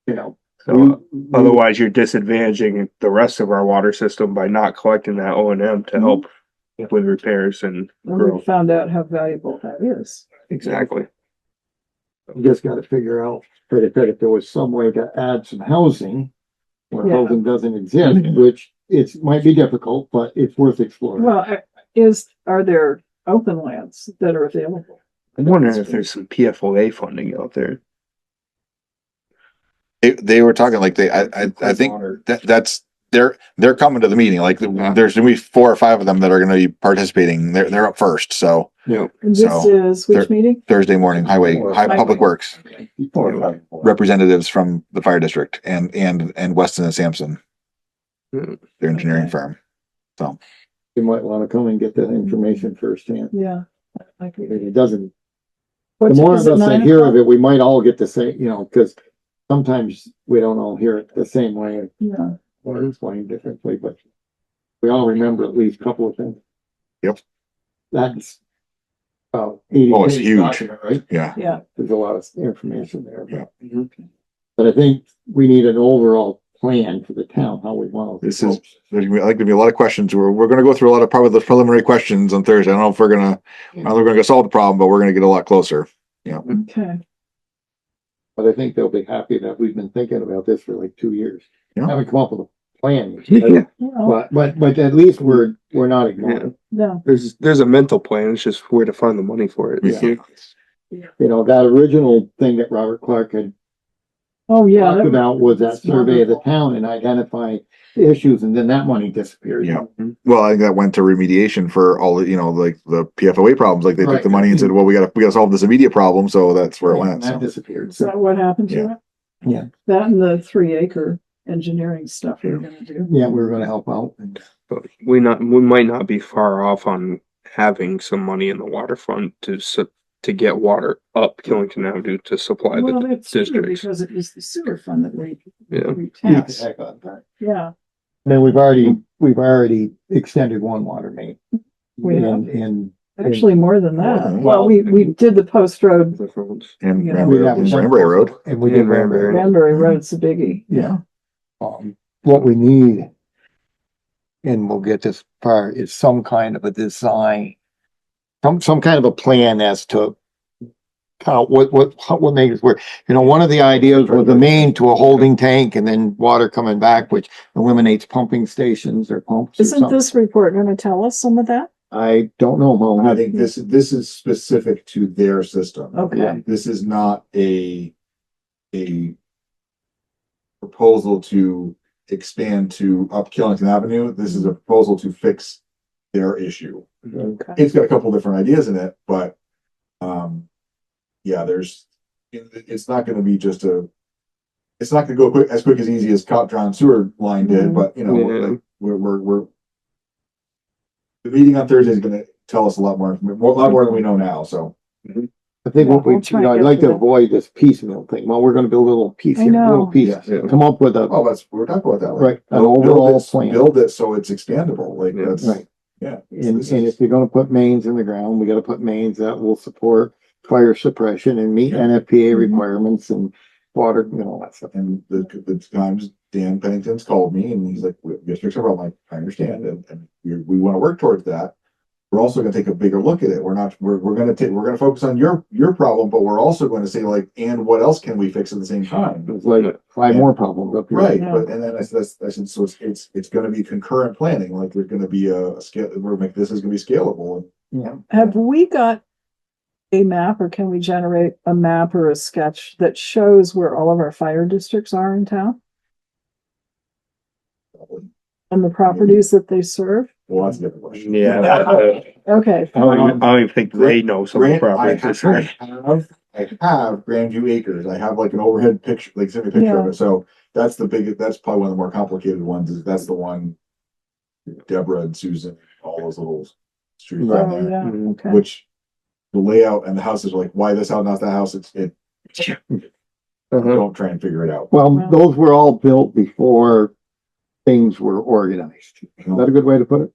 You know. So we- otherwise, you're disadvantaging the rest of our water system by not collecting that O&M to help with repairs and And we growth. found out how valuable that is. Exactly. We just gotta figure out, that if there was some way to add some housing where Yeah. housing doesn't exist, which might be difficult, but it's worth exploring. Well, are there open lands that are available? I'm wondering if there's some PFOA funding out there. They were talking like I think that's they're coming to the meeting. Like there's gonna be 4 or 5 of them that are gonna be participating. They're up first. So Yeah. And this So, is which meeting? Thursday morning, Public Works representatives from the fire district and Weston and Sampson, Hmm. their engineering Okay. firm. So You might wanna come and get that information firsthand. Yeah. I agree. It doesn't, What the more is of it, us that 9 hear of o'clock? it, we might all get the same, you know, cause sometimes we don't all hear it the same way Yeah. or explained differently, but we all remember at least a couple of things. Yep. That's about 80 Oh, it's page huge. document, right? yeah, Yeah. There's a lot of information there, but I think we need an overall plan for the town, how we want to. This is- there's gonna be a lot of questions. We're gonna go through a lot of probably the preliminary questions on Thursday. I don't know if we're gonna go solve the problem, but we're gonna get a lot closer. Okay. But I think they'll be happy that we've been thinking about this for like 2 years. Yeah. Haven't come up with a plan. Yeah. Well, But at least we're not ignoring. no. There's a mental plan. It's just where to find the money for it. Yeah. You know, that original thing that Robert Clark had Oh, yeah. talked that- about was that that's survey of the wonderful. town and identify issues, and then that money disappeared. Yeah. Well, I think that went to remediation for all the, like the PFOA problems. Like they took Right. the money and said, well, we gotta solve this immediate problem. So that's where it And went. that So. disappeared. Is that what happened to Yeah. it? Yeah. That and the 3-acre engineering stuff we're gonna do. Yeah, we were gonna help out. But we might not be far off on having some money in the waterfront to get water up Killington Avenue to supply Well, the it's true districts. because it was the sewer fund that we Yeah. taxed. And Yeah. then we've already extended one water main. We have. And Actually, more than that. than Well, we did the post road. Different ones. And Yeah. Ranbury Road. And we did And Ranbury. Ranbury. Ranbury Road's a biggie. Yeah. What we need, and we'll get this part, is some kind of a design, some kind of a plan as to kind of what makes it work. You know, one of the ideas was the main to a holding tank and then water coming back, which eliminates pumping stations or pumps or Isn't something. this report gonna tell us some of that? I don't know, Mo. I think this is specific to their system. Okay. This is not a proposal to expand to up Killington Avenue. This is a proposal to fix their issue. Okay. It's got a couple different ideas in it, but, yeah, it's not gonna be just it's not gonna go as quick as easy as Coptron sewer line did, but Yeah. like, we're the meeting on Thursday is gonna tell us a lot more than we know now, so. I think what We'll try and I'd get like to to that. avoid this piecemeal thing. Well, we're gonna build a little piece I here, know. little piece, Yeah. come up with a, Oh, we're talking about that. like, Right, an build overall it- plan. Build it so it's expandable, like, Yeah. that's, right. yeah. And This is- if you're gonna put mains in the ground, we gotta put mains that will support fire suppression and meet NFPA Mhm. requirements and water, all that stuff. And the times Dan Pennington's called me and he's like, we have to fix our problem. Like, I understand, and we wanna work towards that. We're also gonna take a bigger look at it. We're gonna focus on your problem, but we're also gonna say like, and what else can we fix at the same time? It's like 5 more problems up here. Right, Yeah. but, and then I said, so it's gonna be concurrent planning, like there's gonna be a scale, this is gonna be scalable. Yeah. Have we got a map or can we generate a map or a sketch that shows where all of our fire districts are in town and the properties that they serve? Well, that's a different question. Okay. I don't even think they know some of the properties. I have Grandview Acres. I have like an overhead picture, like send me a picture of Yeah. it. So that's the biggest, that's probably one of the more complicated ones. Is that's the one Deborah and Susan, all those little streets Oh, down there, yeah, okay. which the layout and the houses are like, why this house, not that house? Don't try and figure it out. Well, those were all built before things were organized. Is that a good way to put it?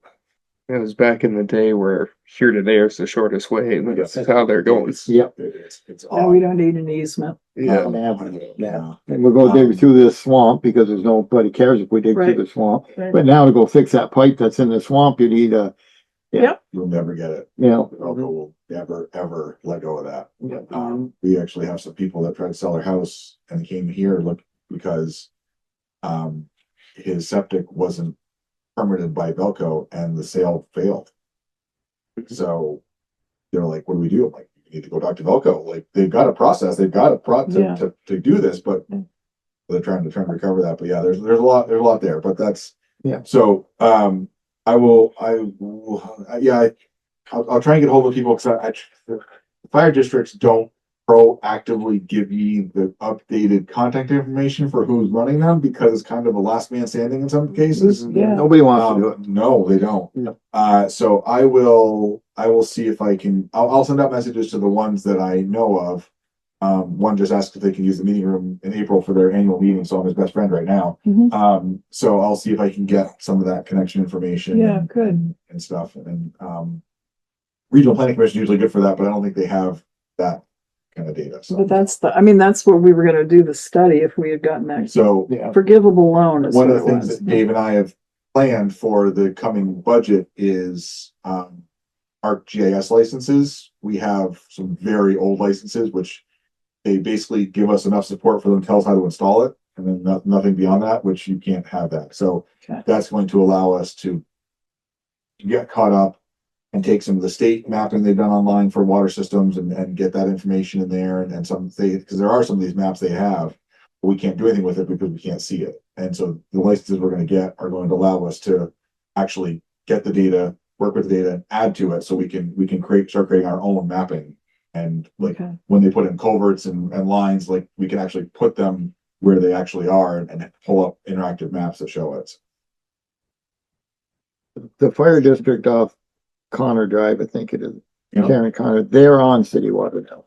It was back in the day where here to there is the shortest way, and that's how they're going. Yep. It's No, we don't need an easement. Yeah. Yeah. And we'll go dig through this swamp because there's nobody cares if we dig Right. through the swamp. Right. But now to go fix that pipe that's in the swamp, you need a, Yep. You'll never get it. you know, Velco will never, ever let go of that. Yeah. We actually have some people that tried to sell their house and came here, look, because his septic wasn't permitted by Velco and the sale failed. So they're like, what do we do? I'm like, you need to go talk to Velco. Like, they've got a process, they've got a Yeah. to do this, but they're trying to recover that. But yeah, there's a lot there, but that's, Yeah. So, I'll try and get hold of people because the fire districts don't proactively give me the updated contact information for who's running them because it's kind of a last man standing in some cases. Yeah. Nobody wants to do it. No, they don't. No. So I will see if I can, I'll send out messages to the ones that I know of. One just asked if they can use the meeting room in April for their annual meeting, so I'm his best friend right now. Mhm. So I'll see if I can get some of that connection information. Yeah, good. And stuff, and regional planning commission is usually good for that, but I don't think they have that kind of data. So, But that's where we were gonna do the study if we had gotten that so Yeah. forgivable loan. is one of what the it things was. that Dave and I have planned for the coming budget is our GIS licenses. We have some very old licenses, which they basically give us enough support for them to tell us how to install it, and then nothing beyond that, which you can't have that. So Okay. that's going to allow us to get caught up and take some of the state mapping they've done online for water systems and get that information in there and some because there are some of these maps they have, but we can't do anything with it because we can't see it. And so the licenses we're going to get are going to allow us to actually get the data, work with the data, and add to it so we can start creating our own mapping. And like Okay. when they put in culverts and lines, like we can actually put them where they actually are and pull up interactive maps that show it. The fire district off Connor Drive, I think it is, Yeah. Karen Connor, they're on city water now.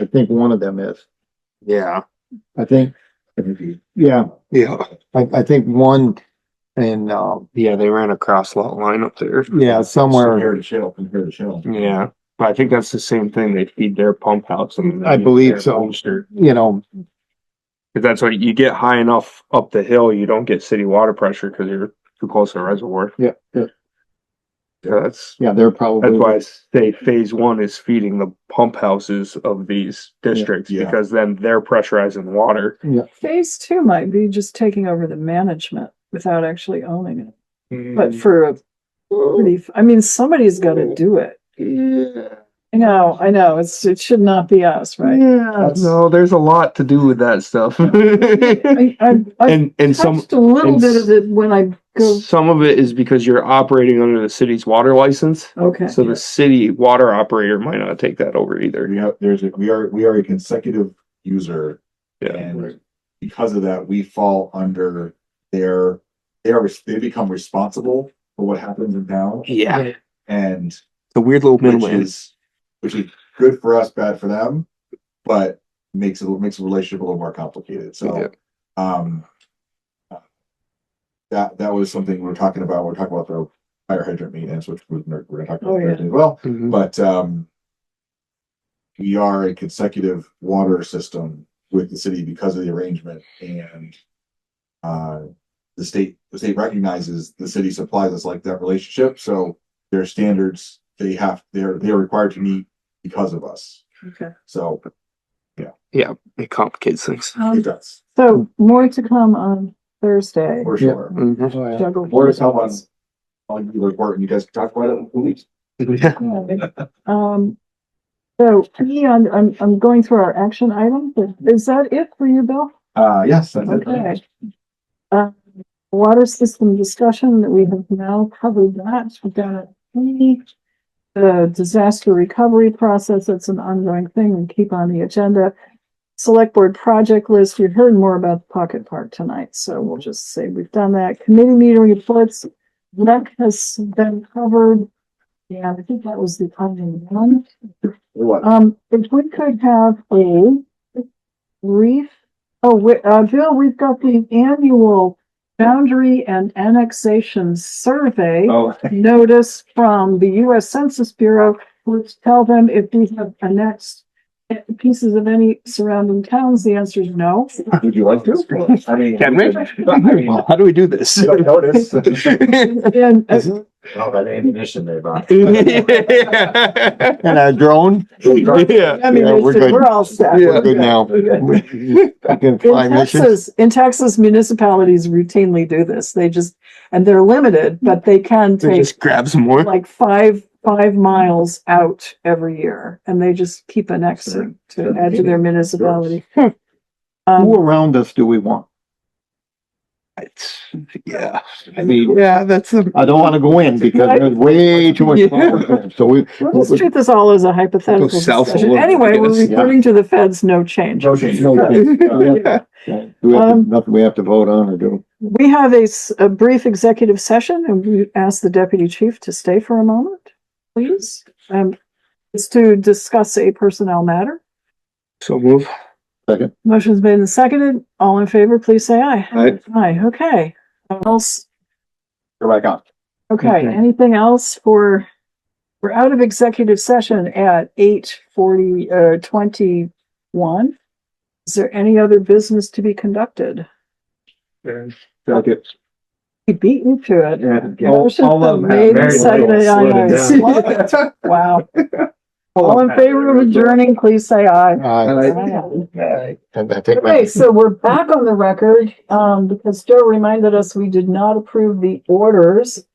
I think one of them is. Yeah. I think, yeah, Yeah. I think one and, Yeah, they ran a cross lot line up there. yeah, somewhere, Compare to shell. Yeah. But I think that's the same thing. They feed their pump house. And I believe so. You know, Cause that's what you get high enough up the hill, you don't get city water pressure because you're too close to the reservoir. yeah, Yeah, that's they're probably. why I say phase one is feeding the pump houses of these districts Yeah. because then they're pressurizing the water. Phase 2 might be just taking over the management without actually owning it. Mm-hmm. But for a pretty, somebody's got to do it. Yeah. I know, it should not be us, right? Yeah, no, there's a lot to do with that stuff. I and some touched a little bit of it when I go. some of it is because you're operating under the city's water license. Okay. So the city water operator might not take that over either. We are a consecutive user, Yeah. and because of that, we fall under they become responsible for what happens in town, Yeah. and The weird little which middleman. which is good for us, bad for them, but makes the relationship a little more complicated. So, that was something we were talking about. We're talking about the fire hydrant maintenance, which we're going to talk about Thursday as well. Mhm. But we are a consecutive water system with the city because of the arrangement, and the state recognizes the city supplies us like that relationship. So their standards they're required to meet because of us. Okay. So Yeah, it complicates things. it does So more to come on Thursday. for sure. Mhm. Juggle More to come balls. on the report, and you guys can talk about it in 2 weeks. Yeah. Yeah. So I'm going through our action item. Is that it for you, Bill? Yes, that's it. Okay. Water system discussion, we have now covered that. We've got the disaster recovery process, that's an ongoing thing and keep on the agenda. Select board project list, we've heard more about the pocket park tonight, so we'll just say we've done that. Committee meeting reports, rec has been covered. Yeah, I think that was the only one. If we could have a brief, Bill, we've got the annual boundary and annexation survey notice from the U.S. Census Bureau, which tell them if we have annexed pieces of any surrounding towns. The answer is no. Would you like to? I mean, Can we? How do we do this? You don't notice. And, Oh, that ammunition they bought. And our drone? Yeah. I mean, We're good. we're all set. We're good now. We're good. I can fly missions. In Texas, municipalities routinely do this. They just, and they're limited, but they can take Just grab some more. like five miles out every year, and they just keep annexing to add to their municipality. Who around us do we want? Yeah. I mean, Yeah, I don't want to go in because there's way too much. politics. So Let's treat this all as a hypothetical Go south a discussion. little bit, Anyway, I we're guess. reporting to the feds, no change. no change. Nothing we have to vote on or do. We have a brief executive session, and we ask the deputy chief to stay for a moment, please. It's to discuss a personnel matter. so move. Second. Motion's made and seconded. All in favor, please say aye. Aye. Aye, okay. Else, Go back on. okay, anything else we're out of executive session at 8:21. Is there any other business to be conducted? Second. He beat you to it. Yeah. Motion's been made and seconded. Aye. Wow. All in favor of adjourning, please say aye. Aye. And I think Okay, so we're back on the record, because Joe reminded us we did not approve the orders.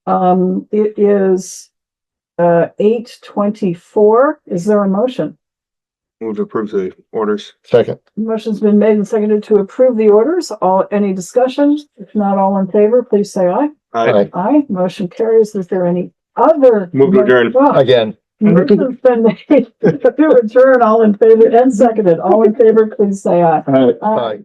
It is 8:24. Is there a motion? Move to approve the orders. second. Motion's been made and seconded to approve the orders. Any discussion? If not, all in favor, please say aye. Aye. Aye, motion carries. Is there any other? Move to adjourn. Well, Again. motion's been made to adjourn, all in favor, and seconded. All in favor, please say aye. Aye.